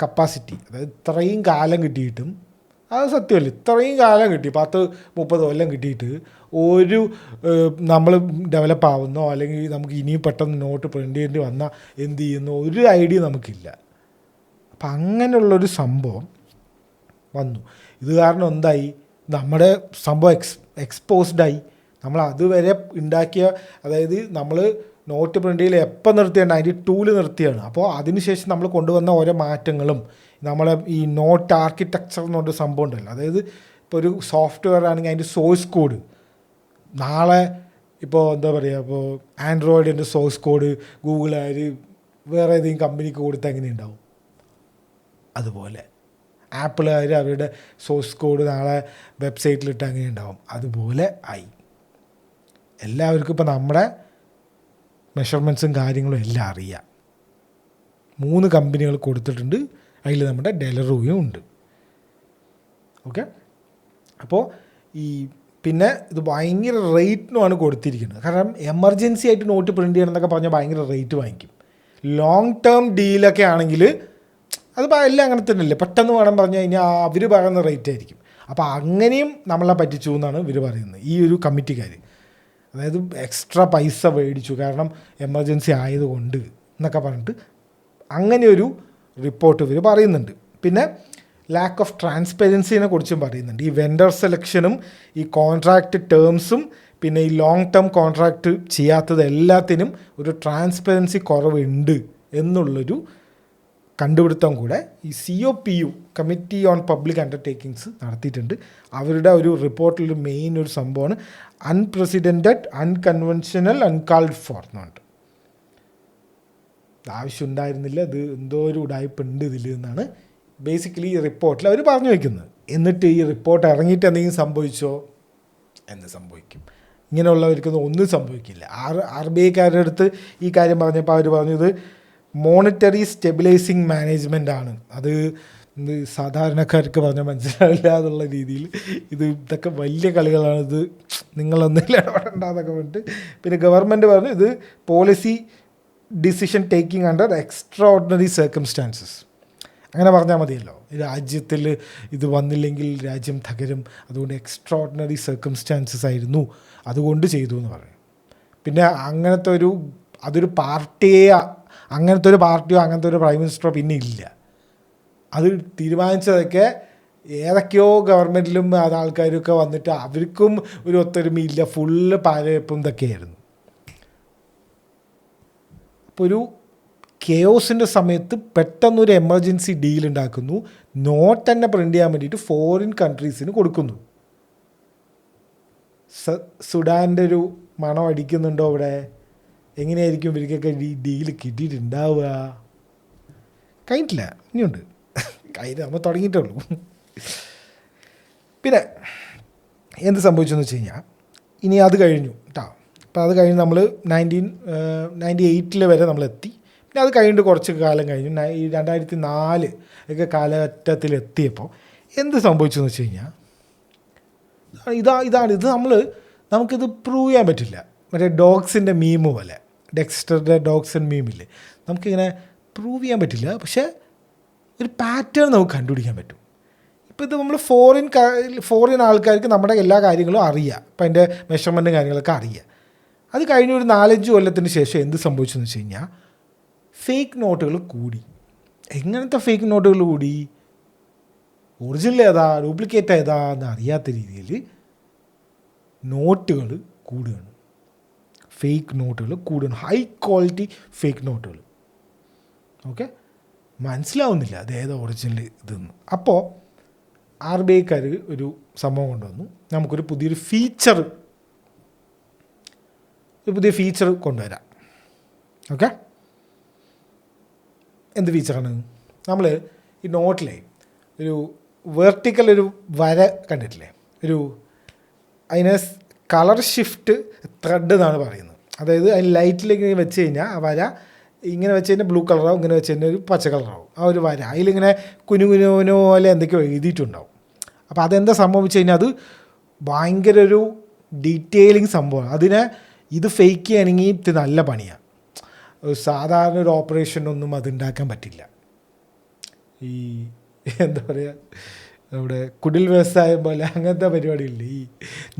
capacity. അതായത് ഇത്രയും കാലം കിട്ടിയിട്ടും, അത് സത്യമല്ല, ഇത്രയും കാലം കിട്ടി 10-30 കൊല്ലം കിട്ടിയിട്ട് ഒരു നമ്മൾ ഡെവലപ്പ് ആവുന്നോ അല്ലെങ്കിൽ നമുക്ക് ഇനിയും പെട്ടെന്ന് നോട്ട് പ്രിൻ്റ് ചെയ്യേണ്ടി വന്നാൽ എന്ത് ചെയ്യുന്നോ ഒരു ഐഡിയ നമുക്കില്ല. അപ്പം അങ്ങനെയുള്ളൊരു സംഭവം വന്നു. ഇത് കാരണം എന്തായി, നമ്മുടെ സംഭവം എക്സ്പോസ്ഡായി. നമ്മൾ അതുവരെ ഉണ്ടാക്കിയ, അതായത് നമ്മൾ നോട്ട് പ്രിൻ്റ് ചെയ്യൽ എപ്പോൾ നിർത്തിയാണ്, 92 നിർത്തിയാണ്. അപ്പോൾ അതിനുശേഷം നമ്മൾ കൊണ്ടുവന്ന ഓരോ മാറ്റങ്ങളും, നമ്മളെ ഈ നോട്ട് ആർക്കിടെക്ചർ എന്ന് പറഞ്ഞൊരു സംഭവം ഉണ്ടല്ലോ, അതായത് ഇപ്പോൾ ഒരു സോഫ്റ്റ്വെയർ ആണെങ്കിൽ അതിൻ്റെ സോഴ്സ് കോഡ് നാളെ ഇപ്പോൾ എന്താ പറയുക, ഇപ്പോൾ ആൻഡ്രോയിഡിൻ്റെ സോഴ്സ് കോഡ് ഗൂഗിളാർ വേറെ ഏതെങ്കിലും കമ്പനിക്ക് കൊടുത്താൽ എങ്ങനെ ഉണ്ടാവും? അതുപോലെ ആപ്പിളുകാർ അവരുടെ സോഴ്സ് കോഡ് നാളെ വെബ്സൈറ്റിലിട്ട് അങ്ങനെ ഉണ്ടാവും. അതുപോലെ ആയി. എല്ലാവർക്കും ഇപ്പോൾ നമ്മുടെ മെഷർമെൻറ്റ്സും കാര്യങ്ങളും എല്ലാം അറിയാം. 3 കമ്പനികൾ കൊടുത്തിട്ടുണ്ട്, അതിൽ നമ്മുടെ ഡെലറൂയും ഉണ്ട്. ഓക്കെ, അപ്പോൾ പിന്നെ ഇത് ഭയങ്കര റേറ്റിനുമാണ് കൊടുത്തിരിക്കുന്നത്. കാരണം എമർജൻസി ആയിട്ട് നോട്ട് പ്രിൻ്റ് ചെയ്യണം എന്നൊക്കെ പറഞ്ഞാൽ ഭയങ്കര റേറ്റ് വാങ്ങിക്കും. ലോങ് ടേം ഡീലൊക്കെ ആണെങ്കിൽ അത് എല്ലാം അങ്ങനെ തന്നെയല്ലേ, പെട്ടെന്ന് വേണം പറഞ്ഞു കഴിഞ്ഞാൽ അവർ പറയുന്ന റേറ്റ് ആയിരിക്കും. അപ്പോൾ അങ്ങനെയും നമ്മളെ പറ്റിച്ചു എന്നാണ് ഇവർ പറയുന്നത്, ഈ ഒരു കമ്മിറ്റിക്കാർ. അതായത് എക്സ്ട്രാ പൈസ മേടിച്ചു കാരണം എമർജൻസി ആയതുകൊണ്ട് എന്നൊക്കെ പറഞ്ഞിട്ട് അങ്ങനെ ഒരു റിപ്പോർട്ട് ഇവർ പറയുന്നുണ്ട്. പിന്നെ ലാക്ക് ഓഫ് ട്രാൻസ്പെറൻസിനെ കുറിച്ചും പറയുന്നുണ്ട്. ഈ വെൻഡർ സെലക്ഷനും ഈ കോൺട്രാക്റ്റ് ടേംസും പിന്നെ ഈ ലോങ് ടേം കോൺട്രാക്റ്റ് ചെയ്യാത്തത് എല്ലാത്തിനും ഒരു ട്രാൻസ്പെറൻസി കുറവുണ്ട് എന്നുള്ളൊരു കണ്ടുപിടുത്തം കൂടെ ഈ COPU committee on public undertakings നടത്തിയിട്ടുണ്ട്. അവരുടെ ഒരു റിപ്പോർട്ടിൽ മെയിൻ ഒരു സംഭവമാണ് അൺപ്രസിഡൻറ്റഡ്, അൺകൺവെൻഷനൽ, അൺകാൾഡ് ഫോർ എന്ന് പറഞ്ഞിട്ട്. ആവശ്യം ഉണ്ടായിരുന്നില്ല, ഇത് എന്തോ ഒരു ഉടായ്പുണ്ട് ഇതിൽ എന്നാണ് ബേസിക്കലി ഈ റിപ്പോർട്ടിൽ അവർ പറഞ്ഞു വയ്ക്കുന്നത്. എന്നിട്ട് ഈ റിപ്പോർട്ട് ഇറങ്ങിയിട്ട് എന്തെങ്കിലും സംഭവിച്ചോ? എന്ന് സംഭവിക്കും. ഇങ്ങനെയുള്ളവർക്കൊന്നും ഒന്നും സംഭവിക്കില്ല. RBIക്കാരുടെ അടുത്ത് ഈ കാര്യം പറഞ്ഞപ്പോൾ അവർ പറഞ്ഞത് മോണിറ്ററി സ്റ്റെബിലൈസിങ് മാനേജ്മെൻ്റ് ആണ്. അത് സാധാരണക്കാർക്ക് പറഞ്ഞാൽ മനസ്സിലാവില്ല എന്നുള്ള രീതിയിൽ ഇതൊക്കെ വലിയ കളികളാണ്, ഇത് നിങ്ങളൊന്നും ഇടപെടണ്ടെന്നൊക്കെ പറഞ്ഞിട്ട്. പിന്നെ ഗവൺമെൻറ് പറഞ്ഞു ഇത് policy decision taking under extra ordinary circumstances. അങ്ങനെ പറഞ്ഞാൽ മതിയല്ലോ, രാജ്യത്തിൽ ഇത് വന്നില്ലെങ്കിൽ രാജ്യം തകരും, അതുകൊണ്ട് എക്സ്ട്രാ ഓർഡിനറി സർക്കംസ്റ്റാൻസസ് ആയിരുന്നു, അതുകൊണ്ട് ചെയ്തു എന്ന് പറയും. പിന്നെ അതൊരു പാർട്ടിയോ അങ്ങനത്തെ ഒരു പ്രൈം മിനിസ്റ്ററോ പിന്നെ ഇല്ല. അത് തീരുമാനിച്ചതൊക്കെ ഏതൊക്കെയോ ഗവൺമെൻറ്റിലും അത് ആൾക്കാരൊക്കെ വന്നിട്ട് അവർക്കും ഒരു ഒത്തൊരുമയില്ല, ഫുള്ള് പാരവെപ്പും ഇതൊക്കെയായിരുന്നു. അപ്പോൾ ഒരു കെയോസിൻ്റെ സമയത്ത് പെട്ടെന്നൊരു എമർജൻസി ഡീൽ ഉണ്ടാക്കുന്നു, നോട്ട് തന്നെ പ്രിൻ്റ് ചെയ്യാൻ വേണ്ടിയിട്ട് ഫോറിൻ കൺട്രീസിന് കൊടുക്കുന്നു. സുഡാൻ്റെ ഒരു മണം അടിക്കുന്നുണ്ടോ അവിടെ? എങ്ങനെയായിരിക്കും ഇവർക്കൊക്കെ ഈ ഡീല് കിട്ടിയിട്ടുണ്ടാവുക? കഴിഞ്ഞിട്ടില്ല, ഇനിയുണ്ട്, നമ്മൾ തുടങ്ങിയിട്ടുള്ളൂ. പിന്നെ എന്ത് സംഭവിച്ചെന്ന് വെച്ച് കഴിഞ്ഞാൽ ഇനി അത് കഴിഞ്ഞു കേട്ടോ. അപ്പോൾ അത് കഴിഞ്ഞ് നമ്മൾ 1998 വരെ നമ്മളെത്തി. പിന്നെ അത് കഴിഞ്ഞിട്ട് കുറച്ച് കാലം കഴിഞ്ഞു, 2004 ഒക്കെ കാലഘട്ടത്തിലെത്തിയപ്പോൾ എന്ത് സംഭവിച്ചെന്ന് വെച്ച് കഴിഞ്ഞാൽ ഇത് നമുക്കിത് പ്രൂവ് ചെയ്യാൻ പറ്റില്ല. മറ്റേ ഡോഗ്സിൻ്റെ മീമ് പോലെ, ഡെക്സ്റ്ററുടെ ഡോഗ്സ് ആൻഡ് മീമില്ലേ, നമുക്കിങ്ങനെ പ്രൂവ് ചെയ്യാൻ പറ്റില്ല. പക്ഷേ ഒരു പാറ്റേൺ നമുക്ക് കണ്ടുപിടിക്കാൻ പറ്റും. ഈ ഇപ്പോൾ ഇത് നമ്മൾ ഫോറിൻ ആൾക്കാർക്ക് നമ്മുടെ എല്ലാ കാര്യങ്ങളും അറിയാം. ഇപ്പം അതിൻ്റെ മെഷർമെൻറ്റും കാര്യങ്ങളൊക്കെ അറിയാം. അത് കഴിഞ്ഞ ഒരു 4-5 കൊല്ലത്തിന് ശേഷം എന്ത് സംഭവിച്ചെന്ന് വെച്ച് കഴിഞ്ഞാൽ ഫേക്ക് നോട്ടുകൾ കൂടി. എങ്ങനത്തെ ഫേക്ക് നോട്ടുകൾ കൂടി? ഒറിജിനൽ ഏതാ ഡ്യൂപ്ലിക്കേറ്റ് ഏതാ എന്ന് അറിയാത്ത രീതിയിൽ നോട്ടുകൾ കൂടുകയാണ്. ഫേക്ക് നോട്ടുകൾ കൂടുകയാണ്. ഹൈ ക്വാളിറ്റി ഫേക്ക് നോട്ടുകൾ. ഓക്കെ, മനസ്സിലാവുന്നില്ല അത് ഏതാ ഒറിജിനൽ ഇതെന്ന്. അപ്പോൾ RBI ഒരു സംഭവം കൊണ്ടുവന്നു. നമുക്കൊരു പുതിയ ഫീച്ചർ കൊണ്ടുവരാം. ഓക്കെ, എന്ത് ഫീച്ചറാണ്? നമ്മൾ ഈ നോട്ടിലെ ഒരു വെർട്ടിക്കൽ ഒരു വര കണ്ടിട്ടില്ലേ? അതിനെ കളർ ഷിഫ്റ്റ് ത്രെഡ് എന്നാണ് പറയുന്നത്. അതായത് അതിന് ലൈറ്റിലേക്ക് വെച്ച് കഴിഞ്ഞാൽ ആ വര ഇങ്ങനെ വെച്ച് കഴിഞ്ഞാൽ ബ്ലൂ കളറാവും, ഇങ്ങനെ വെച്ച് കഴിഞ്ഞാൽ ഒരു പച്ച കളറാവും. ആ ഒരു വര അതിലിങ്ങനെ കുനുകുനുവിനോ പോലെ എന്തൊക്കെയോ എഴുതിയിട്ടുണ്ടാവും. അപ്പോൾ അതെന്താ സംഭവിച്ചു കഴിഞ്ഞാൽ അത് ഭയങ്കര ഒരു ഡീറ്റെയിലിംഗ് സംഭവമാണ്. ഇത് ഫേക്ക് ചെയ്യണമെങ്കിൽ ഇത് നല്ല പണിയാണ്. സാധാരണ ഒരു ഓപ്പറേഷനൊന്നും അത് ഉണ്ടാക്കാൻ പറ്റില്ല. ഈ എന്താ പറയുക, നമ്മുടെ കുടിൽ വ്യവസായം പോലെ അങ്ങനത്തെ പരിപാടിയില്ല. ഈ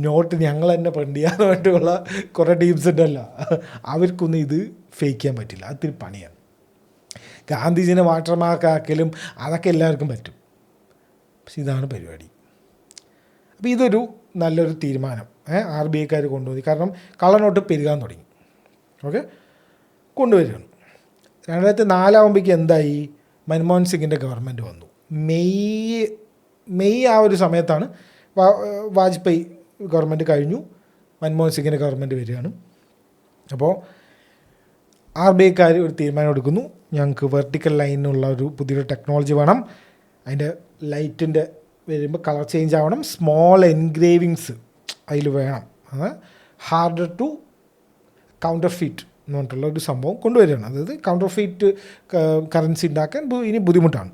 നോട്ട് ഞങ്ങൾ തന്നെ പ്രിൻ്റ് ചെയ്യാൻ വേണ്ടിയുള്ള കുറേ ടീംസ് ഉണ്ടല്ലോ, അവർക്കൊന്നും ഇത് ഫേക്ക് ചെയ്യാൻ പറ്റില്ല. അതൊരു പണിയാണ്. ഗാന്ധിജിനെ വാട്ടർമാർക്ക് ആക്കലും അതൊക്കെ എല്ലാവർക്കും പറ്റും. പക്ഷെ ഇതാണ് പരിപാടി. അപ്പോൾ ഇതൊരു നല്ലൊരു തീരുമാനം RBI കൊണ്ടുപോയി. കാരണം കള്ളനോട്ട് പെരുകാൻ തുടങ്ങി. ഓക്കെ, കൊണ്ടുവരികയാണ്. 2004 എന്തായി? മൻമോഹൻ സിംഗിൻ്റെ ഗവൺമെൻറ് വന്നു. മെയ് ആ ഒരു സമയത്താണ് വാജ്പേയി ഗവൺമെൻറ് കഴിഞ്ഞു, മൻമോഹൻ സിംഗിൻ്റെ ഗവൺമെൻറ് വരികയാണ്. അപ്പോൾ RBI ഒരു തീരുമാനം എടുക്കുന്നു, ഞങ്ങൾക്ക് വെർട്ടിക്കൽ ലൈനുള്ള ഒരു പുതിയൊരു ടെക്നോളജി വേണം. അതിൻ്റെ ലൈറ്റിൻ്റെ വരുമ്പോൾ കളർ ചേഞ്ച് ആവണം. സ്മോൾ എൻഗ്രേവിങ്സ് അതിൽ വേണം. ഹാർഡർ ടു കൗണ്ടർ ഫീറ്റ് എന്ന് പറഞ്ഞിട്ടുള്ള ഒരു സംഭവം കൊണ്ടുവരികയാണ്. അതായത് കൗണ്ടർ ഫീറ്റ് കറൻസി ഉണ്ടാക്കാൻ ഇനി ബുദ്ധിമുട്ടാണ്.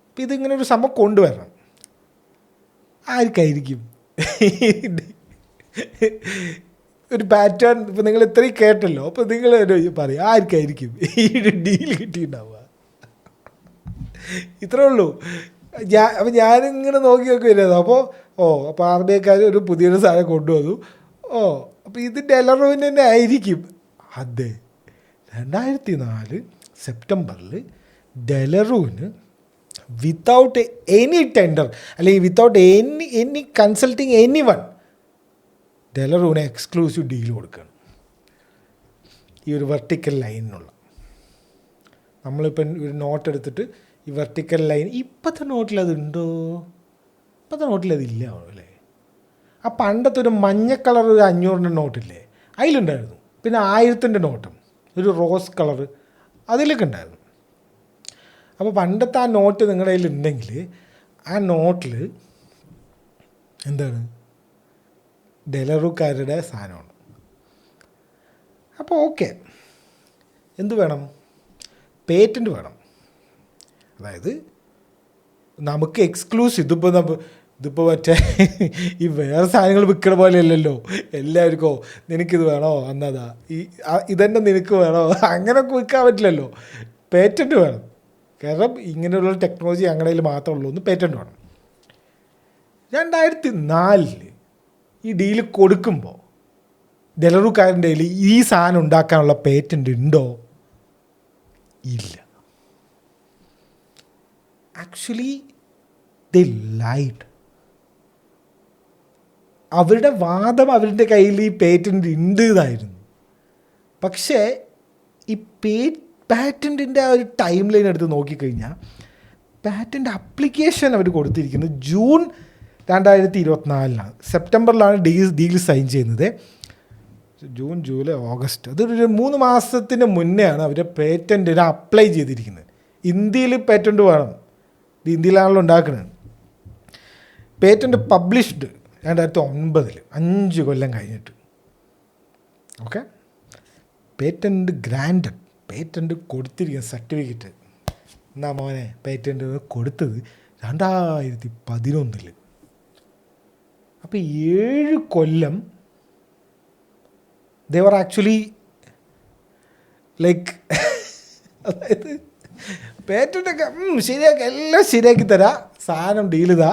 അപ്പം ഇതിങ്ങനെ ഒരു സംഭവം കൊണ്ടുവരണം. ആർക്കായിരിക്കും ഒരു പാറ്റേൺ? ഇപ്പം നിങ്ങൾ ഇത്രയും കേട്ടല്ലോ, അപ്പോൾ നിങ്ങൾ പറയും ആർക്കായിരിക്കും ഈ ഡീൽ കിട്ടിയിട്ടുണ്ടാവുക? ഇത്രേ ഉള്ളൂ. അപ്പം ഞാനിങ്ങനെ നോക്കി വരുന്നത്. അപ്പോൾ RBI ഒരു പുതിയൊരു സാധനം കൊണ്ടുവന്നു. അപ്പോൾ ഇത് ഡെലറൂവിന് തന്നെ ആയിരിക്കും. അതെ, 2004 സെപ്റ്റംബറിൽ ഡെലറൂവിന് വിത്തൗട്ട് എനി ടെൻഡർ അല്ലെങ്കിൽ without any consulting any one ഡെലറൂവിന് എക്സ്ക്ലൂസീവ് ഡീൽ കൊടുക്കുകയാണ് ഈ ഒരു വെർട്ടിക്കൽ ലൈനിനുള്ള. നമ്മളിപ്പം ഒരു നോട്ട് എടുത്തിട്ട് ഈ വെർട്ടിക്കൽ ലൈൻ ഇപ്പോഴത്തെ നോട്ടിലതുണ്ടോ? ഇപ്പോഴത്തെ നോട്ടിലതില്ല അല്ലേ? ആ പണ്ടത്തെ ഒരു മഞ്ഞ കളർ ഒരു 500 നോട്ടില്ലേ, അതിലുണ്ടായിരുന്നു. പിന്നെ 1000 നോട്ടും ഒരു റോസ് കളർ അതിലൊക്കെ ഉണ്ടായിരുന്നു. അപ്പോൾ പണ്ടത്തെ ആ നോട്ട് നിങ്ങളുടെ കയ്യിൽ ഉണ്ടെങ്കിൽ ആ നോട്ടിൽ എന്താണ് ഡെലറുകാരുടെ സാധനമാണ്. അപ്പോൾ ഓക്കെ, എന്ത് വേണം? പേറ്റൻറ്റ് വേണം. അതായത് നമുക്ക് എക്സ്ക്ലൂസീവ്. ഇതിപ്പോൾ മറ്റേ ഈ വേറെ സാധനങ്ങൾ വിൽക്കണ പോലെ അല്ലല്ലോ. എല്ലാവർക്കോ നിനക്കിത് വേണോ എന്നതാ, ഇതന്നെ നിനക്ക് വേണോ, അങ്ങനെയൊക്കെ വിൽക്കാൻ പറ്റില്ലല്ലോ. പേറ്റൻറ്റ് വേണം. കാരണം ഇങ്ങനെയുള്ള ടെക്നോളജി ഞങ്ങളുടെ കയ്യിൽ മാത്രമേ ഉള്ളൂ എന്ന് പേറ്റൻറ്റ് വേണം. 2004 ഈ ഡീല് കൊടുക്കുമ്പോൾ ഡെലറുകാരൻ്റെ കയ്യിൽ ഈ സാധനം ഉണ്ടാക്കാനുള്ള പേറ്റൻറ്റ് ഉണ്ടോ? ഇല്ല. Actually they lied. അവരുടെ വാദം അവരുടെ കയ്യിൽ ഈ പേറ്റൻറ്റ് ഉണ്ട് എന്നായിരുന്നു. പക്ഷേ ഈ പാറ്റൻറ്റിൻ്റെ ആ ഒരു ടൈം ലൈൻ എടുത്ത് നോക്കിക്കഴിഞ്ഞാൽ പാറ്റൻറ്റ് അപ്ലിക്കേഷൻ അവർ കൊടുത്തിരിക്കുന്നത് ജൂൺ 2024 സെപ്റ്റംബറിലാണ് ഡീൽ സൈൻ ചെയ്യുന്നത്. ജൂൺ, ജൂലൈ, ഓഗസ്റ്റ്, അതൊരു 3 മാസത്തിന് മുന്നെയാണ് അവർ പേറ്റൻറ്റിന് അപ്ലൈ ചെയ്തിരിക്കുന്നത്. ഇന്ത്യയിൽ പേറ്റൻറ്റ് വേണം, ഇത് ഇന്ത്യയിലാണല്ലോ ഉണ്ടാക്കുന്നത്. പേറ്റൻറ്റ് പബ്ലിഷ്ഡ് 2009, 5 കൊല്ലം കഴിഞ്ഞിട്ട്. ഓക്കെ, പേറ്റൻറ്റ് ഗ്രാൻഡഡ്, പേറ്റൻറ്റ് കൊടുത്തിരിക്കുന്ന സർട്ടിഫിക്കറ്റ് എന്നാ മോനെ പേറ്റൻറ്റ് കൊടുത്തത് 2011. അപ്പോൾ 7 കൊല്ലം they were actually like അതായത് പേറ്റൻ്റൊക്കെ ശരിയാക്കി എല്ലാം ശരിയാക്കി തരാം, സാധനം ഡീൽ ഇതാ,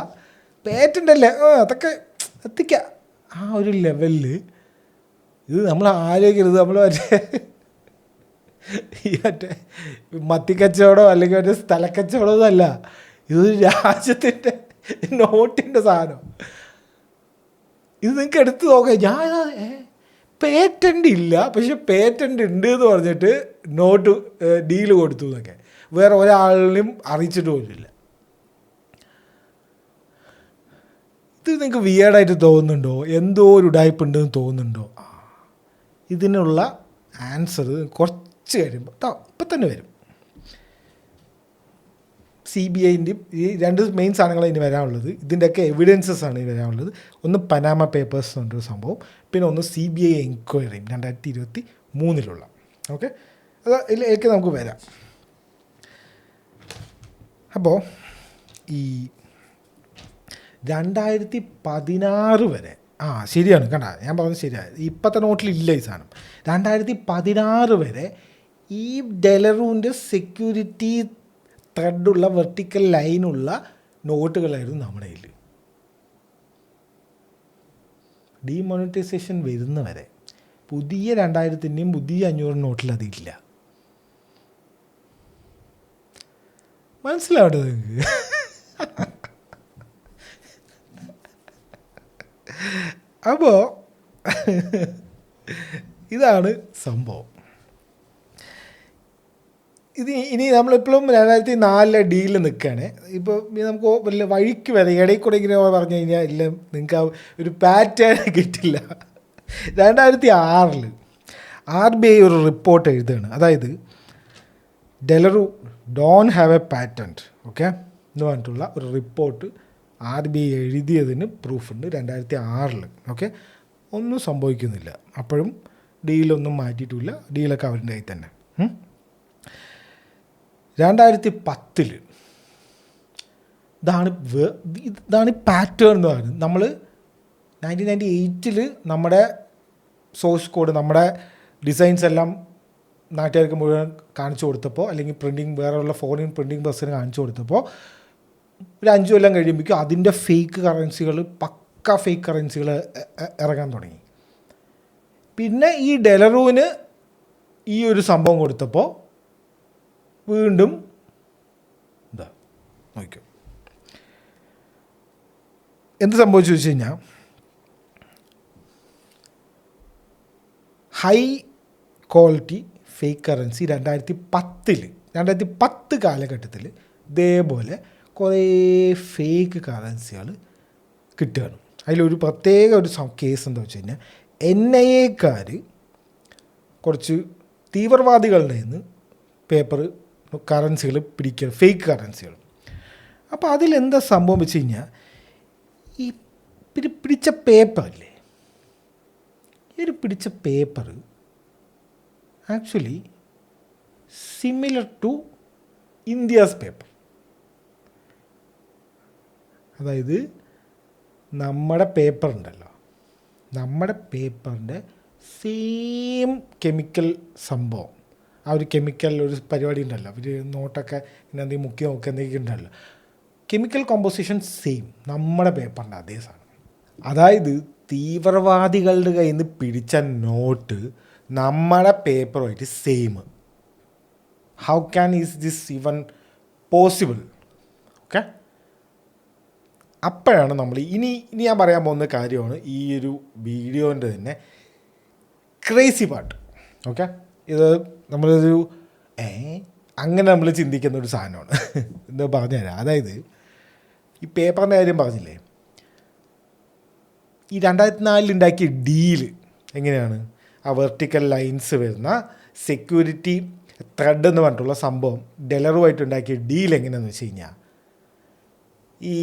പേറ്റൻ്റ് അല്ലേ അതൊക്കെ എത്തിക്കാം. ആ ഒരു ലെവലിൽ ഇത് നമ്മൾ ആലോചിക്കരുത്. നമ്മൾ മറ്റേ മത്തിക്കച്ചവടമോ അല്ലെങ്കിൽ മറ്റേ സ്ഥലക്കച്ചവടമോ അല്ല, ഇതൊരു രാജ്യത്തിൻ്റെ നോട്ടിൻ്റെ സാധനം. ഇത് നിങ്ങൾക്ക് എടുത്ത് നോക്കാം. ഞാൻ പേറ്റൻ്റ് ഇല്ല, പക്ഷെ പേറ്റൻ്റ് ഉണ്ട് എന്ന് പറഞ്ഞിട്ട് നോട്ട് ഡീല് കൊടുത്തു എന്നൊക്കെ വേറെ ഒരാളിനും അറിയിച്ചിട്ട് പോലുമില്ല. ഇത് നിങ്ങൾക്ക് വിയേർഡായിട്ട് തോന്നുന്നുണ്ടോ? എന്തോ ഒരു ഉടായ്പ ഉണ്ടെന്ന് തോന്നുന്നുണ്ടോ? ഇതിനുള്ള ആൻസർ കുറച്ച് കഴിയുമ്പോൾ ഇപ്പം തന്നെ വരും. CBIൻ്റെയും ഈ 2 മെയിൻ സാധനങ്ങളാണ് ഇനി വരാനുള്ളത്. ഇതിൻ്റെയൊക്കെ എവിഡൻസസ് ആണ് ഇനി വരാനുള്ളത്. ഒന്ന് പനാമ പേപ്പേഴ്സ് എന്നൊരു സംഭവം, പിന്നെ ഒന്ന് CBI എൻക്വയറിയും 2023 ഓക്കെ. അത് ഇതിലേക്ക് നമുക്ക് വരാം. അപ്പോൾ ഈ 2016 വരെ ശരിയാണ് കണ്ട, ഞാൻ പറഞ്ഞത് ശരിയാണ്. ഇപ്പോഴത്തെ നോട്ടിലില്ല ഈ സാധനം. 2016 വരെ ഈ ഡെലറൂൻ്റെ സെക്യൂരിറ്റി ത്രെഡുള്ള വെർട്ടിക്കൽ ലൈനുള്ള നോട്ടുകളായിരുന്നു നമ്മുടെ കയ്യിൽ. ഡീമോണിറ്റൈസേഷൻ വരുന്നവരെ പുതിയ 2000-ൻ്റെയും പുതിയ 500 നോട്ടിൽ അതില്ല. മനസ്സിലാവട്ടെ നിങ്ങൾക്ക്? അപ്പോൾ ഇതാണ് സംഭവം. ഇത് ഇനി നമ്മളിപ്പോഴും 2004 ഡീലിൽ നിൽക്കുകയാണ്. ഇപ്പോൾ നമുക്ക് വല്ല വഴിക്ക് വരെ ഇടയിൽ കൂടെ ഇങ്ങനെ പറഞ്ഞു കഴിഞ്ഞാൽ ഇല്ല, നിങ്ങൾക്ക് ആ ഒരു പാറ്റേൺ കിട്ടില്ല. 2006 RBI ഒരു റിപ്പോർട്ട് എഴുതുകയാണ്. അതായത് De La Rue don't have a patent okay എന്ന് പറഞ്ഞിട്ടുള്ള ഒരു റിപ്പോർട്ട് RBI എഴുതിയതിന് പ്രൂഫുണ്ട് 2006 ഓക്കെ. ഒന്നും സംഭവിക്കുന്നില്ല. അപ്പോഴും ഡീലൊന്നും മാറ്റിയിട്ടില്ല, ഡീലൊക്കെ അവരുടെ കയ്യിൽ തന്നെ. 2010 ഇതാണ് പാറ്റേൺ എന്ന് പറയുന്നത്. നമ്മൾ 1998 നമ്മുടെ സോഴ്സ് കോഡ്, നമ്മുടെ ഡിസൈൻസ് എല്ലാം നാട്ടുകാർക്ക് മുഴുവൻ കാണിച്ചു കൊടുത്തപ്പോൾ, അല്ലെങ്കിൽ വേറെയുള്ള ഫോറിൻ പ്രിൻറ്റിങ് പ്രസ്സിന് കാണിച്ചു കൊടുത്തപ്പോൾ ഒരു 5 കൊല്ലം കഴിയുമ്പോഴേക്കും അതിൻ്റെ ഫേക്ക് കറൻസികൾ, പക്ക ഫേക്ക് കറൻസികൾ ഇറങ്ങാൻ തുടങ്ങി. പിന്നെ ഈ ഡെലറൂവിന് ഈ ഒരു സംഭവം കൊടുത്തപ്പോൾ വീണ്ടും നോക്കൂ എന്ത് സംഭവിച്ചു വെച്ച് കഴിഞ്ഞാൽ, ഹൈ ക്വാളിറ്റി ഫേക്ക് കറൻസി 2010 കാലഘട്ടത്തിൽ ഇതേപോലെ കുറേ ഫേക്ക് കറൻസികൾ കിട്ടുകയാണ്. അതിലൊരു പ്രത്യേക ഒരു കേസ് എന്താ വെച്ച് കഴിഞ്ഞാൽ, NIA കുറച്ച് തീവ്രവാദികളുടെ നിന്ന് കറൻസികൾ പിടിക്കുക, ഫേക്ക് കറൻസികൾ. അപ്പോൾ അതിലെന്താ സംഭവം വെച്ച് കഴിഞ്ഞാൽ, ഈ പിടിച്ച പേപ്പറില്ലേ, ഈ ഒരു പിടിച്ച paper actually similar to India's paper. അതായത് നമ്മുടെ പേപ്പർ ഉണ്ടല്ലോ, നമ്മുടെ പേപ്പറിൻ്റെ സെയിം കെമിക്കൽ സംഭവം, ആ ഒരു കെമിക്കൽ ഒരു പരിപാടി ഉണ്ടല്ലോ, അവർ നോട്ടൊക്കെ പിന്നെ എന്തെങ്കിലും മുക്കി നോക്കുക എന്തെങ്കിലും ഉണ്ടല്ലോ, കെമിക്കൽ കോമ്പോസിഷൻ സെയിം, നമ്മുടെ പേപ്പറിൻ്റെ അതേ സാധനം. അതായത് തീവ്രവാദികളുടെ കയ്യിൽ നിന്ന് പിടിച്ച നോട്ട് നമ്മുടെ പേപ്പറുമായിട്ട് same. How can is this even possible? Okay, അപ്പോഴാണ് നമ്മൾ ഇനി ഞാൻ പറയാൻ പോകുന്ന കാര്യമാണ് ഈ ഒരു വീഡിയോൻ്റെ തന്നെ ക്രേസി പാർട്ട്. ഓക്കെ, ഇത് നമ്മളൊരു അങ്ങനെ നമ്മൾ ചിന്തിക്കുന്ന ഒരു സാധനമാണ്. എന്താ പറഞ്ഞുതരാം. അതായത് ഈ പേപ്പറിൻ്റെ കാര്യം പറഞ്ഞില്ലേ, ഈ 2004 ഉണ്ടാക്കിയ ഡീല് എങ്ങനെയാണ്, ആ വെർട്ടിക്കൽ ലൈൻസ് വരുന്ന സെക്യൂരിറ്റി ത്രെഡ് എന്ന് പറഞ്ഞിട്ടുള്ള സംഭവം ഡെലറുമായിട്ട് ഉണ്ടാക്കിയ ഡീൽ എങ്ങനെയാണെന്ന് വെച്ച് കഴിഞ്ഞാൽ, ഈ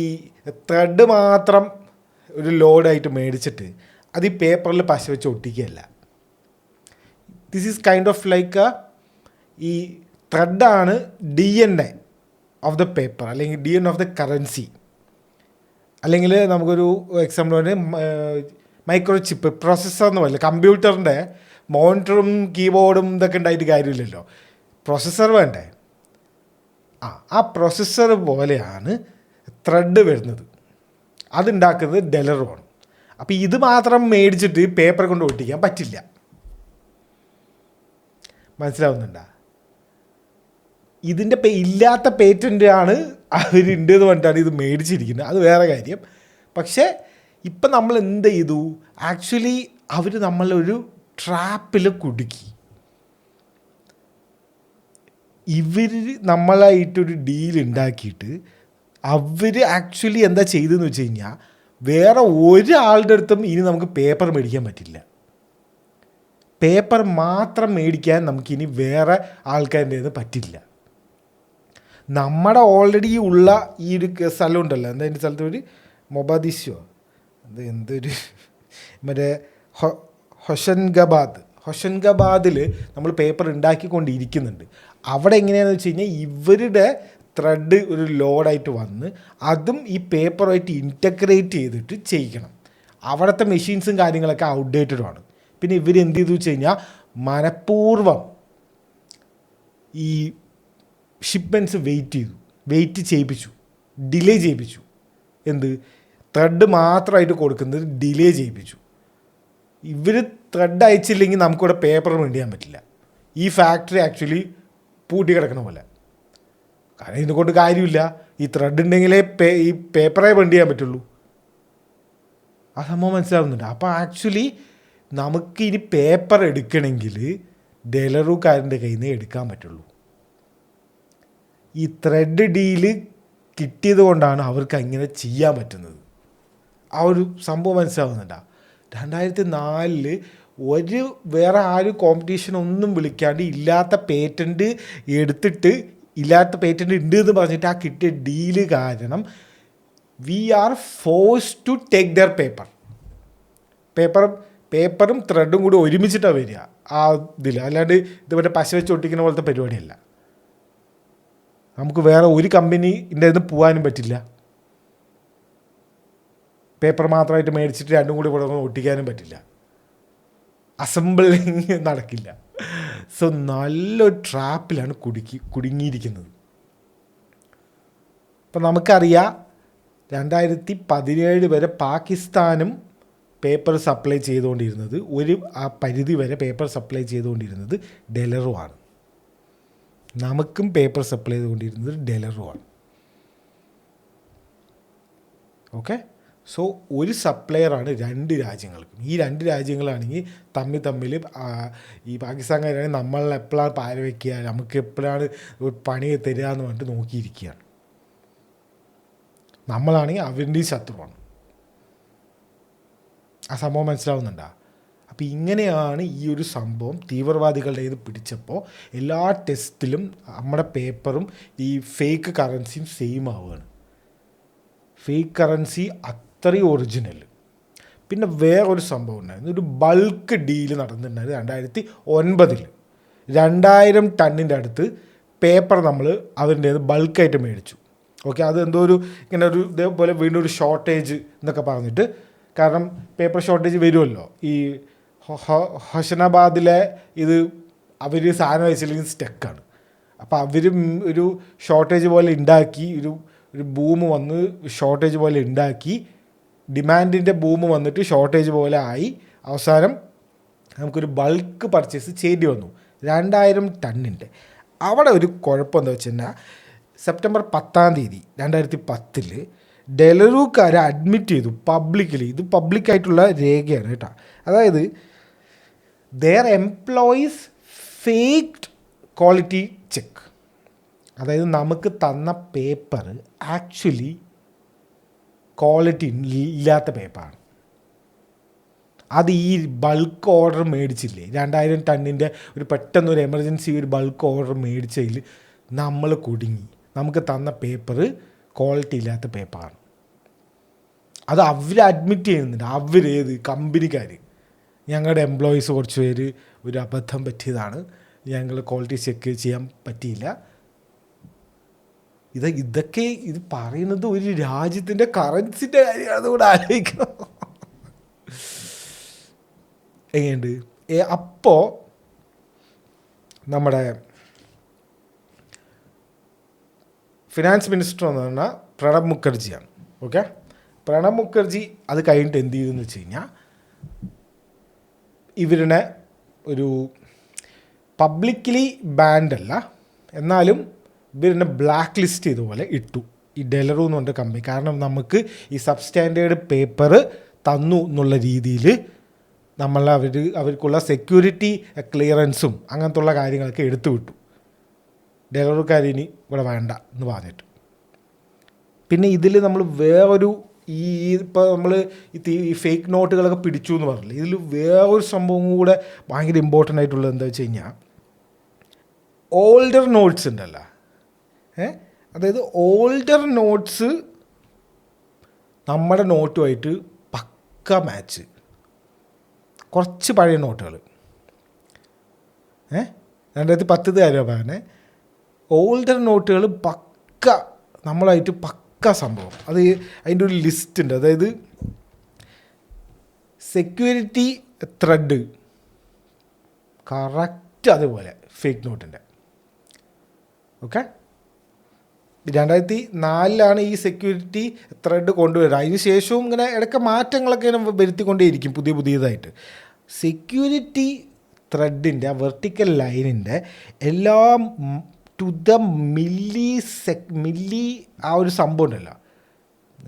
ത്രെഡ് മാത്രം ഒരു ലോഡായിട്ട് മേടിച്ചിട്ട് അത് ഈ പേപ്പറിൽ പശ വെച്ച് ഒട്ടിക്കുകയല്ല. This is kind of like ഈ ത്രെഡാണ് DNA ഓഫ് ദ പേപ്പർ, അല്ലെങ്കിൽ DNA ഓഫ് ദ കറൻസി. അല്ലെങ്കിൽ നമുക്കൊരു എക്സാമ്പിൾ പറഞ്ഞാൽ മൈക്രോ ചിപ്പ് പ്രോസസ്സർ എന്ന് പറയില്ല, കമ്പ്യൂട്ടറിൻ്റെ മോണിറ്ററും കീബോർഡും ഇതൊക്കെ ഉണ്ടായിട്ട് കാര്യമില്ലല്ലോ, പ്രോസസ്സർ വേണ്ടേ. ആ പ്രൊസസ്സർ പോലെയാണ് ത്രെഡ് വരുന്നത്. അതുണ്ടാക്കുന്നത് ഡെലറോ ആണ്. അപ്പോൾ ഇത് മാത്രം മേടിച്ചിട്ട് പേപ്പർ കൊണ്ട് ഒട്ടിക്കാൻ പറ്റില്ല. മനസ്സിലാവുന്നുണ്ടോ? ഇതിൻ്റെ ഇല്ലാത്ത പേറ്റൻ്റ് ആണ് അവരുണ്ട് എന്ന് പറഞ്ഞിട്ടാണ് ഇത് മേടിച്ചിരിക്കുന്നത്. അത് വേറെ കാര്യം. പക്ഷേ ഇപ്പം നമ്മൾ എന്ത് ചെയ്തു? ആക്ച്വലി അവർ നമ്മളൊരു ട്രാപ്പിൽ കുടുക്കി. ഇവർ നമ്മളായിട്ടൊരു ഡീൽ ഉണ്ടാക്കിയിട്ട് അവർ ആക്ച്വലി എന്താ ചെയ്തതെന്ന് വെച്ച് കഴിഞ്ഞാൽ, വേറെ ഒരാളുടെ അടുത്തും ഇനി നമുക്ക് പേപ്പർ മേടിക്കാൻ പറ്റില്ല. പേപ്പർ മാത്രം മേടിക്കാൻ നമുക്കിനി വേറെ ആൾക്കാരുടെ നിന്ന് പറ്റില്ല. നമ്മുടെ ഓൾറെഡി ഉള്ള ഈ ഒരു സ്ഥലം ഉണ്ടല്ലോ, എന്താ അതിൻ്റെ സ്ഥലത്ത് ഒരു മൊബാദിശോ എന്തൊരു മറ്റേ ഹൊഷൻഗബാദിൽ നമ്മൾ പേപ്പർ ഉണ്ടാക്കിക്കൊണ്ടിരിക്കുന്നുണ്ട്. അവിടെ എങ്ങനെയാണെന്ന് വെച്ച് കഴിഞ്ഞാൽ ഇവരുടെ ത്രെഡ് ഒരു ലോഡായിട്ട് വന്ന് അതും ഈ പേപ്പറുമായിട്ട് ഇൻറ്റഗ്രേറ്റ് ചെയ്തിട്ട് ചെയ്യിക്കണം. അവിടുത്തെ മെഷീൻസും കാര്യങ്ങളൊക്കെ ഔട്ട്ഡേറ്റഡ് ആണ്. പിന്നെ ഇവർ എന്ത് ചെയ്തു വെച്ച് കഴിഞ്ഞാൽ മനഃപൂർവ്വം ഈ ഷിപ്മെൻറ്റ്സ് വെയിറ്റ് ചെയ്യിപ്പിച്ചു, ഡിലേ ചെയ്യിപ്പിച്ചു. എന്ത് ത്രെഡ് മാത്രമായിട്ട് കൊടുക്കുന്നത് ഡിലേ ചെയ്യിപ്പിച്ചു. ഇവർ ത്രെഡ് അയച്ചില്ലെങ്കിൽ നമുക്കിവിടെ പേപ്പർ പ്രിൻ്റ് ചെയ്യാൻ പറ്റില്ല. ഈ ഫാക്ടറി ആക്ച്വലി പൂട്ടി കിടക്കണ പോലെ. കാരണം ഇതുകൊണ്ട് കാര്യമില്ല. ഈ ത്രെഡ് ഉണ്ടെങ്കിലേ ഈ പേപ്പറേ പ്രിൻ്റ് ചെയ്യാൻ പറ്റുള്ളൂ. ആ സംഭവം മനസ്സിലാവുന്നുണ്ട്. അപ്പോൾ ആക്ച്വലി നമുക്കിനി പേപ്പർ എടുക്കണമെങ്കിൽ ഡെലറുകാരൻ്റെ കയ്യിൽ നിന്ന് എടുക്കാൻ പറ്റുള്ളൂ. ഈ ത്രെഡ് ഡീല് കിട്ടിയത് കൊണ്ടാണ് അവർക്ക് അങ്ങനെ ചെയ്യാൻ പറ്റുന്നത്. ആ ഒരു സംഭവം മനസ്സിലാവുന്നുണ്ടോ? 2004 ഒരു വേറെ ആരും കോമ്പറ്റീഷൻ ഒന്നും വിളിക്കാണ്ട് ഇല്ലാത്ത പേറ്റൻറ്റ് എടുത്തിട്ട്, ഇല്ലാത്ത പേറ്റൻറ്റ് ഉണ്ട് എന്ന് പറഞ്ഞിട്ട് ആ കിട്ടിയ ഡീല് കാരണം we are force to take their പേപ്പറും ത്രെഡും കൂടി ഒരുമിച്ചിട്ടാണ് വരിക ആ ഇതിൽ. അല്ലാണ്ട് ഇത് മറ്റേ പശ വെച്ച് ഒട്ടിക്കുന്ന പോലത്തെ പരിപാടിയല്ല. നമുക്ക് വേറെ ഒരു കമ്പനീൻ്റെ നിന്ന് പോകാനും പറ്റില്ല. പേപ്പർ മാത്രമായിട്ട് മേടിച്ചിട്ട് രണ്ടും കൂടി ഒട്ടിക്കാനും പറ്റില്ല. അസംബിളിങ് നടക്കില്ല. സോ നല്ലൊരു ട്രാപ്പിലാണ് കുടുങ്ങിയിരിക്കുന്നത്. ഇപ്പം നമുക്കറിയാം 2017 വരെ പാകിസ്ഥാനും പേപ്പർ സപ്ലൈ ചെയ്തുകൊണ്ടിരുന്നത്, ആ പരിധി വരെ പേപ്പർ സപ്ലൈ ചെയ്തുകൊണ്ടിരുന്നത് ഡെലറോ ആണ്. നമുക്കും പേപ്പർ സപ്ലൈ ചെയ്തുകൊണ്ടിരുന്നത് ഡെലറോ ആണ്. ഓക്കെ. സോ ഒരു സപ്ലയറാണ് രണ്ട് രാജ്യങ്ങൾക്കും. ഈ രണ്ട് രാജ്യങ്ങളാണെങ്കിൽ തമ്മിൽ ഈ പാകിസ്ഥാൻകാരാണെങ്കിൽ നമ്മളെ എപ്പോഴാണ് പാര വയ്ക്കുക, നമുക്ക് എപ്പോഴാണ് പണി തരിക എന്ന് പറഞ്ഞിട്ട് നോക്കിയിരിക്കുകയാണ്. നമ്മളാണെങ്കിൽ അവരുടെയും ശത്രുവാണ്. ആ സംഭവം മനസ്സിലാവുന്നുണ്ടോ? അപ്പോൾ ഇങ്ങനെയാണ് ഈ ഒരു സംഭവം തീവ്രവാദികളുടെ ഇത് പിടിച്ചപ്പോൾ എല്ലാ ടെസ്റ്റിലും നമ്മുടെ പേപ്പറും ഈ ഫേക്ക് കറൻസിയും സെയിം ആവുകയാണ്. ഫേക്ക് കറൻസി അത്രയും ഒറിജിനൽ. പിന്നെ വേറൊരു സംഭവം ഉണ്ടായിരുന്നു. ഒരു ബൾക്ക് ഡീല് നടന്നിട്ടുണ്ടായിരുന്നു 2009. 2000 ടണ്ണിൻ്റെ അടുത്ത് പേപ്പർ നമ്മൾ അവരുടെ ബൾക്കായിട്ട് മേടിച്ചു. ഓക്കെ. അത് എന്തോ ഇങ്ങനെ ഇതേപോലെ വീണ്ടും ഒരു ഷോർട്ടേജ് എന്നൊക്കെ പറഞ്ഞിട്ട്, കാരണം പേപ്പർ ഷോർട്ടേജ് വരുമല്ലോ. ഈ ഹൊഷനാബാദിലെ ഇത് അവർ സാധനം വെച്ചില്ലെങ്കിൽ സ്റ്റക്കാണ്. അപ്പോൾ അവർ ഒരു ഷോർട്ടേജ് പോലെ ഉണ്ടാക്കി, ഒരു ബൂം വന്ന് ഷോർട്ടേജ് പോലെ ഉണ്ടാക്കി, ഡിമാൻഡിൻ്റെ ബൂം വന്നിട്ട് ഷോർട്ടേജ് പോലെ ആയി. അവസാനം നമുക്കൊരു ബൾക്ക് പർച്ചേസ് ചെയ്യേണ്ടി വന്നു 2000 ടണ്ണിൻ്റെ. അവിടെ ഒരു കുഴപ്പം എന്താ വെച്ച് കഴിഞ്ഞാൽ സെപ്റ്റംബർ 10 2010 ഡെലറുകാരെ അഡ്മിറ്റ് ചെയ്തു പബ്ലിക്കലി. ഇത് പബ്ലിക്കായിട്ടുള്ള രേഖയാണ് കേട്ടോ. അതായത് their employees faked quality check. അതായത് നമുക്ക് തന്ന പേപ്പർ ആക്ച്വലി ക്വാളിറ്റി ഇല്ലാത്ത പേപ്പറാണ്. അത് ഈ ബൾക്ക് ഓർഡർ മേടിച്ചില്ലേ, 2000 ടണ്ണിൻ്റെ ഒരു പെട്ടെന്നൊരു എമർജൻസി ഒരു ബൾക്ക് ഓർഡർ മേടിച്ചതിൽ നമ്മൾ കുടുങ്ങി. നമുക്ക് തന്ന പേപ്പർ ക്വാളിറ്റി ഇല്ലാത്ത പേപ്പറാണ്. അത് അവർ അഡ്മിറ്റ് ചെയ്യുന്നുണ്ട്. അവരേത് കമ്പനിക്കാർ, ഞങ്ങളുടെ എംപ്ലോയീസ് കുറച്ച് പേര് ഒരു അബദ്ധം പറ്റിയതാണ്, ഞങ്ങൾ ക്വാളിറ്റി ചെക്ക് ചെയ്യാൻ പറ്റിയില്ല. ഇതൊക്കെ ഇത് പറയുന്നത് ഒരു രാജ്യത്തിൻ്റെ കറൻസിൻ്റെ കാര്യമാണ്. അതുകൂടെ ആലോചിക്കണം. എങ്ങനെയുണ്ട്? അപ്പോൾ നമ്മുടെ ഫിനാൻസ് മിനിസ്റ്റർ എന്ന് പറഞ്ഞാൽ പ്രണബ് മുഖർജിയാണ്. ഓക്കെ, പ്രണബ് മുഖർജി അത് കഴിഞ്ഞിട്ട് എന്ത് ചെയ്തെന്ന് വെച്ച് കഴിഞ്ഞാൽ ഇവരുടെ ഒരു പബ്ലിക്കലി ബാൻഡ് അല്ല, എന്നാലും ഇവരെന്നെ ബ്ലാക്ക് ലിസ്റ്റ് ചെയ്തപോലെ ഇട്ടു ഈ ഡെലറു എന്ന് പറഞ്ഞ കമ്പനി. കാരണം നമുക്ക് ഈ സബ്സ്റ്റാൻഡേർഡ് പേപ്പർ തന്നു എന്നുള്ള രീതിയിൽ അവർക്കുള്ള സെക്യൂരിറ്റി ക്ലിയറൻസും അങ്ങനത്തുള്ള കാര്യങ്ങളൊക്കെ എടുത്തു വിട്ടു. ഡെലറുകാരിനി ഇവിടെ വേണ്ട എന്ന് പറഞ്ഞിട്ട്. പിന്നെ ഇതിൽ നമ്മൾ വേറൊരു ഇപ്പോൾ നമ്മൾ ഈ ഫേക്ക് നോട്ടുകളൊക്കെ പിടിച്ചു എന്ന് പറഞ്ഞില്ല, ഇതിൽ വേറൊരു സംഭവം കൂടെ ഭയങ്കര ഇമ്പോർട്ടൻ്റ് ആയിട്ടുള്ളത് എന്താ വെച്ച് കഴിഞ്ഞാൽ ഓൾഡർ നോട്ട്സ് ഉണ്ടല്ലോ. അതായത് ഓൾഡർ നോട്ട്സ് നമ്മുടെ നോട്ടുമായിട്ട് പക്ക മാച്ച്. കുറച്ച് പഴയ നോട്ടുകൾ 2010 കാര്യമാണ് പറഞ്ഞേ. ഓൾഡർ നോട്ടുകൾ പക്ക നമ്മളായിട്ട് പക്ക സംഭവം. അത് അതിൻ്റെ ഒരു ലിസ്റ്റ് ഉണ്ട്. അതായത് സെക്യൂരിറ്റി ത്രെഡ് കറക്റ്റ് അതേപോലെ ഫേക്ക് നോട്ടിൻ്റെ. ഓക്കെ, 2004 ഈ സെക്യൂരിറ്റി ത്രെഡ് കൊണ്ടുവരിക. അതിന് ശേഷവും ഇങ്ങനെ ഇടയ്ക്ക് മാറ്റങ്ങളൊക്കെ ഇങ്ങനെ വരുത്തിക്കൊണ്ടേയിരിക്കും പുതിയതായിട്ട്. സെക്യൂരിറ്റി ത്രെഡിൻ്റെ ആ വെർട്ടിക്കൽ ലൈനിൻ്റെ എല്ലാം ടു ദ മില്ലി ആ ഒരു സംഭവം ഉണ്ടല്ലോ,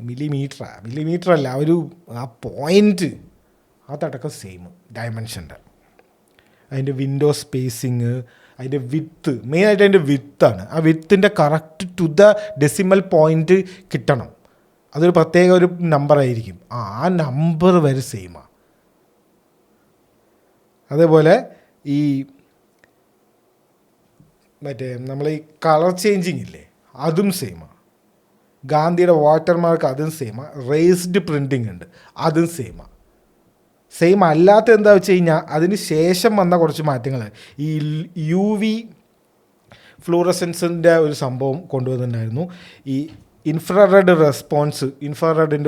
മില്ലിമീറ്റർ അല്ല, ആ പോയിൻറ്റ് അതടക്കം സെയിം ഡയമെൻഷൻ്റെ. അതിൻ്റെ വിൻഡോ സ്പേസിങ്, അതിൻ്റെ വിത്ത്, മെയിനായിട്ട് അതിൻ്റെ വിത്താണ്. ആ വിത്തിൻ്റെ correct to the decimal point കിട്ടണം. അതൊരു പ്രത്യേക ഒരു നമ്പറായിരിക്കും. ആ നമ്പർ വരെ സെയിമാണ്. അതേപോലെ ഈ മറ്റേ നമ്മൾ ഈ കളർ ചേഞ്ചിങ് ഇല്ലേ, അതും സെയിമാണ്. ഗാന്ധിയുടെ വാട്ടർമാർക്ക് അതും സെയിമാണ്. റേസ്ഡ് പ്രിൻറ്റിങ് ഉണ്ട്, അതും സെയിമാണ്. സെയിം അല്ലാത്ത എന്താ വെച്ച് കഴിഞ്ഞാൽ അതിന് ശേഷം വന്ന കുറച്ച് മാറ്റങ്ങൾ. ഈ UV ഫ്ലൂറസെൻസിൻ്റെ ഒരു സംഭവം കൊണ്ടുവന്നിട്ടുണ്ടായിരുന്നു. ഈ ഇൻഫ്രാറെഡിൻ്റെ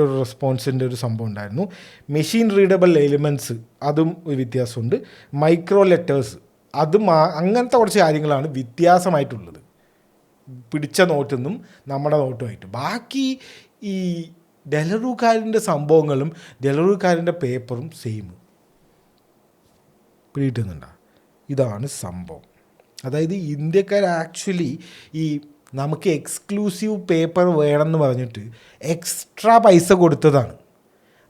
ഒരു റെസ്പോൺസിൻ്റെ ഒരു സംഭവം ഉണ്ടായിരുന്നു. മെഷീൻ റീഡബിൾ എലിമെൻറ്റ്സ്, അതും ഒരു വ്യത്യാസമുണ്ട്. മൈക്രോ ലെറ്റേഴ്സ്, അതും അങ്ങനത്തെ കുറച്ച് കാര്യങ്ങളാണ് വ്യത്യാസമായിട്ടുള്ളത് പിടിച്ച നോട്ടിൽ നിന്നും നമ്മുടെ നോട്ടുമായിട്ട്. ബാക്കി ഈ ഡെലറുകാരൻ്റെ സംഭവങ്ങളും ഡെലറുകാരൻ്റെ പേപ്പറും സെയിം. പിടിയിട്ടുന്നുണ്ടോ? ഇതാണ് സംഭവം. അതായത് ഇന്ത്യക്കാർ ആക്ച്വലി ഈ നമുക്ക് എക്സ്ക്ലൂസീവ് പേപ്പർ വേണമെന്ന് പറഞ്ഞിട്ട് എക്സ്ട്രാ പൈസ കൊടുത്തതാണ്.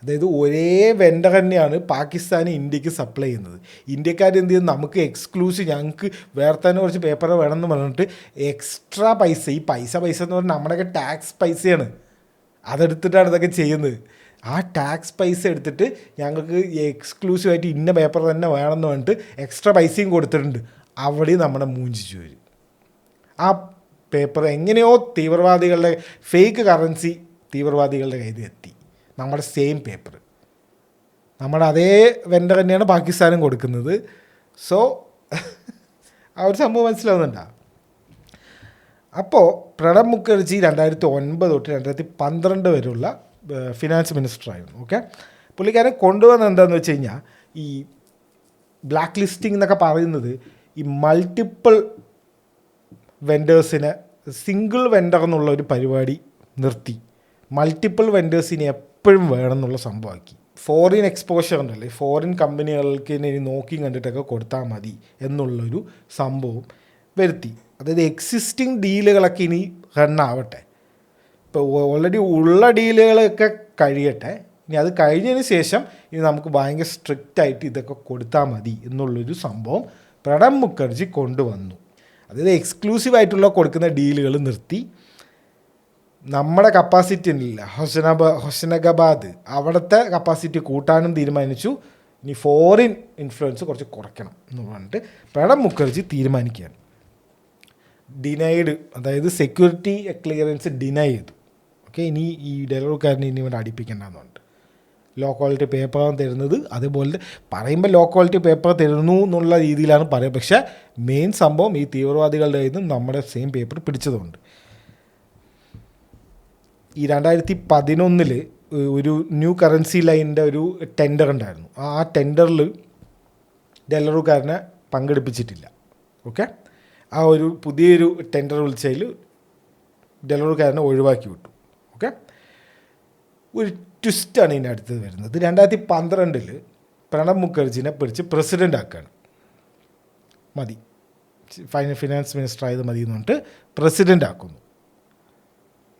അതായത് ഒരേ വെണ്ടർ തന്നെയാണ് പാകിസ്ഥാന് ഇന്ത്യക്ക് സപ്ലൈ ചെയ്യുന്നത്. ഇന്ത്യക്കാർ എന്ത് ചെയ്യുന്നത്, നമുക്ക് എക്സ്ക്ലൂസീവ്, ഞങ്ങൾക്ക് വേറെ തന്നെ കുറച്ച് പേപ്പർ വേണമെന്ന് പറഞ്ഞിട്ട് എക്സ്ട്രാ പൈസ, ഈ പൈസ എന്ന് പറഞ്ഞാൽ നമ്മുടെയൊക്കെ ടാക്സ് പൈസയാണ്, അതെടുത്തിട്ടാണ് ഇതൊക്കെ ചെയ്യുന്നത്. ആ ടാക്സ് പൈസ എടുത്തിട്ട് ഞങ്ങൾക്ക് എക്സ്ക്ലൂസീവായിട്ട് ഇന്ന പേപ്പർ തന്നെ വേണമെന്ന് പറഞ്ഞിട്ട് എക്സ്ട്രാ പൈസയും കൊടുത്തിട്ടുണ്ട്. അവിടെ നമ്മുടെ മൂഞ്ചിച്ചു വരും. ആ പേപ്പർ എങ്ങനെയോ തീവ്രവാദികളുടെ ഫേക്ക് കറൻസി തീവ്രവാദികളുടെ കയ്യിൽ എത്തി. നമ്മുടെ സെയിം പേപ്പർ നമ്മുടെ അതേ വെണ്ടർ തന്നെയാണ് പാകിസ്ഥാനും കൊടുക്കുന്നത്. സോ ആ ഒരു സംഭവം മനസ്സിലാവുന്നുണ്ടോ? അപ്പോൾ പ്രണബ് മുഖർജി 2009 തൊട്ട് 2012 വരെയുള്ള ഫിനാൻസ് മിനിസ്റ്ററായിരുന്നു. ഓക്കെ, പുള്ളിക്കാരൻ കൊണ്ടുവന്നത് എന്താണെന്ന് വെച്ച് കഴിഞ്ഞാൽ ഈ ബ്ലാക്ക് ലിസ്റ്റിംഗ് എന്നൊക്കെ പറയുന്നത് ഈ മൾട്ടിപ്പിൾ വെൻഡേഴ്സിനെ സിംഗിൾ വെൻഡർ എന്നുള്ള ഒരു പരിപാടി നിർത്തി മൾട്ടിപ്പിൾ വെൻഡേഴ്സിനെ എപ്പോഴും വേണം എന്നുള്ള സംഭവമാക്കി. ഫോറിൻ എക്സ്പോഷർ ഉണ്ടല്ലേ, ഫോറിൻ കമ്പനികൾക്ക് ഇനി നോക്കി കണ്ടിട്ടൊക്കെ കൊടുത്താൽ മതി എന്നുള്ളൊരു സംഭവം വരുത്തി. അതായത് എക്സിസ്റ്റിംഗ് ഡീലുകളൊക്കെ ഇനി റണ്ണാവട്ടെ. ഇപ്പോൾ ഓൾറെഡി ഉള്ള ഡീലുകളൊക്കെ കഴിയട്ടെ. ഇനി അത് കഴിഞ്ഞതിന് ശേഷം ഇനി നമുക്ക് ഭയങ്കര സ്ട്രിക്റ്റായിട്ട് ഇതൊക്കെ കൊടുത്താൽ മതി എന്നുള്ളൊരു സംഭവം പ്രണബ് മുഖർജി കൊണ്ടുവന്നു. അതായത് എക്സ്ക്ലൂസീവായിട്ടുള്ള കൊടുക്കുന്ന ഡീലുകൾ നിർത്തി. നമ്മുടെ കപ്പാസിറ്റി ഉണ്ടല്ല ഹൊസനഗാബാദ്, അവിടുത്തെ കപ്പാസിറ്റി കൂട്ടാനും തീരുമാനിച്ചു. ഇനി ഫോറിൻ ഇൻഫ്ലുവൻസ് കുറച്ച് കുറയ്ക്കണം എന്ന് പറഞ്ഞിട്ട് പ്രണബ് മുഖർജി തീരുമാനിക്കുകയാണ്. ഡിനൈഡ്, അതായത് സെക്യൂരിറ്റി ക്ലിയറൻസ് ഡിനൈ ചെയ്തു. ഓക്കെ, ഇനി ഈ ഡെലറുകാരനെ ഇനി ഇവിടെ അടിപ്പിക്കേണ്ടെന്ന് പറഞ്ഞിട്ട് ലോ ക്വാളിറ്റി പേപ്പറാണ് തരുന്നത്. അതുപോലെ പറയുമ്പോൾ ലോ ക്വാളിറ്റി പേപ്പർ തരുന്നു എന്നുള്ള രീതിയിലാണ് പറയുക. പക്ഷേ മെയിൻ സംഭവം ഈ തീവ്രവാദികളുടെ കയ്യിൽ നിന്ന് നമ്മുടെ സെയിം പേപ്പർ പിടിച്ചതുകൊണ്ട്. ഈ 2011 ഒരു ന്യൂ കറൻസി ലൈനിൻ്റെ ഒരു ടെൻഡർ ഉണ്ടായിരുന്നു. ആ ടെൻഡറിൽ ഡെലറുകാരനെ പങ്കെടുപ്പിച്ചിട്ടില്ല. ഓക്കെ, ആ ഒരു പുതിയൊരു ടെൻഡർ വിളിച്ചതിൽ ഡെലറൂക്കാരനെ ഒഴിവാക്കി വിട്ടു. ഓക്കെ, ഒരു ട്വിസ്റ്റാണ് ഇതിൻ്റെ അടുത്തത് വരുന്നത്. 2012 പ്രണബ് മുഖർജിനെ പിടിച്ച് പ്രസിഡൻ്റ് ആക്കുകയാണ്. മതി, ഫിനാൻസ് മിനിസ്റ്റർ ആയത് മതി എന്ന് പറഞ്ഞിട്ട് പ്രസിഡൻ്റ് ആക്കുന്നു.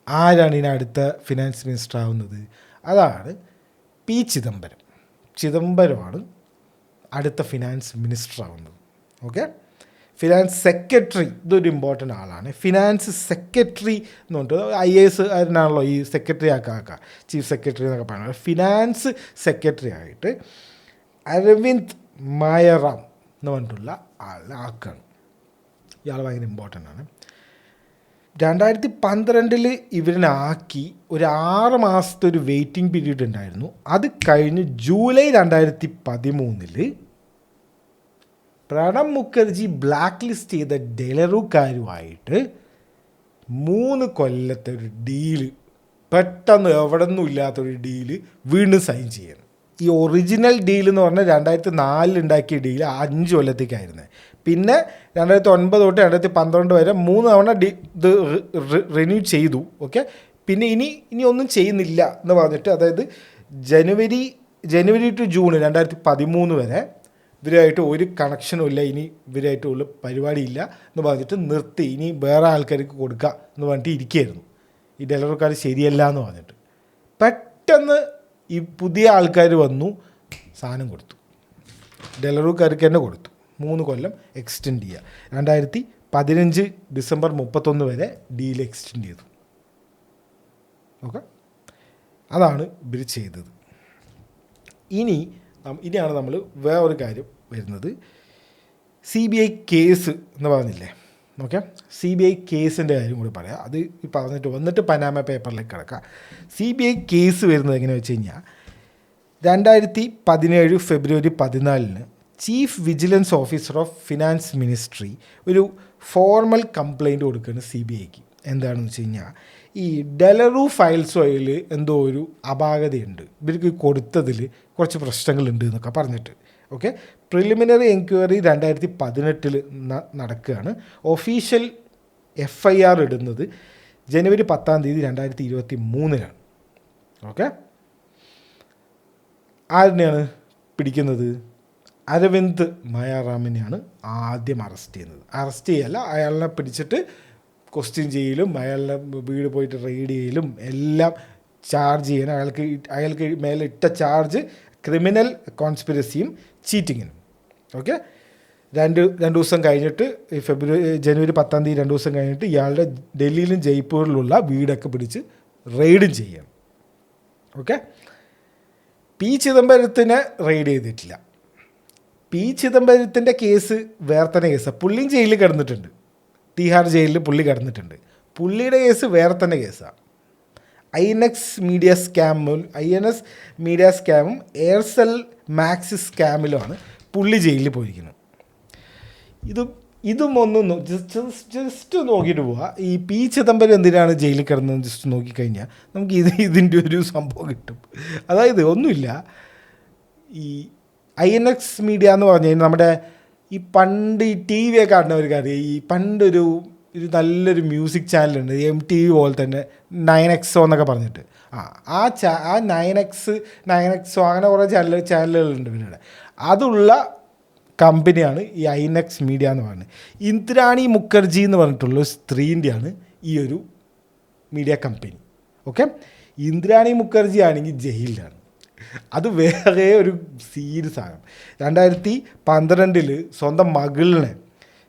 ആരാണ് ഇതിന് അടുത്ത ഫിനാൻസ് മിനിസ്റ്റർ ആവുന്നത്? അതാണ് പി ചിദംബരം. ചിദംബരമാണ് അടുത്ത ഫിനാൻസ് മിനിസ്റ്റർ ആവുന്നത്. ഓക്കെ, ഫിനാൻസ് സെക്രട്ടറി ഇതൊരു ഇമ്പോർട്ടൻ്റ് ആളാണ്. ഫിനാൻസ് സെക്രട്ടറി എന്ന് പറഞ്ഞിട്ട് IAS ആയിരുന്നാണല്ലോ ഈ സെക്രട്ടറി ആക്കുക, ചീഫ് സെക്രട്ടറി എന്നൊക്കെ പറയുന്നത്. ഫിനാൻസ് സെക്രട്ടറി ആയിട്ട് അരവിന്ദ് മായറാം എന്ന് പറഞ്ഞിട്ടുള്ള ആളിനെ ആക്കുകയാണ്. ഇയാൾ ഭയങ്കര ഇമ്പോർട്ടൻ്റ് ആണ്. 2012 ഇവരിനെ ആക്കി ഒരു 6 മാസത്തെ ഒരു വെയിറ്റിംഗ് പീരീഡ് ഉണ്ടായിരുന്നു. അത് കഴിഞ്ഞ് July 2013 Pranab Mukherjee black list ചെയ്ത ഡെലറൂക്കാരുമായിട്ട് 3 കൊല്ലത്തെ ഒരു ഡീല്, പെട്ടെന്ന് എവിടെ നിന്നും ഇല്ലാത്തൊരു ഡീല് വീണ്ടും സൈൻ ചെയ്യണം. ഈ ഒറിജിനൽ ഡീൽ എന്ന് പറഞ്ഞാൽ 2004 ഉണ്ടാക്കിയ ഡീൽ 5 കൊല്ലത്തേക്കായിരുന്നു. പിന്നെ 2009 തൊട്ട് 2012 വരെ 3 തവണ ഇത് റിന്യൂ ചെയ്തു. ഓക്കെ, പിന്നെ ഇനി ഒന്നും ചെയ്യുന്നില്ല എന്ന് പറഞ്ഞിട്ട്, അതായത് ജനുവരി ടു ജൂൺ 2013 വരെ ഇവരുമായിട്ട് ഒരു കണക്ഷനും ഇല്ല, ഇനി ഇവരായിട്ടുള്ള പരിപാടിയില്ല എന്ന് പറഞ്ഞിട്ട് നിർത്തി. ഇനി വേറെ ആൾക്കാർക്ക് കൊടുക്കുക എന്ന് പറഞ്ഞിട്ട് ഇരിക്കുകയായിരുന്നു. ഈ ഡെലറൂക്കാർ ശരിയല്ല എന്ന് പറഞ്ഞിട്ട് പെട്ടെന്ന് ഈ പുതിയ ആൾക്കാർ വന്നു, സാധനം കൊടുത്തു. ഡെലറൂക്കാർക്ക് തന്നെ കൊടുത്തു. 3 കൊല്ലം എക്സ്റ്റെൻഡ് ചെയ്യുക. 2015 ഡിസംബർ 31 വരെ ഡീൽ എക്സ്റ്റെൻഡ് ചെയ്തു. ഓക്കെ, അതാണ് ഇവർ ചെയ്തത്. ഇനിയാണ് നമ്മൾ വേറൊരു കാര്യം വരുന്നത്. CBI കേസ് എന്ന് പറഞ്ഞില്ലേ? ഓക്കെ, CBI കേസിൻ്റെ കാര്യം കൂടി പറയാം. അത് പറഞ്ഞിട്ട് വന്നിട്ട് പനാമ പേപ്പറിലേക്ക് കിടക്കാം. CBI കേസ് വരുന്നത് എങ്ങനെയാണെന്ന് വെച്ച് കഴിഞ്ഞാൽ 2017 ഫെബ്രുവരി 14 chief vigilance officer of finance ministry ഒരു ഫോർമൽ കംപ്ലയിൻറ്റ് കൊടുക്കുകയാണ് CBIക്ക്. എന്താണെന്ന് വെച്ച് കഴിഞ്ഞാൽ ഈ ഡെലറൂ ഫയൽസ് വഴിയിൽ എന്തോ ഒരു അപാകതയുണ്ട്, ഇവർക്ക് കൊടുത്തതിൽ കുറച്ച് പ്രശ്നങ്ങളുണ്ട് എന്നൊക്കെ പറഞ്ഞിട്ട്. ഓക്കെ, പ്രിലിമിനറി എൻക്വയറി 2018 നടക്കുകയാണ്. ഒഫീഷ്യൽ FIR ഇടുന്നത് ജനുവരി 10 2023 ഓക്കെ, ആരിനെയാണ് പിടിക്കുന്നത്? അരവിന്ദ് മായാറാമിനെയാണ് ആദ്യം അറസ്റ്റ് ചെയ്യുന്നത്. അറസ്റ്റ് ചെയ്യല്ല, അയാളെ പിടിച്ചിട്ട് ക്വസ്റ്റ്യൻ ചെയ്യലും അയാളുടെ വീട് പോയിട്ട് റെയ്ഡ് ചെയ്യലും എല്ലാം ചാർജ് ചെയ്യണം. അയാൾക്ക് മേലെ ഇട്ട ചാർജ് ക്രിമിനൽ കോൺസ്പിറസിയും ചീറ്റിങ്ങിനും. ഓക്കെ, രണ്ട് ദിവസം കഴിഞ്ഞിട്ട് ജനുവരി 10 2 ദിവസം കഴിഞ്ഞിട്ട് ഇയാളുടെ ഡൽഹിയിലും ജയ്പൂരിലുള്ള വീടൊക്കെ പിടിച്ച് റെയ്ഡും ചെയ്യണം. ഓക്കെ, പി ചിദംബരത്തിനെ റെയ്ഡ് ചെയ്തിട്ടില്ല. പി ചിദംബരത്തിൻ്റെ കേസ് വേറെ തന്നെ കേസാണ്. പുള്ളിയും ജയിലിൽ കിടന്നിട്ടുണ്ട്, തീഹാർ ജയിലിൽ പുള്ളി കിടന്നിട്ടുണ്ട്. പുള്ളിയുടെ കേസ് വേറെ തന്നെ കേസാണ്. INX മീഡിയ സ്കാമും എയർസെൽ മാക്സ് സ്കാമിലുമാണ് പുള്ളി ജയിലിൽ പോയിരിക്കുന്നത്. ഇതും ഒന്ന് ജസ്റ്റ് നോക്കിയിട്ട് പോവുക. ഈ പി ചിദംബരം എന്തിനാണ് ജയിലിൽ കിടന്നതെന്ന് ജസ്റ്റ് നോക്കിക്കഴിഞ്ഞാൽ നമുക്ക് ഇതിൻ്റെ ഒരു സംഭവം കിട്ടും. അതായത് ഒന്നുമില്ല, ഈ INX മീഡിയ എന്ന് പറഞ്ഞു കഴിഞ്ഞാൽ നമ്മുടെ ഈ പണ്ട് ഈ TV ഒക്കെ കാണുന്നവർക്കറിയാം. ഈ പണ്ടൊരു നല്ലൊരു മ്യൂസിക് ചാനലുണ്ട്, MTV പോലെ തന്നെ 9XO എന്നൊക്കെ പറഞ്ഞിട്ട്. ആ 9XO അങ്ങനെ കുറേ ചാനലുകളുണ്ട് ഇവരുടെ. അതുള്ള കമ്പനിയാണ് ഈ INX മീഡിയ എന്ന് പറയുന്നത്. ഇന്ദിരാണി മുഖർജി എന്ന് പറഞ്ഞിട്ടുള്ള ഒരു സ്ത്രീൻ്റെയാണ് ഈ ഒരു മീഡിയ കമ്പനി. ഓക്കെ, ഇന്ദിരാണി മുഖർജി ആണെങ്കിൽ ജയിലിലാണ്. അത് വേറെ ഒരു സീരിയസ് ആണ്. 2012 സ്വന്തം മകളിനെ,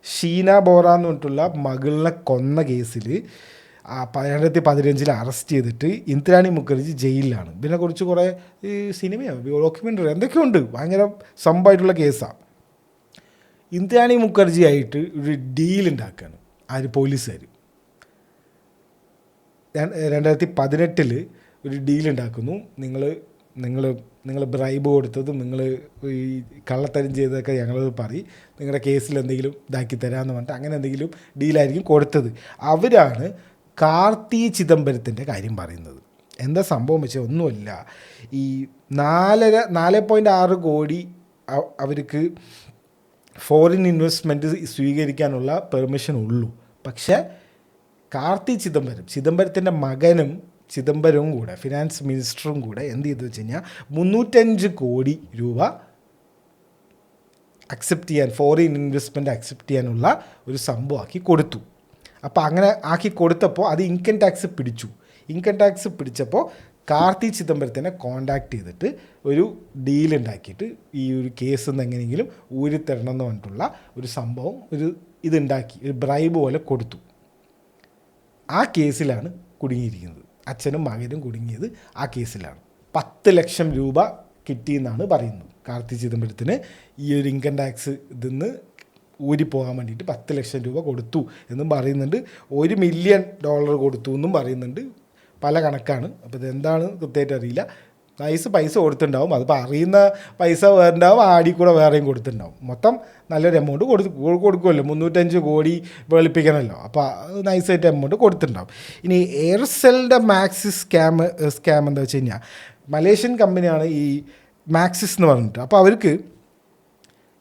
ഷീന ബോറ എന്ന് പറഞ്ഞിട്ടുള്ള മകളിനെ കൊന്ന കേസിൽ 2015 അറസ്റ്റ് ചെയ്തിട്ട് ഇന്ദിരാണി മുഖർജി ജയിലിലാണ്. ഇതിനെക്കുറിച്ച് കുറേ ഈ സിനിമയാണ്, ഡോക്യുമെൻ്ററി എന്തൊക്കെയുണ്ട്, ഭയങ്കര സംഭവമായിട്ടുള്ള കേസാണ്. ഇന്ദിരാണി മുഖർജി ആയിട്ട് ഒരു ഡീൽ ഉണ്ടാക്കുകയാണ് പോലീസുകാർ. 2018 ഒരു ഡീൽ ഉണ്ടാക്കുന്നു. നിങ്ങൾ ബ്രൈബ് കൊടുത്തതും നിങ്ങൾ ഈ കള്ളത്തരം ചെയ്തതൊക്കെ ഞങ്ങൾ പറയും, നിങ്ങളുടെ കേസിൽ എന്തെങ്കിലും ഇതാക്കി തരാമെന്ന് പറഞ്ഞിട്ട് അങ്ങനെ എന്തെങ്കിലും ഡീലായിരിക്കും കൊടുത്തത്. അവരാണ് കാർത്തി ചിദംബരത്തിൻ്റെ കാര്യം പറയുന്നത്. എന്താ സംഭവം വെച്ചാൽ ഒന്നുമില്ല, ഈ 4.6 കോടി അവർക്ക് ഫോറിൻ ഇൻവെസ്റ്റ്മെൻറ്റ് സ്വീകരിക്കാനുള്ള പെർമിഷൻ ഉള്ളൂ. പക്ഷേ കാർത്തി ചിദംബരത്തിൻ്റെ മകനും ചിദംബരവും കൂടെ ഫിനാൻസ് മിനിസ്റ്ററും കൂടെ എന്ത് ചെയ്തു വെച്ച് കഴിഞ്ഞാൽ 305 കോടി രൂപ അക്സെപ്റ്റ് ചെയ്യാൻ, ഫോറിൻ ഇൻവെസ്റ്റ്മെൻറ്റ് അക്സെപ്റ്റ് ചെയ്യാനുള്ള ഒരു സംഭവമാക്കി കൊടുത്തു. അപ്പോൾ അങ്ങനെ ആക്കി കൊടുത്തപ്പോൾ അത് ഇൻകം ടാക്സ് പിടിച്ചു. ഇൻകം ടാക്സ് പിടിച്ചപ്പോൾ കാർത്തി ചിദംബരത്തിനെ കോണ്ടാക്ട് ചെയ്തിട്ട് ഒരു ഡീലുണ്ടാക്കിയിട്ട് ഈ ഒരു കേസിൽ നിന്ന് എങ്ങനെയെങ്കിലും ഊരിത്തരണം എന്ന് പറഞ്ഞിട്ടുള്ള ഒരു സംഭവം ഇതുണ്ടാക്കി, ഒരു ബ്രൈബ് പോലെ കൊടുത്തു. ആ കേസിലാണ് കുടുങ്ങിയിരിക്കുന്നത്. അച്ഛനും മകനും കുടുങ്ങിയത് ആ കേസിലാണ്. 10 ലക്ഷം രൂപ കിട്ടിയെന്നാണ് പറയുന്നത്. കാർത്തി ചിദംബരത്തിന് ഈ ഒരു ഇൻകം ടാക്സ് ഇതിന്ന് ഊരിപ്പോകാൻ വേണ്ടിയിട്ട് 10 ലക്ഷം രൂപ കൊടുത്തു എന്നും പറയുന്നുണ്ട്. $1 മില്യൺ കൊടുത്തു എന്നും പറയുന്നുണ്ട്. പല കണക്കാണ്. അപ്പോൾ ഇതെന്താണ് കൃത്യമായിട്ട് അറിയില്ല. പൈസ കൊടുത്തിട്ടുണ്ടാവും. അതിപ്പോൾ അറിയുന്ന പൈസ വേറുണ്ടാവും, ആടി കൂടെ വേറെയും കൊടുത്തിട്ടുണ്ടാവും. മൊത്തം നല്ലൊരു എമൗണ്ട് കൊടുക്കുമല്ലോ. 305 കോടി വെളുപ്പിക്കണമല്ലോ. അപ്പോൾ നൈസായിട്ട് എമൗണ്ട് കൊടുത്തിട്ടുണ്ടാവും. ഇനി എയർസെല്ലിൻ്റെ മാക്സിസ് സ്കാം എന്താ വെച്ച് കഴിഞ്ഞാൽ, മലേഷ്യൻ കമ്പനിയാണ് ഈ മാക്സിസ് എന്ന് പറഞ്ഞിട്ട്. അപ്പോൾ അവർക്ക്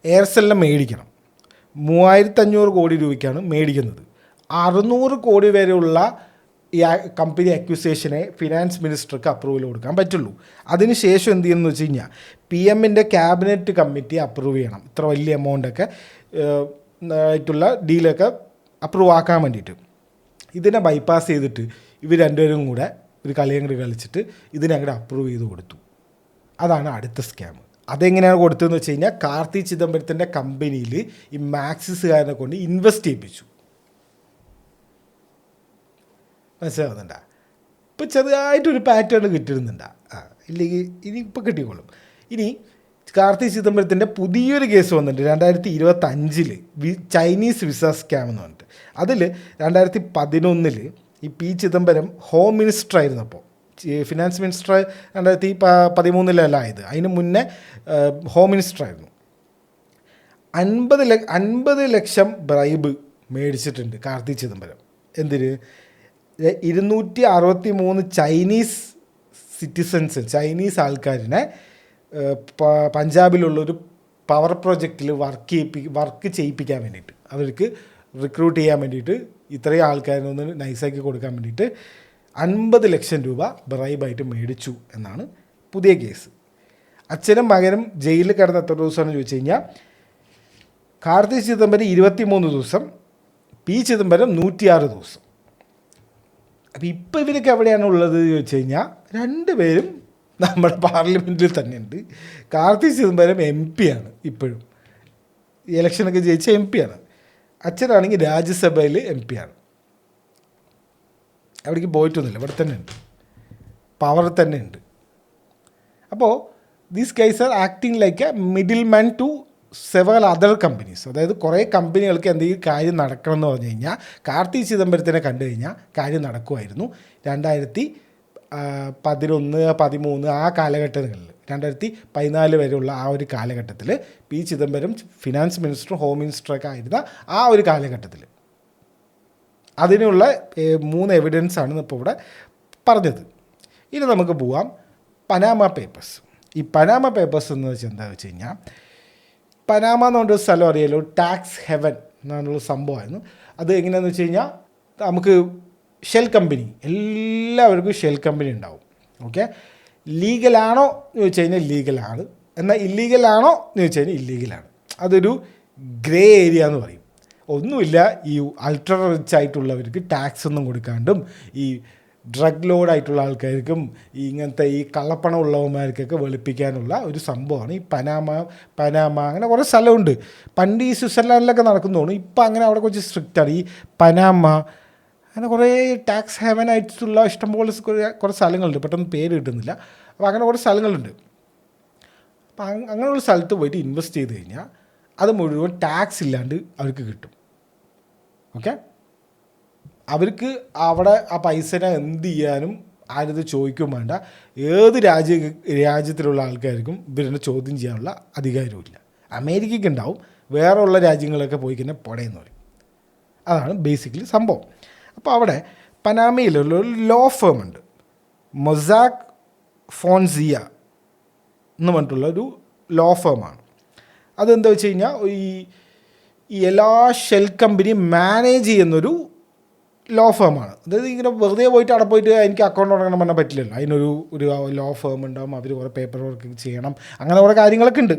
എയർസെല്ലിനെ മേടിക്കണം. 3500 കോടി രൂപയ്ക്കാണ് മേടിക്കുന്നത്. 600 കോടി വരെയുള്ള ഈ കമ്പനി അക്വിസേഷനെ ഫിനാൻസ് മിനിസ്റ്റർക്ക് അപ്രൂവൽ കൊടുക്കാൻ പറ്റുള്ളൂ. അതിനുശേഷം എന്ത് ചെയ്യുമെന്ന് വെച്ച് കഴിഞ്ഞാൽ PM-ൻ്റെ ക്യാബിനറ്റ് കമ്മിറ്റി അപ്രൂവ് ചെയ്യണം. ഇത്ര വലിയ എമൗണ്ടൊക്കെ ആയിട്ടുള്ള ഡീലൊക്കെ അപ്രൂവ് ആക്കാൻ വേണ്ടിയിട്ട്. ഇതിനെ ബൈപ്പാസ് ചെയ്തിട്ട് ഇവർ രണ്ടുപേരും കൂടെ ഒരു കളിയങ്ങോട്ട് കളിച്ചിട്ട് ഇതിനങ്ങോട്ട് അപ്രൂവ് ചെയ്ത് കൊടുത്തു. അതാണ് അടുത്ത സ്കാം. അതെങ്ങനെയാണ് കൊടുത്തതെന്ന് വെച്ച് കഴിഞ്ഞാൽ കാർത്തി ചിദംബരത്തിൻ്റെ കമ്പനിയിൽ ഈ മാക്സിസുകാരനെ കൊണ്ട് ഇൻവെസ്റ്റ് ചെയ്യിപ്പിച്ചു. മനസ്സിലാവുന്നുണ്ടാ? ഇപ്പോൾ ചെറുതായിട്ടൊരു പാറ്റേൺ കിട്ടിയിരുന്നുണ്ടാ. ഇല്ലെങ്കിൽ ഇനി ഇപ്പോൾ കിട്ടിക്കോളും. ഇനി കാർത്തി ചിദംബരത്തിൻ്റെ പുതിയൊരു കേസ് വന്നിട്ടുണ്ട് 2025 ചൈനീസ് വിസ സ്കാം എന്ന് പറഞ്ഞിട്ട്. അതിൽ 2011 ഈ പി ചിദംബരം ഹോം മിനിസ്റ്റർ ആയിരുന്നപ്പോൾ, ഫിനാൻസ് മിനിസ്റ്റർ 2013 ആയത്, അതിന് മുന്നേ ഹോം മിനിസ്റ്റർ ആയിരുന്നു. 50 ലക്ഷം ബ്രൈബ് മേടിച്ചിട്ടുണ്ട് കാർത്തി ചിദംബരം. എന്തിന്? 263 ചൈനീസ് സിറ്റിസൺസ്, ചൈനീസ് ആൾക്കാരിനെ പഞ്ചാബിലുള്ളൊരു പവർ പ്രോജക്റ്റിൽ വർക്ക് ചെയ്യിപ്പിക്കാൻ വേണ്ടിയിട്ട്, അവർക്ക് റിക്രൂട്ട് ചെയ്യാൻ വേണ്ടിയിട്ട്, ഇത്രയും ആൾക്കാരെ ഒന്ന് നൈസാക്കി കൊടുക്കാൻ വേണ്ടിയിട്ട് 50 ലക്ഷം രൂപ ബ്രൈബായിട്ട് മേടിച്ചു എന്നാണ് പുതിയ കേസ്. അച്ഛനും മകനും ജയിലിൽ കിടന്ന എത്ര ദിവസമാണെന്ന് ചോദിച്ചു കഴിഞ്ഞാൽ കാർത്തി ചിദംബരം 23 ദിവസം, പി ചിദംബരം 106 ദിവസം. അപ്പോൾ ഇപ്പോൾ ഇവരൊക്കെ എവിടെയാണ് ഉള്ളത് ചോദിച്ചു കഴിഞ്ഞാൽ രണ്ടുപേരും നമ്മുടെ പാർലമെൻറ്റിൽ തന്നെയുണ്ട്. കാർത്തി ചിദംബരം MP ആണ്, ഇപ്പോഴും ഇലക്ഷനൊക്കെ ജയിച്ച MP ആണ്. അച്ഛനാണെങ്കിൽ രാജ്യസഭയിൽ MP ആണ്. അവിടേക്ക് പോയിട്ടൊന്നുമില്ല, ഇവിടെ തന്നെ ഉണ്ട്, പവർ തന്നെ ഉണ്ട്. അപ്പോൾ these guys are acting like a middle man to several other companies. അതായത് കുറേ കമ്പനികൾക്ക് എന്തെങ്കിലും കാര്യം നടക്കണം എന്ന് പറഞ്ഞു കഴിഞ്ഞാൽ കാർത്തി ചിദംബരത്തിനെ കണ്ടു കഴിഞ്ഞാൽ കാര്യം നടക്കുമായിരുന്നു. 2011, 13 ആ കാലഘട്ടങ്ങളിൽ, 2014 വരെയുള്ള ആ ഒരു കാലഘട്ടത്തിൽ പി ചിദംബരം ഫിനാൻസ് മിനിസ്റ്ററും ഹോം മിനിസ്റ്ററൊക്കെ ആയിരുന്ന ആ ഒരു കാലഘട്ടത്തിൽ അതിനുള്ള 3 എവിഡൻസാണ് ഇപ്പോൾ ഇവിടെ പറഞ്ഞത്. ഇനി നമുക്ക് പോവാം പനാമ പേപ്പേഴ്സ്. ഈ പനാമ പേപ്പേഴ്സ് എന്ന് വെച്ചാൽ എന്താ വെച്ച് കഴിഞ്ഞാൽ, പനാമ എന്ന് പറഞ്ഞൊരു സ്ഥലം അറിയാലോ, ടാക്സ് ഹെവൻ എന്നുള്ള സംഭവമായിരുന്നു. അത് എങ്ങനെയാണെന്ന് വെച്ച് കഴിഞ്ഞാൽ നമുക്ക് ഷെൽ കമ്പനി, എല്ലാവർക്കും ഷെൽ കമ്പനി ഉണ്ടാവും. ഓക്കെ, ലീഗലാണോ എന്ന് ചോദിച്ചു കഴിഞ്ഞാൽ ലീഗലാണ്, എന്നാൽ ഇല്ലീഗലാണോ എന്ന് ചോദിച്ചു കഴിഞ്ഞാൽ ഇല്ലീഗലാണ്. അതൊരു ഗ്രേ ഏരിയ എന്ന് പറയും. ഒന്നുമില്ല, ഈ അൾട്രാ റിച്ച് ആയിട്ടുള്ളവർക്ക് ടാക്സ് ഒന്നും കൊടുക്കാണ്ടും ഈ ഡ്രഗ് ലോഡായിട്ടുള്ള ആൾക്കാർക്കും ഈ ഇങ്ങനത്തെ ഈ കള്ളപ്പണം ഉള്ളവന്മാർക്കൊക്കെ വെളുപ്പിക്കാനുള്ള ഒരു സംഭവമാണ് ഈ പനാമ അങ്ങനെ കുറേ സ്ഥലമുണ്ട്. പണ്ട് ഈ സ്വിറ്റ്സർലാൻഡിലൊക്കെ നടക്കുന്നതാണ്. ഇപ്പം അങ്ങനെ അവിടെ കുറച്ച് സ്ട്രിക്റ്റാണ്. ഈ പനാമ അങ്ങനെ കുറേ ടാക്സ് ഹെവൻ ആയിട്ടുള്ള ഇഷ്ടംപോലെ കുറേ സ്ഥലങ്ങളുണ്ട്, പെട്ടെന്ന് പേര് കിട്ടുന്നില്ല. അപ്പോൾ അങ്ങനെ കുറേ സ്ഥലങ്ങളുണ്ട്. അപ്പം അങ്ങനെയുള്ള സ്ഥലത്ത് പോയിട്ട് ഇൻവെസ്റ്റ് ചെയ്ത് കഴിഞ്ഞാൽ അത് മുഴുവൻ ടാക്സ് ഇല്ലാണ്ട് അവർക്ക് കിട്ടും. ഓക്കെ, അവർക്ക് അവിടെ ആ പൈസനെ എന്ത് ചെയ്യാനും ആരത് ചോദിക്കും വേണ്ട. ഏത് രാജ്യത്തിലുള്ള ആൾക്കാർക്കും ഇവരെ ചോദ്യം ചെയ്യാനുള്ള അധികാരമില്ല. അമേരിക്കയ്ക്ക് ഉണ്ടാവും, വേറെ ഉള്ള രാജ്യങ്ങളൊക്കെ പോയി കഴിഞ്ഞാൽ പൊടയെന്ന് പറയും. അതാണ് ബേസിക്കലി സംഭവം. അപ്പോൾ അവിടെ പനാമയിലുള്ള ഒരു ലോ ഫേം ഉണ്ട്, മൊസാക് ഫോൺസിയ എന്ന് പറഞ്ഞിട്ടുള്ള ഒരു ലോ ഫേമാണ്. അതെന്താ വെച്ച് കഴിഞ്ഞാൽ ഈ എല്ലാ ഷെൽ കമ്പനിയും മാനേജ് ചെയ്യുന്നൊരു ലോ ഫേമാണ്. അതായത് ഇങ്ങനെ വെറുതെ പോയിട്ട് അവിടെ പോയിട്ട് എനിക്ക് അക്കൗണ്ട് തുടങ്ങണം പറഞ്ഞാൽ പറ്റില്ലല്ലോ. ഒരു ലോ ഫേം ഉണ്ടാകും, അവർ കുറേ പേപ്പർ വർക്ക് ചെയ്യണം, അങ്ങനെ കുറേ കാര്യങ്ങളൊക്കെ ഉണ്ട്.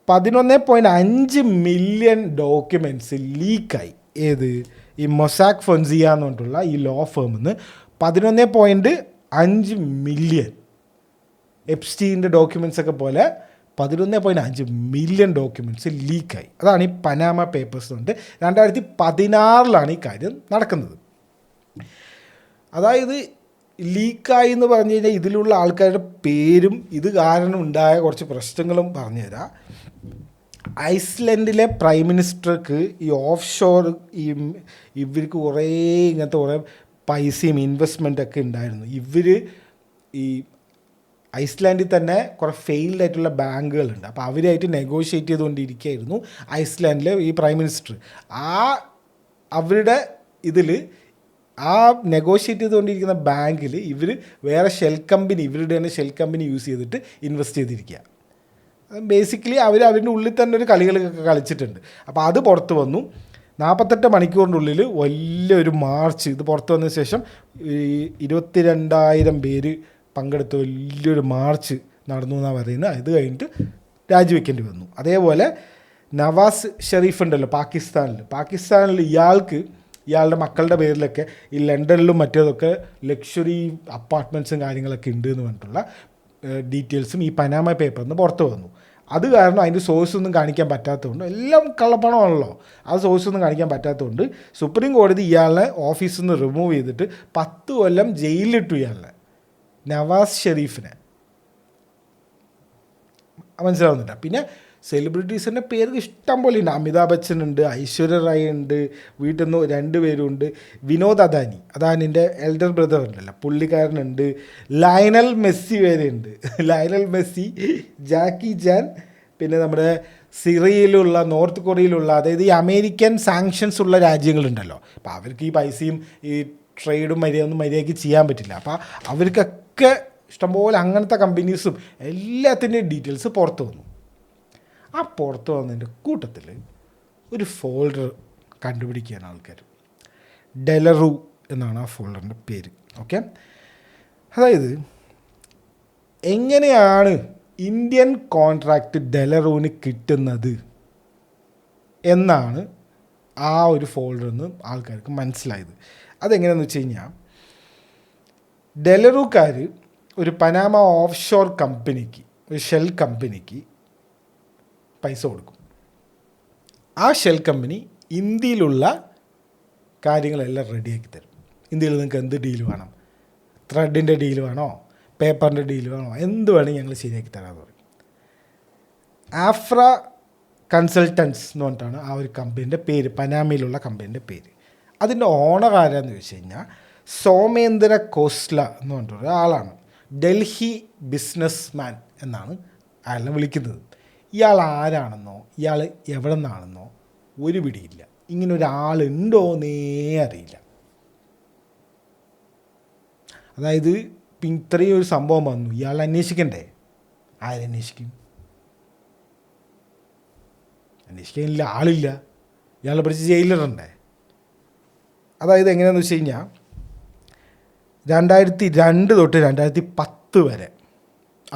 11.5 മില്യൺ ഡോക്യുമെൻറ്റ്സ് ലീക്കായി. ഏത് ഈ മൊസാക് ഫൊൻസിയ എന്ന് പറഞ്ഞിട്ടുള്ള ഈ ലോ ഫേമിൽ നിന്ന് 11.5 മില്യൺ എപ്സ്റ്റീൻ്റെ ഡോക്യുമെൻറ്റ്സ് ഒക്കെ പോലെ 11.5 മില്യൺ ഡോക്യുമെൻറ്റ്സ് ലീക്കായി. അതാണ് ഈ പനാമ പേപ്പേഴ്സ് കൊണ്ട് 2016 ഈ കാര്യം നടക്കുന്നത്. അതായത് ലീക്കായി എന്ന് പറഞ്ഞു കഴിഞ്ഞാൽ ഇതിലുള്ള ആൾക്കാരുടെ പേരും ഇത് കാരണം ഉണ്ടായ കുറച്ച് പ്രശ്നങ്ങളും പറഞ്ഞുതരാം. ഐസ്ലൻഡിലെ പ്രൈം മിനിസ്റ്റർക്ക് ഈ ഓഫ് ഷോർ ഇവർക്ക് കുറേ ഇങ്ങനത്തെ കുറേ പൈസയും ഇൻവെസ്റ്റ്മെൻറ്റൊക്കെ ഉണ്ടായിരുന്നു. ഇവർ ഈ ഐസ്ലാൻഡിൽ തന്നെ കുറേ ഫെയിൽഡ് ആയിട്ടുള്ള ബാങ്കുകളുണ്ട്. അപ്പോൾ അവരായിട്ട് നെഗോഷിയേറ്റ് ചെയ്തുകൊണ്ടിരിക്കുകയായിരുന്നു ഐസ്ലാൻഡിലെ ഈ പ്രൈം മിനിസ്റ്റർ. അവരുടെ ഇതിൽ നെഗോഷിയേറ്റ് ചെയ്തുകൊണ്ടിരിക്കുന്ന ബാങ്കിൽ ഇവർ വേറെ ഇവരുടെ തന്നെ ഷെൽ കമ്പനി യൂസ് ചെയ്തിട്ട് ഇൻവെസ്റ്റ് ചെയ്തിരിക്കുക. ബേസിക്കലി അവരുടെ ഉള്ളിൽ തന്നെ ഒരു കളികളൊക്കെ കളിച്ചിട്ടുണ്ട്. അപ്പോൾ അത് പുറത്ത് വന്നു. 48 മണിക്കൂറിൻ്റെ ഉള്ളിൽ വലിയൊരു മാർച്ച്, ഇത് പുറത്ത് വന്നതിന് ശേഷം 22,000 പേര് പങ്കെടുത്ത വലിയൊരു മാർച്ച് നടന്നു എന്നാണ് പറയുന്നത്. ഇത് കഴിഞ്ഞിട്ട് രാജിവെക്കേണ്ടി വന്നു. അതേപോലെ നവാസ് ഷെരീഫ് ഉണ്ടല്ലോ പാകിസ്ഥാനിൽ ഇയാളുടെ മക്കളുടെ പേരിലൊക്കെ ഈ ലണ്ടനിലും മറ്റേതൊക്കെ ലക്ഷറി അപ്പാർട്ട്മെൻറ്റ്സും കാര്യങ്ങളൊക്കെ ഉണ്ട് എന്ന് പറഞ്ഞിട്ടുള്ള ഡീറ്റെയിൽസും ഈ പനാമ പേപ്പറിൽ നിന്ന് പുറത്ത് വന്നു. അത് കാരണം അതിൻ്റെ സോഴ്സൊന്നും കാണിക്കാൻ പറ്റാത്തതുകൊണ്ട്, എല്ലാം കള്ളപ്പണമാണല്ലോ, ആ സോഴ്സൊന്നും കാണിക്കാൻ പറ്റാത്തതുകൊണ്ട് സുപ്രീം കോടതി ഇയാളെ ഓഫീസിൽ നിന്ന് റിമൂവ് ചെയ്തിട്ട് 10 കൊല്ലം ജയിലിലിട്ടു ഇയാളെ, നവാസ് ഷെരീഫിനെ. മനസ്സിലാവുന്നില്ല. പിന്നെ സെലിബ്രിറ്റീസിൻ്റെ പേര് ഇഷ്ടം പോലെ ഉണ്ട്. അമിതാഭ് ബച്ചൻ ഉണ്ട്, ഐശ്വര്യ റായ് ഉണ്ട്, വീട്ടിൽ നിന്ന് 2 പേരുണ്ട്. വിനോദ് അദാനിൻ്റെ എൽഡർ ബ്രദർ ഉണ്ടല്ലോ, പുള്ളിക്കാരനുണ്ട്. ലയണൽ മെസ്സി വരെയുണ്ട്. ലയണൽ മെസ്സി, ജാക്കി ചാൻ, പിന്നെ നമ്മുടെ സിറിയയിലുള്ള, നോർത്ത് കൊറിയയിലുള്ള, അതായത് ഈ അമേരിക്കൻ സാങ്ഷൻസ് ഉള്ള രാജ്യങ്ങളുണ്ടല്ലോ, അപ്പോൾ അവർക്ക് ഈ പൈസയും ഈ ട്രേഡും മര്യാദയ്ക്ക് ചെയ്യാൻ പറ്റില്ല. അപ്പോൾ അവർക്കൊക്കെ ഇഷ്ടംപോലെ അങ്ങനത്തെ കമ്പനീസും എല്ലാത്തിൻ്റെയും ഡീറ്റെയിൽസ് പുറത്ത് വന്നു. ആ പുറത്ത് വന്നതിൻ്റെ കൂട്ടത്തിൽ ഒരു ഫോൾഡർ കണ്ടുപിടിക്കുകയാണ് ആൾക്കാർ. ഡെലറു എന്നാണ് ആ ഫോൾഡറിൻ്റെ പേര്. ഓക്കെ, അതായത് എങ്ങനെയാണ് ഇന്ത്യൻ കോൺട്രാക്റ്റ് ഡെലറുവിന് കിട്ടുന്നത് എന്നാണ് ആ ഒരു ഫോൾഡറിൽ നിന്ന് ആൾക്കാർക്ക് മനസ്സിലായത്. അതെങ്ങനെയാണെന്ന് വെച്ച് കഴിഞ്ഞാൽ, ഡെലറുക്കാർ ഒരു പനാമ ഓഫ് ഷോർ കമ്പനിക്ക്, ഒരു ഷെൽ കമ്പനിക്ക് പൈസ കൊടുക്കും. ആ ഷെൽ കമ്പനി ഇന്ത്യയിലുള്ള കാര്യങ്ങളെല്ലാം റെഡിയാക്കി തരും. ഇന്ത്യയിൽ നിങ്ങൾക്ക് എന്ത് ഡീൽ വേണം, ത്രെഡിൻ്റെ ഡീൽ വേണോ, പേപ്പറിൻ്റെ ഡീൽ വേണോ, എന്ത് വേണമെങ്കിൽ ഞങ്ങൾ ശരിയാക്കി തരാമെന്ന് പറയും. ആഫ്ര കൺസൾട്ടൻസ് എന്ന് പറഞ്ഞിട്ടാണ് ആ ഒരു കമ്പനീൻ്റെ പേര്, പനാമയിലുള്ള കമ്പനീൻ്റെ പേര്. അതിൻ്റെ ഓണർ ആരാന്ന് ചോദിച്ചു കഴിഞ്ഞാൽ സോമേന്ദ്ര കോസ്ല എന്ന് പറഞ്ഞിട്ടൊരു ആളാണ്. ഡൽഹി ബിസിനസ് മാൻ എന്നാണ് അയാളെ വിളിക്കുന്നത്. ഇയാൾ ആരാണെന്നോ ഇയാൾ എവിടെ നിന്നാണെന്നോ ഒരു പിടിയില്ല. ഇങ്ങനെ ഒരാളുണ്ടോന്നേ അറിയില്ല. അതായത് ഇത്രയും ഒരു സംഭവം വന്നു, ഇയാൾ അന്വേഷിക്കണ്ടേ? ആരന്വേഷിക്കും? അന്വേഷിക്കാനില്ല, ആളില്ല. ഇയാളെ പിടിച്ച് ജയിലിടണ്ടേ? അതായത് എങ്ങനെയാണെന്ന് വെച്ച് കഴിഞ്ഞാൽ 2002 തൊട്ട് 2010 വരെ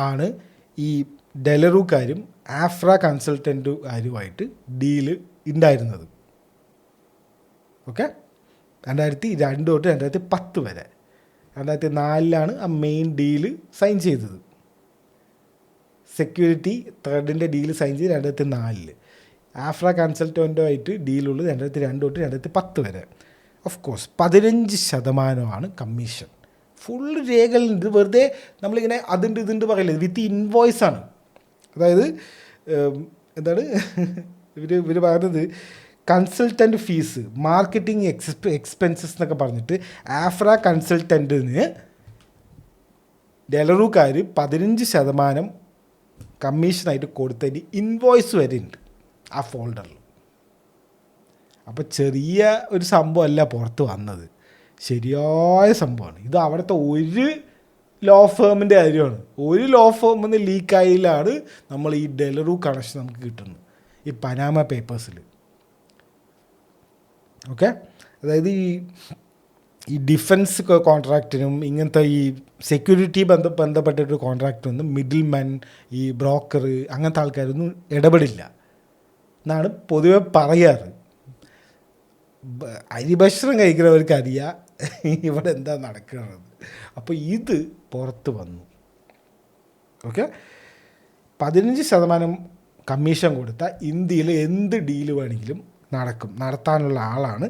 ആണ് ഈ ഡെലറുക്കാരും ആഫ്ര കൺസൾട്ടൻറ്റുകാരുമായിട്ട് ഡീല് ഉണ്ടായിരുന്നത്. ഓക്കെ, 2002 തൊട്ട് 2010 വരെ. 2004 ആ മെയിൻ ഡീല് സൈൻ ചെയ്തത്. സെക്യൂരിറ്റി ത്രെഡിൻ്റെ ഡീല് സൈൻ ചെയ്ത് 2004. ആഫ്ര കൺസൾട്ടൻറ്റുമായിട്ട് ഡീലുള്ളത് 2002 തൊട്ട് 2010 വരെ. Of course 15% commission. ഫുൾ രേഖകളുണ്ട്. വെറുതെ നമ്മളിങ്ങനെ അതുണ്ട് ഇതുണ്ട് പറയില്ല, വിത്ത് ഇൻവോയ്സ് ആണ്. അതായത് എന്താണ് ഇവർ പറയുന്നത്, കൺസൾട്ടൻറ്റ് ഫീസ്, മാർക്കറ്റിംഗ് എക്സ്പെൻസസ് എന്നൊക്കെ പറഞ്ഞിട്ട് ആഫ്ര കൺസൾട്ടൻറ്റിന് ഡെലറുക്കാർ 15% കമ്മീഷനായിട്ട് കൊടുത്തതിന് ഇൻവോയ്സ് വരെ ഉണ്ട് ആ ഫോൾഡറിൽ. അപ്പോൾ ചെറിയ ഒരു സംഭവമല്ല പുറത്ത് വന്നത്, ശരിയായ സംഭവമാണ്. ഇത് അവിടുത്തെ ഒരു ലോ ഫേമിൻ്റെ കാര്യമാണ്. ഒരു ലോ ഫേമിൽ നിന്ന് ലീക്കായാലാണ് നമ്മൾ ഈ ഡെലറു കണക്ഷൻ നമുക്ക് കിട്ടുന്നത്, ഈ പനാമ പേപ്പേഴ്സിൽ. ഓക്കെ, അതായത് ഈ ഈ ഡിഫൻസ് കോൺട്രാക്റ്റിനും ഇങ്ങനത്തെ ഈ സെക്യൂരിറ്റി ബന്ധപ്പെട്ടൊരു കോൺട്രാക്റ്റിനൊന്നും മിഡിൽ മാൻ, ഈ ബ്രോക്കർ, അങ്ങനത്തെ ആൾക്കാരൊന്നും ഇടപെടില്ല എന്നാണ് പൊതുവെ പറയാറ്. അരിഭക്ഷണം കഴിക്കുന്നവർക്ക് അറിയാം ഇവിടെ എന്താ നടക്കുന്നത്. അപ്പോൾ ഇത് പുറത്ത് വന്നു. ഓക്കെ, 15% കമ്മീഷൻ കൊടുത്താൽ ഇന്ത്യയിൽ എന്ത് ഡീല് വേണമെങ്കിലും നടത്താനുള്ള ആളാണ്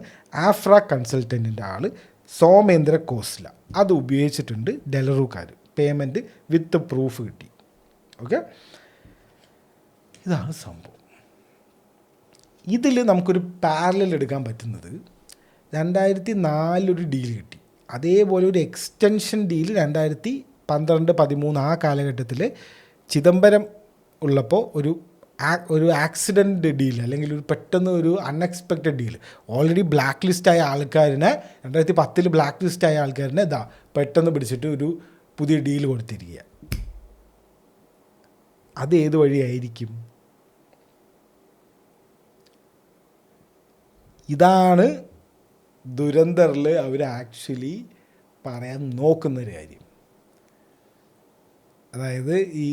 ആഫ്ര കൺസൾട്ടൻറ്റിൻ്റെ ആൾ സോമേന്ദ്ര ഖോസ്ല. അത് ഉപയോഗിച്ചിട്ടുണ്ട് ഡെലറുകാർ. പേയ്മെൻറ്റ് വിത്ത് പ്രൂഫ് കിട്ടി. ഓക്കെ, ഇതാണ് സംഭവം. ഇതിൽ നമുക്കൊരു പാരലൽ എടുക്കാൻ പറ്റുന്നത് 2004 ഒരു ഡീൽ കിട്ടി. അതേപോലെ ഒരു എക്സ്റ്റൻഷൻ ഡീൽ 2012-13 ആ കാലഘട്ടത്തിൽ ചിദംബരം ഉള്ളപ്പോൾ ഒരു ആക്സിഡൻറ്റ് ഡീൽ, അല്ലെങ്കിൽ ഒരു പെട്ടെന്ന് ഒരു അൺഎക്സ്പെക്റ്റഡ് ഡീൽ. ഓൾറെഡി ബ്ലാക്ക് ലിസ്റ്റായ ആൾക്കാരിനെ 2010 ബ്ലാക്ക് ലിസ്റ്റായ ആൾക്കാരിനെ പെട്ടെന്ന് പിടിച്ചിട്ട് ഒരു പുതിയ ഡീൽ കൊടുത്തിരിക്കുക. അത് ഏത് വഴിയായിരിക്കും? ഇതാണ് ദുരന്തറിൽ അവർ ആക്ച്വലി പറയാൻ നോക്കുന്നൊരു കാര്യം. അതായത് ഈ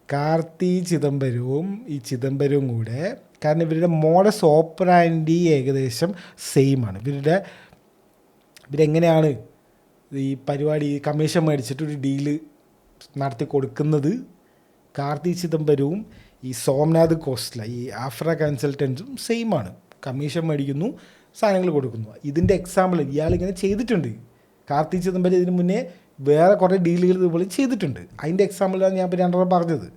കാർത്തി ചിദംബരവും കൂടെ, കാരണം ഇവരുടെ മോഡസ് ഓപ്പറാൻഡി ഏകദേശം സെയിം ആണ്. ഇവരെങ്ങനെയാണ് ഈ പരിപാടി കമ്മീഷൻ മേടിച്ചിട്ട് ഒരു ഡീല് നടത്തി കൊടുക്കുന്നത്? കാർത്തി ചിദംബരവും ഈ സോംനാഥ് ഖോസ്ല, ഈ ആഫ്ര കൺസൾട്ടൻസും സെയിം ആണ്. കമ്മീഷൻ മേടിക്കുന്നു, സാധനങ്ങൾ കൊടുക്കുന്നു. ഇതിൻ്റെ എക്സാമ്പിൾ ഇയാളിങ്ങനെ ചെയ്തിട്ടുണ്ട്. കാർത്തി ചിദംബരം ഇതിന് മുന്നേ വേറെ കുറേ ഡീലുകൾ ഇതുപോലെ ചെയ്തിട്ടുണ്ട്. അതിൻ്റെ എക്സാമ്പിളാണ് ഞാൻ ഇപ്പോൾ രണ്ടെണ്ണം പറഞ്ഞത്.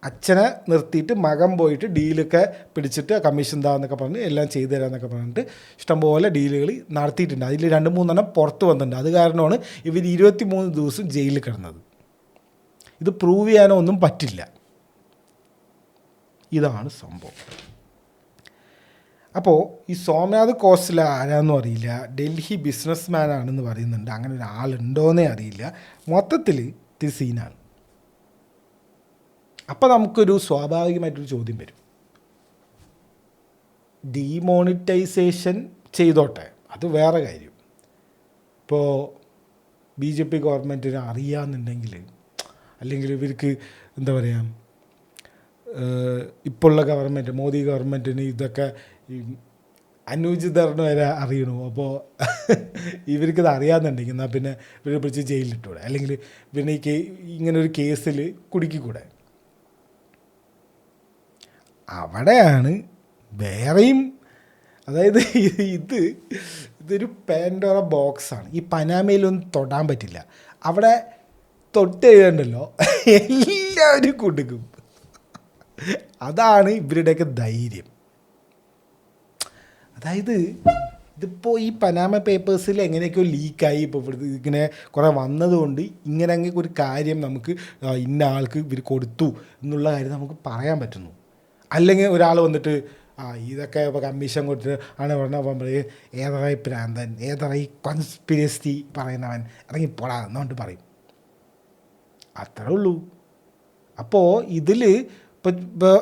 അച്ഛനെ നിർത്തിയിട്ട് മകൻ പോയിട്ട് ഡീലൊക്കെ പിടിച്ചിട്ട് കമ്മീഷൻ എന്താന്നൊക്കെ പറഞ്ഞ് എല്ലാം ചെയ്തു തരാമെന്നൊക്കെ പറഞ്ഞിട്ട് ഇഷ്ടംപോലെ ഡീലുകൾ നടത്തിയിട്ടുണ്ട്. അതിൽ 2-3 പുറത്ത് വന്നിട്ടുണ്ട്. അത് കാരണമാണ് ഇവർ 23 ദിവസം ജയിലിൽ കിടന്നത്. ഇത് പ്രൂവ് ചെയ്യാനോ ഒന്നും പറ്റില്ല. ഇതാണ് സംഭവം. അപ്പോൾ ഈ സോമനാഥ് ഖോസ്ല ആരാന്നും അറിയില്ല, ഡൽഹി ബിസിനസ് മാൻ ആണെന്ന് പറയുന്നുണ്ട്. അങ്ങനെ ഒരാളുണ്ടോയെന്നേ അറിയില്ല. മൊത്തത്തിൽ ഇത് സീനാണ്. അപ്പോൾ നമുക്കൊരു സ്വാഭാവികമായിട്ടൊരു ചോദ്യം വരും. ഡീമോണിറ്റൈസേഷൻ ചെയ്തോട്ടെ, അത് വേറെ കാര്യം. ഇപ്പോൾ BJP ഗവൺമെൻറ്റിന് അറിയാമെന്നുണ്ടെങ്കിൽ, അല്ലെങ്കിൽ ഇവർക്ക് എന്താ പറയുക, ഇപ്പോഴുള്ള ഗവൺമെൻറ് മോദി ഗവൺമെൻറ്റിന് ഇതൊക്കെ ഈ അനുചിതറിന് വരെ അറിയണു. അപ്പോൾ ഇവർക്കിത് അറിയാമെന്നുണ്ടെങ്കിൽ എന്നാൽ പിന്നെ ഇവരെ പിടിച്ച് ജയിലിലിട്ടൂടെ, അല്ലെങ്കിൽ പിന്നെ ഇങ്ങനെ ഒരു കേസിൽ കുടുക്കിക്കൂടെ. അവിടെയാണ് വേറെയും, അതായത് ഇതൊരു പാൻഡോറ ബോക്സാണ്. ഈ പനാമയിലൊന്നും തൊടാൻ പറ്റില്ല. അവിടെ തൊട്ട് എഴുതണ്ടല്ലോ, എല്ലാവരും കുടുക്കും. അതാണ് ഇവരുടെയൊക്കെ ധൈര്യം. അതായത് ഇതിപ്പോൾ ഈ പനാമ പേപ്പേഴ്സിൽ എങ്ങനെയൊക്കെയോ ലീക്കായി, ഇപ്പോൾ ഇവിടുത്തെ ഇങ്ങനെ കുറേ വന്നതുകൊണ്ട് ഇങ്ങനെ അങ്ങ് ഒരു കാര്യം നമുക്ക് ഇന്ന ആൾക്ക് ഇവർ കൊടുത്തു എന്നുള്ള കാര്യം നമുക്ക് പറയാൻ പറ്റുന്നു. അല്ലെങ്കിൽ ഒരാൾ വന്നിട്ട് ഇതൊക്കെ ഇപ്പോൾ കമ്മീഷൻ കൊടുത്തിട്ട് ആണ് പറഞ്ഞ ഏതറായി പ്രാന്തൻ, ഏതറായി കോൺസ്പിരസി പറയുന്നവൻ ഇറങ്ങി പോടാ എന്നുകൊണ്ട് പറയും. അത്രേ ഉള്ളൂ. അപ്പോൾ ഇപ്പോൾ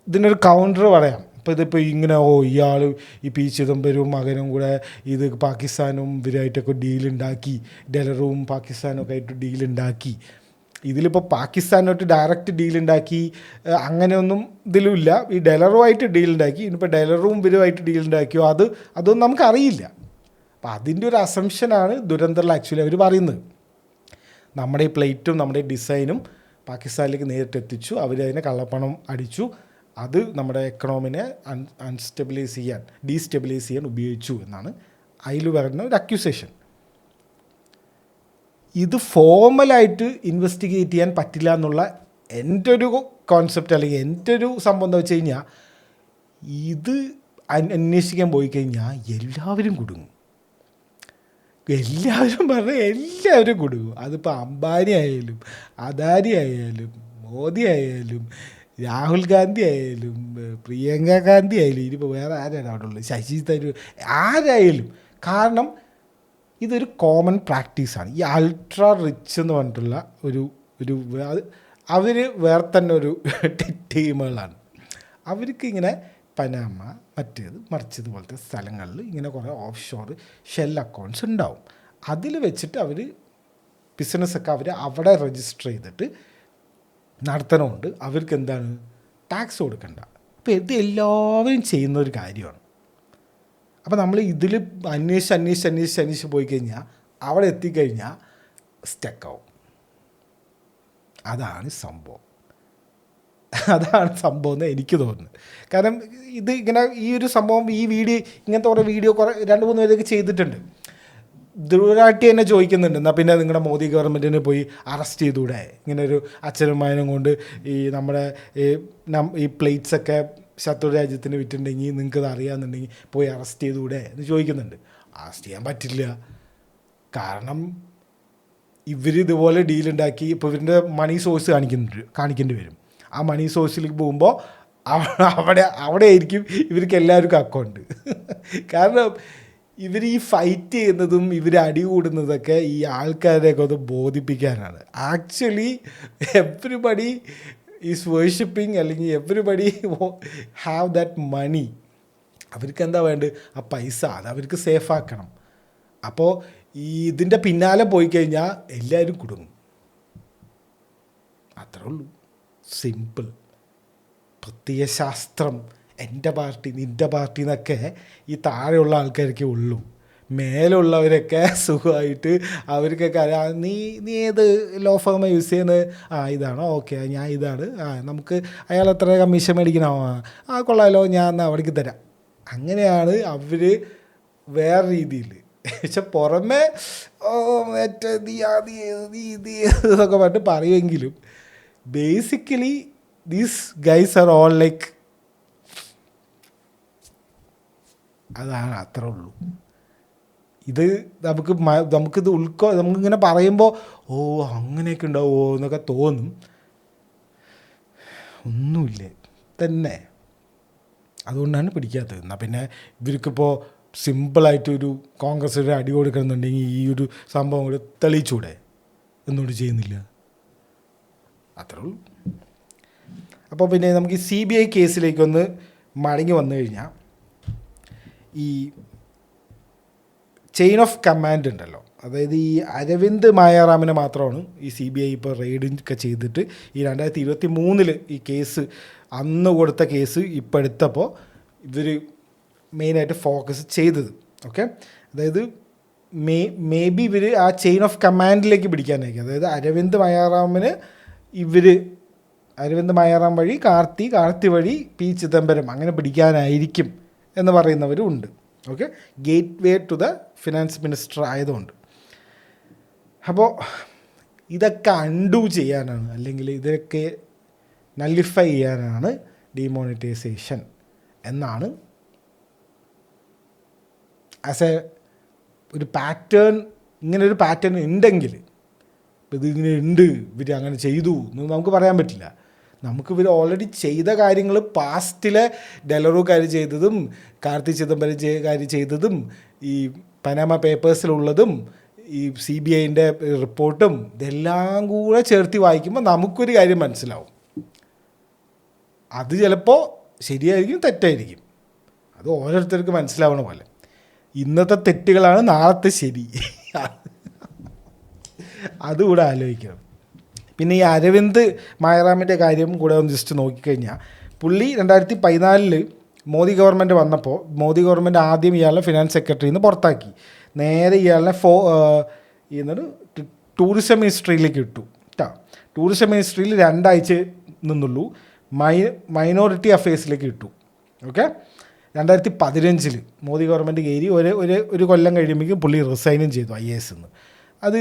ഇതിനൊരു കൗണ്ടർ പറയാം. ഇതിപ്പോൾ ഇങ്ങനെ ഇയാൾ ഈ പി ചിദംബരവും മകനും കൂടെ ഇത് പാകിസ്ഥാനും ഇവരായിട്ടൊക്കെ ഡീലുണ്ടാക്കി, ഡെലറും പാകിസ്ഥാനും ഒക്കെ ആയിട്ട് ഡീലുണ്ടാക്കി. ഇതിലിപ്പോൾ പാകിസ്ഥാനുമായിട്ട് ഡയറക്റ്റ് ഡീലുണ്ടാക്കി അങ്ങനെയൊന്നും ഇതിലുമില്ല. ഈ ഡെലറുമായിട്ട് ഡീലുണ്ടാക്കി. ഇനിയിപ്പോൾ ഡെലറും ഇവരുമായിട്ട് ഡീലുണ്ടാക്കിയോ അതൊന്നും നമുക്കറിയില്ല. അപ്പോൾ അതിൻ്റെ ഒരു അസംഷനാണ് ദുരന്തറിൽ ആക്ച്വലി അവർ പറയുന്നത്. നമ്മുടെ ഈ പ്ലേറ്റും നമ്മുടെ ഡിസൈനും പാകിസ്ഥാനിലേക്ക് നേരിട്ട് എത്തിച്ചു, അവരതിനെ കള്ളപ്പണം അടിച്ചു, അത് നമ്മുടെ എക്കണോമിനെ ഡീസ്റ്റെബിലൈസ് ചെയ്യാൻ ഉപയോഗിച്ചു എന്നാണ് അതിൽ വരുന്ന ഒരു അക്യൂസേഷൻ. ഇത് ഫോർമലായിട്ട് ഇൻവെസ്റ്റിഗേറ്റ് ചെയ്യാൻ പറ്റില്ല എന്നുള്ള എൻ്റെ ഒരു കോൺസെപ്റ്റ്, അല്ലെങ്കിൽ എൻ്റെ ഒരു സംഭവം എന്താ വെച്ച് കഴിഞ്ഞാൽ, ഇത് അന്വേഷിക്കാൻ പോയി കഴിഞ്ഞാൽ എല്ലാവരും കുടുങ്ങും. എല്ലാവരും കുടുങ്ങും. അതിപ്പോൾ അംബാനി ആയാലും അദാനി ആയാലും മോദി ആയാലും രാഹുൽ ഗാന്ധി ആയാലും പ്രിയങ്ക ഗാന്ധി ആയാലും, ഇനിയിപ്പോൾ വേറെ ആരാണ് അവിടെ ഉള്ളത്, ശശി തരൂർ, ആരായാലും. കാരണം ഇതൊരു കോമൺ പ്രാക്ടീസാണ്. ഈ അൾട്രാ റിച്ച് എന്ന് പറഞ്ഞിട്ടുള്ള അവർ വേറെ തന്നെ ഒരു ടീമുകളാണ്. അവർക്ക് ഇങ്ങനെ പനാമ, മറ്റേത് മറിച്ചതുപോലത്തെ സ്ഥലങ്ങളിൽ ഇങ്ങനെ കുറേ ഓഫ് ഷോർ ഷെൽ അക്കൗണ്ട്സ് ഉണ്ടാവും. അതിൽ വെച്ചിട്ട് അവർ ബിസിനസ്സൊക്കെ അവർ അവിടെ രജിസ്റ്റർ ചെയ്തിട്ട് നടത്തണമുണ്ട്. അവർക്ക് എന്താണ് ടാക്സ് കൊടുക്കണ്ട. അപ്പോൾ ഇത് എല്ലാവരും ചെയ്യുന്ന ഒരു കാര്യമാണ്. അപ്പോൾ നമ്മൾ ഇതിൽ അന്വേഷിച്ച് പോയി കഴിഞ്ഞാൽ അവിടെ എത്തിക്കഴിഞ്ഞാൽ സ്റ്റക്കാവും. അതാണ് സംഭവം എന്ന് എനിക്ക് തോന്നുന്നത്. കാരണം ഇത് ഇങ്ങനെ ഈ ഒരു സംഭവം ഈ വീഡിയോ ഇങ്ങനത്തെ കുറേ വീഡിയോ 2-3 പേരൊക്കെ ചെയ്തിട്ടുണ്ട്. ദുരാട്ടി തന്നെ ചോദിക്കുന്നുണ്ട്, എന്നാൽ പിന്നെ നിങ്ങളുടെ മോദി ഗവൺമെൻറ്റിനെ പോയി അറസ്റ്റ് ചെയ്തുകൂടെ, ഇങ്ങനെ ഒരു അച്ഛനും മകനും കൊണ്ട് ഈ നമ്മുടെ ഈ പ്ലേറ്റ്സൊക്കെ ശത്രു രാജ്യത്തിന് വിറ്റിട്ടുണ്ടെങ്കിൽ നിങ്ങൾക്കത് അറിയാമെന്നുണ്ടെങ്കിൽ പോയി അറസ്റ്റ് ചെയ്തുകൂടെ എന്ന് ചോദിക്കുന്നുണ്ട്. അറസ്റ്റ് ചെയ്യാൻ പറ്റില്ല. കാരണം ഇവരിതുപോലെ ഡീലുണ്ടാക്കി ഇപ്പോൾ ഇവരുടെ മണി സോഴ്സ് കാണിക്കേണ്ടി വരും. ആ മണി സോഴ്സിലേക്ക് പോകുമ്പോൾ അവിടെ ആയിരിക്കും ഇവർക്ക് എല്ലാവർക്കും അക്കൗണ്ട്. കാരണം ഇവർ ഈ ഫൈറ്റ് ചെയ്യുന്നതും ഇവർ അടി കൂടുന്നതൊക്കെ ഈ ആൾക്കാരെയൊക്കെ ഒന്ന് ബോധിപ്പിക്കാനാണ്. ആക്ച്വലി എവ്രിബഡി ഈസ് വേർഷിപ്പിംഗ്, അല്ലെങ്കിൽ എവ്രിബഡി ഹാവ് ദാറ്റ് മണി. അവർക്ക് എന്താ വേണ്ടത്? ആ പൈസ അത് അവർക്ക് സേഫാക്കണം. അപ്പോൾ ഇതിൻ്റെ പിന്നാലെ പോയി കഴിഞ്ഞാൽ എല്ലാവരും കുടുങ്ങും. അത്രേ ഉള്ളൂ, സിമ്പിൾ. പ്രത്യയശാസ്ത്രം, എൻ്റെ പാർട്ടി നിൻ്റെ പാർട്ടി എന്നൊക്കെ ഈ താഴെയുള്ള ആൾക്കാർക്കേ ഉള്ളൂ. മേലുള്ളവരൊക്കെ സുഖമായിട്ട് അവർക്കൊക്കെ നീ ഏത് ലോ ഫേമ യൂസ് ചെയ്യുന്നത്? ഇതാണോ? ഓക്കെ, ഞാൻ ഇതാണ്. നമുക്ക് അയാൾ എത്ര കമ്മീഷൻ മേടിക്കണോ? കൊള്ളാമല്ലോ, ഞാൻ എന്നാൽ അവിടേക്ക് തരാം. അങ്ങനെയാണ് അവർ വേറെ രീതിയിൽ. പക്ഷെ പുറമെ മറ്റേ നീ ഇത് എന്നൊക്കെ പറഞ്ഞിട്ട് പറയുമെങ്കിലും basically these guys are all like, അതാണ്, അത്രേ ഉള്ളൂ. ഇത് നമുക്കിത് നമുക്കിങ്ങനെ പറയുമ്പോൾ അങ്ങനെയൊക്കെ ഉണ്ടാവുമോ എന്നൊക്കെ തോന്നും. ഒന്നുമില്ല തന്നെ. അതുകൊണ്ടാണ് പിടിക്കാത്തത്. എന്നാൽ പിന്നെ ഇവർക്കിപ്പോൾ സിമ്പിളായിട്ടൊരു കോൺഗ്രസ് ഒരു അടി കൊടുക്കണമെന്നുണ്ടെങ്കിൽ ഈ ഒരു സംഭവം കൂടെ തെളിയിച്ചൂടെ? എന്നോട് ചെയ്യുന്നില്ല. അത്രേ ഉള്ളൂ. അപ്പോൾ പിന്നെ നമുക്ക് ഈ CBI കേസിലേക്കൊന്ന് മടങ്ങി വന്നു കഴിഞ്ഞാൽ, ഈ ചെയിൻ ഓഫ് കമാൻഡ് ഉണ്ടല്ലോ, അതായത് ഈ അരവിന്ദ് മായാറാമിനെ മാത്രമാണ് ഈ CBI ഇപ്പോൾ റെയ്ഡൊക്കെ ചെയ്തിട്ട് ഈ 2023 ഈ കേസ് അന്ന് കൊടുത്ത കേസ് ഇപ്പോൾ എടുത്തപ്പോൾ ഇവർ മെയിനായിട്ട് ഫോക്കസ് ചെയ്തത്. ഓക്കെ, അതായത് മേ ബി ഇവർ ആ ചെയിൻ ഓഫ് കമാൻഡിലേക്ക് പിടിക്കാനായിരിക്കും. അതായത് അരവിന്ദ് മായാറാം വഴി കാർത്തി വഴി P ചിദംബരം അങ്ങനെ പിടിക്കാനായിരിക്കും എന്ന് പറയുന്നവരും ഉണ്ട്. Okay, gateway to the finance minister ആയതുകൊണ്ട്. അപ്പോൾ ഇതൊക്കെ അൺഡു ചെയ്യാനാണ്, അല്ലെങ്കിൽ ഇതൊക്കെ നള്ളിഫൈ ചെയ്യാനാണ് ഡിമോണിറ്റൈസേഷൻ എന്നാണ് ആസ് ഒരു പാറ്റേൺ. ഇങ്ങനൊരു പാറ്റേൺ ഉണ്ടെങ്കിൽ, ഇതിങ്ങനെ ഉണ്ട്, ഇവർ അങ്ങനെ ചെയ്തു എന്ന് നമുക്ക് പറയാൻ പറ്റില്ല. നമുക്ക് ഇവർ ഓൾറെഡി ചെയ്ത കാര്യങ്ങൾ പാസ്റ്റിലെ ഡെലറോ കാര്യം ചെയ്തതും കാർത്തി ചിദംബരം കാര്യം ചെയ്തതും ഈ പനാമ പേപ്പേഴ്സിലുള്ളതും ഈ CBIൻ്റെ റിപ്പോർട്ടും ഇതെല്ലാം കൂടെ ചേർത്ത് വായിക്കുമ്പോൾ നമുക്കൊരു കാര്യം മനസ്സിലാവും. അത് ചിലപ്പോൾ ശരിയായിരിക്കും, തെറ്റായിരിക്കും. അത് ഓരോരുത്തർക്ക് മനസ്സിലാവണ പോലെ. ഇന്നത്തെ തെറ്റുകളാണ് നാളത്തെ ശരി. അതുകൂടെ ആലോചിക്കണം. പിന്നെ ഈ അരവിന്ദ് മായാറാമിൻ്റെ കാര്യം കൂടെ ഒന്ന് ജസ്റ്റ് നോക്കിക്കഴിഞ്ഞാൽ, പുള്ളി 2014 മോദി ഗവൺമെൻറ് വന്നപ്പോൾ മോദി ഗവൺമെൻറ് ആദ്യം ഇയാളെ ഫിനാൻസ് സെക്രട്ടറിയിൽ നിന്ന് പുറത്താക്കി. നേരെ ഇയാളെ ടൂറിസം മിനിസ്ട്രിയിലേക്ക് ഇട്ടു. ടൂറിസം മിനിസ്ട്രിയിൽ 2 ആഴ്ച നിന്നുള്ളൂ. മൈനോറിറ്റി അഫയേഴ്സിലേക്ക് ഇട്ടു. ഓക്കെ, 2015 മോദി ഗവൺമെൻറ് കയറി ഒരു കൊല്ലം കഴിയുമ്പോഴേക്കും പുള്ളി റിസൈനും ചെയ്തു IAS എന്ന്. ഇത്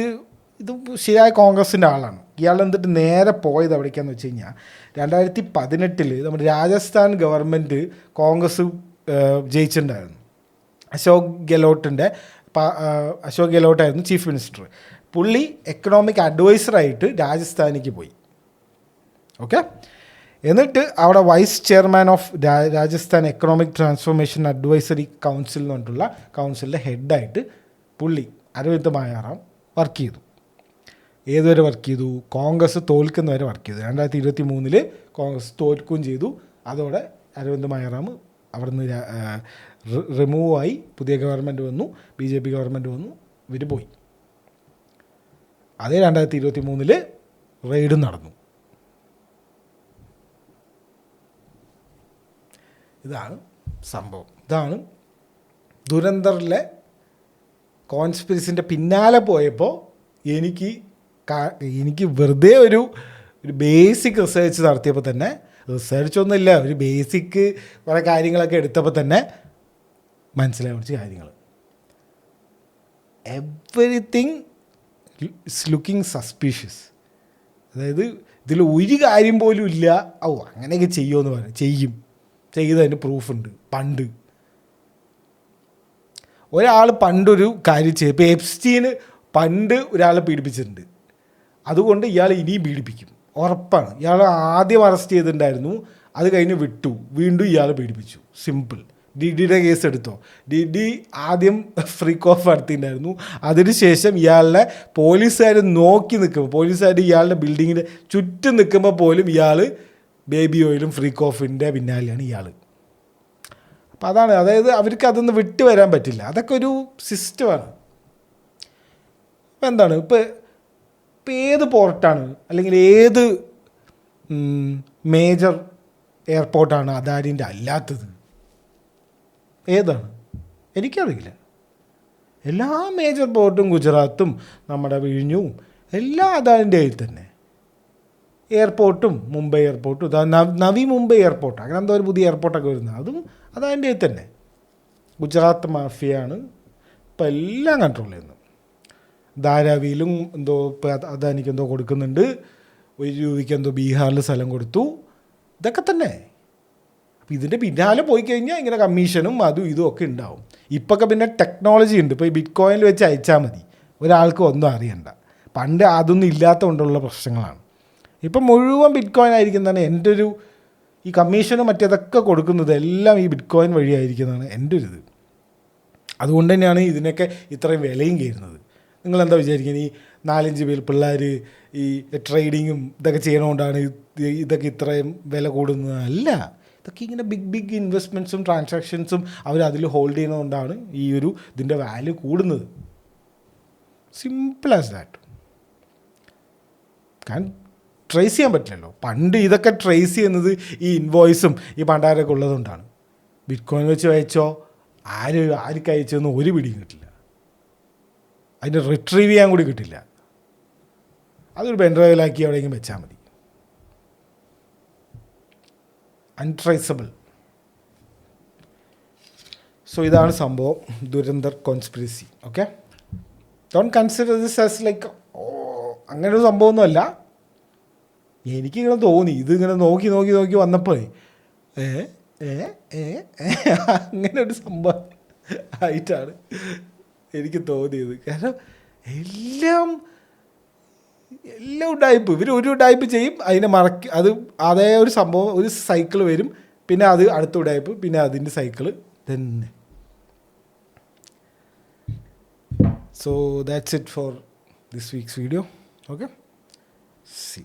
ശരിയായ കോൺഗ്രസിൻ്റെ ആളാണ്. ഇയാൾ എന്നിട്ട് നേരെ പോയത് എവിടേക്കാന്ന് വെച്ച് കഴിഞ്ഞാൽ 2018 നമ്മുടെ രാജസ്ഥാൻ ഗവൺമെൻറ് കോൺഗ്രസ് ജയിച്ചിട്ടുണ്ടായിരുന്നു. അശോക് ഗെഹ്ലോട്ടായിരുന്നു ചീഫ് മിനിസ്റ്റർ. പുള്ളി എക്കണോമിക് അഡ്വൈസറായിട്ട് രാജസ്ഥാനിലേക്ക് പോയി. ഓക്കെ, എന്നിട്ട് അവിടെ vice chairman of Rajasthan economic transformation advisory council എന്ന് പറഞ്ഞിട്ടുള്ള കൗൺസിലിൻ്റെ ഹെഡായിട്ട് പുള്ളി അരവിന്ദ് മായാറാം വർക്ക് ചെയ്തു. ഏതുവരെ വർക്ക് ചെയ്തു? കോൺഗ്രസ് തോൽക്കുന്ന വരെ വർക്ക് ചെയ്തു. 2023 കോൺഗ്രസ് തോൽക്കുകയും ചെയ്തു. അതോടെ അരവിന്ദ് മായാറാം അവിടുന്ന് റിമൂവായി, പുതിയ ഗവൺമെൻറ് വന്നു, BJP ഗവൺമെൻറ് വന്നു, ഇവർ പോയി. അതേ 2023 റെയ്ഡും നടന്നു. ഇതാണ് സംഭവം. ഇതാണ് ദുരന്തറിലെ കോൺസ്പിരസിൻ്റെ പിന്നാലെ പോയപ്പോൾ എനിക്ക് വെറുതെ ഒരു ബേസിക് റിസർച്ച് നടത്തിയപ്പോൾ തന്നെ, റിസർച്ചൊന്നുമില്ല, ഒരു ബേസിക് കുറേ കാര്യങ്ങളൊക്കെ എടുത്തപ്പോൾ തന്നെ മനസ്സിലായ കുറച്ച് കാര്യങ്ങൾ. Everything it's looking suspicious. അതായത് ഇതിൽ ഒരു കാര്യം പോലും ഇല്ല അങ്ങനെയൊക്കെ ചെയ്യുമെന്ന് പറയും. ചെയ്തതിന് പ്രൂഫുണ്ട്. ഒരാൾ പണ്ടൊരു കാര്യം ചെയ്യും. ഇപ്പോൾ എപ്സ്റ്റീന് പണ്ട് ഒരാളെ പീഡിപ്പിച്ചിട്ടുണ്ട്, അതുകൊണ്ട് ഇയാൾ ഇനിയും പീഡിപ്പിക്കും, ഉറപ്പാണ്. ഇയാൾ ആദ്യം അറസ്റ്റ് ചെയ്തിട്ടുണ്ടായിരുന്നു, അത് കഴിഞ്ഞ് വിട്ടു, വീണ്ടും ഇയാൾ പീഡിപ്പിച്ചു. സിമ്പിൾ. ഡിഡിയുടെ കേസ് എടുത്തോ. ഡിഡി ആദ്യം ഫ്രീക്ക് ഓഫ് നടത്തിയിട്ടുണ്ടായിരുന്നു, അതിനുശേഷം ഇയാളുടെ പോലീസുകാർ നോക്കി നിൽക്കുമ്പോൾ, പോലീസുകാർ ഇയാളുടെ ബിൽഡിങ്ങിൻ്റെ ചുറ്റും നിൽക്കുമ്പോൾ പോലും ഇയാൾ ബേബി ഓയിലും ഫ്രീക്ക് ഓഫിൻ്റെ പിന്നാലെയാണ് ഇയാൾ. അപ്പോൾ അതാണ്, അതായത് അവർക്ക് അതൊന്ന് വിട്ടു വരാൻ പറ്റില്ല. അതൊക്കെ ഒരു സിസ്റ്റമാണ്. അപ്പോൾ എന്താണ്, ഇപ്പോൾ ഏത് പോർട്ടാണ് അല്ലെങ്കിൽ ഏത് മേജർ എയർപോർട്ടാണ് അദാനിൻ്റെ അല്ലാത്തത്? ഏതാണ്? എനിക്കറിയില്ല. എല്ലാ മേജർ പോർട്ടും ഗുജറാത്തും നമ്മുടെ വിഴിഞ്ഞും എല്ലാം അദാനിൻ്റെ കയ്യിൽ തന്നെ. എയർപോർട്ടും മുംബൈ എയർപോർട്ടും, നവി മുംബൈ എയർപോർട്ട്, അങ്ങനെ എന്തോ ഒരു പുതിയ എയർപോർട്ടൊക്കെ വരുന്നത്, അതും അതതിൻ്റെ തന്നെ. ഗുജറാത്ത് മാഫിയാണ് ഇപ്പം എല്ലാം കൺട്രോൾ ചെയ്യുന്നത്. ധാരാവിയിലും എന്തോ അദാനിക്ക് എന്തോ കൊടുക്കുന്നുണ്ട്, 1 രൂപയ്ക്ക് എന്തോ ബീഹാറിൽ സ്ഥലം കൊടുത്തു, ഇതൊക്കെ തന്നെ. അപ്പോൾ ഇതിൻ്റെ പിന്നാലെ പോയി കഴിഞ്ഞാൽ ഇങ്ങനെ കമ്മീഷനും അതും ഇതും ഒക്കെ ഉണ്ടാവും. ഇപ്പൊക്കെ പിന്നെ ടെക്നോളജി ഉണ്ട്. ഇപ്പോൾ ഈ ബിറ്റ് കോയിനിൽ വെച്ച് അയച്ചാൽ മതി, ഒരാൾക്ക് ഒന്നും അറിയണ്ട. പണ്ട് അതൊന്നും ഇല്ലാത്തതുകൊണ്ടുള്ള പ്രശ്നങ്ങളാണ്. ഇപ്പം മുഴുവൻ ബിറ്റ് കോയിൻ ആയിരിക്കുന്നതാണ് എൻ്റെ ഒരു, ഈ കമ്മീഷനും മറ്റേതൊക്കെ കൊടുക്കുന്നത് എല്ലാം ഈ ബിറ്റ് കോയിൻ വഴിയായിരിക്കുന്നതാണ് എൻ്റെ ഒരു ഇത്. അതുകൊണ്ട് തന്നെയാണ് ഇതിനൊക്കെ ഇത്രയും വിലയും കയറുന്നത്. നിങ്ങളെന്താ വിചാരിക്കുന്നത്, ഈ 4-5 പിള്ളേർ ഈ ട്രേഡിങ്ങും ഇതൊക്കെ ചെയ്യണതുകൊണ്ടാണ് ഇതൊക്കെ ഇത്രയും വില കൂടുന്നത്? അല്ല, ഇതൊക്കെ ഇങ്ങനെ ബിഗ് ഇൻവെസ്റ്റ്മെൻറ്റ്സും ട്രാൻസാക്ഷൻസും അവർ അതിൽ ഹോൾഡ് ചെയ്യുന്നതുകൊണ്ടാണ് ഈ ഒരു ഇതിൻ്റെ വാല്യൂ കൂടുന്നത്. Simple as that. കാരണം ട്രേസ് ചെയ്യാൻ പറ്റില്ലല്ലോ. പണ്ട് ഇതൊക്കെ ട്രേസ് ചെയ്യുന്നത് ഈ ഇൻവോയ്സും ഈ പണ്ടാരൊക്കെ ഉള്ളതുകൊണ്ടാണ്. ബിറ്റ് കോയിൻ വെച്ച് അയച്ചോ, ആർക്ക് അയച്ചൊന്നും ഒരു പിടിയും കിട്ടില്ല, അതിൻ്റെ റിട്രീവ് ചെയ്യാൻ കൂടി കിട്ടില്ല. അതൊരു പെൻഡ്രൈവിലാക്കി എവിടെയെങ്കിലും വെച്ചാൽ മതി. അൺട്രേസബിൾ. സോ ഇതാണ് സംഭവം, Dhurandhar conspiracy. Okay, don't consider this as like അങ്ങനൊരു സംഭവമൊന്നുമല്ല. എനിക്കിങ്ങനെ തോന്നി, ഇതിങ്ങനെ നോക്കി വന്നപ്പോൾ അങ്ങനെ ഒരു സംഭവം ആയിട്ടാണ് എനിക്ക് തോന്നിയത്. കാരണം എല്ലാം ഉഡായിപ്പ്. ഇവർ ഒരു ഉഡായിപ്പ് ചെയ്യും, അതിനെ അത് അതേ ഒരു സംഭവം, ഒരു സൈക്കിൾ വരും, പിന്നെ അത് അടുത്ത ഉഡായിപ്പ്, പിന്നെ അതിൻ്റെ സൈക്കിള് തന്നെ. So that's it for this weeks video. Okay, C.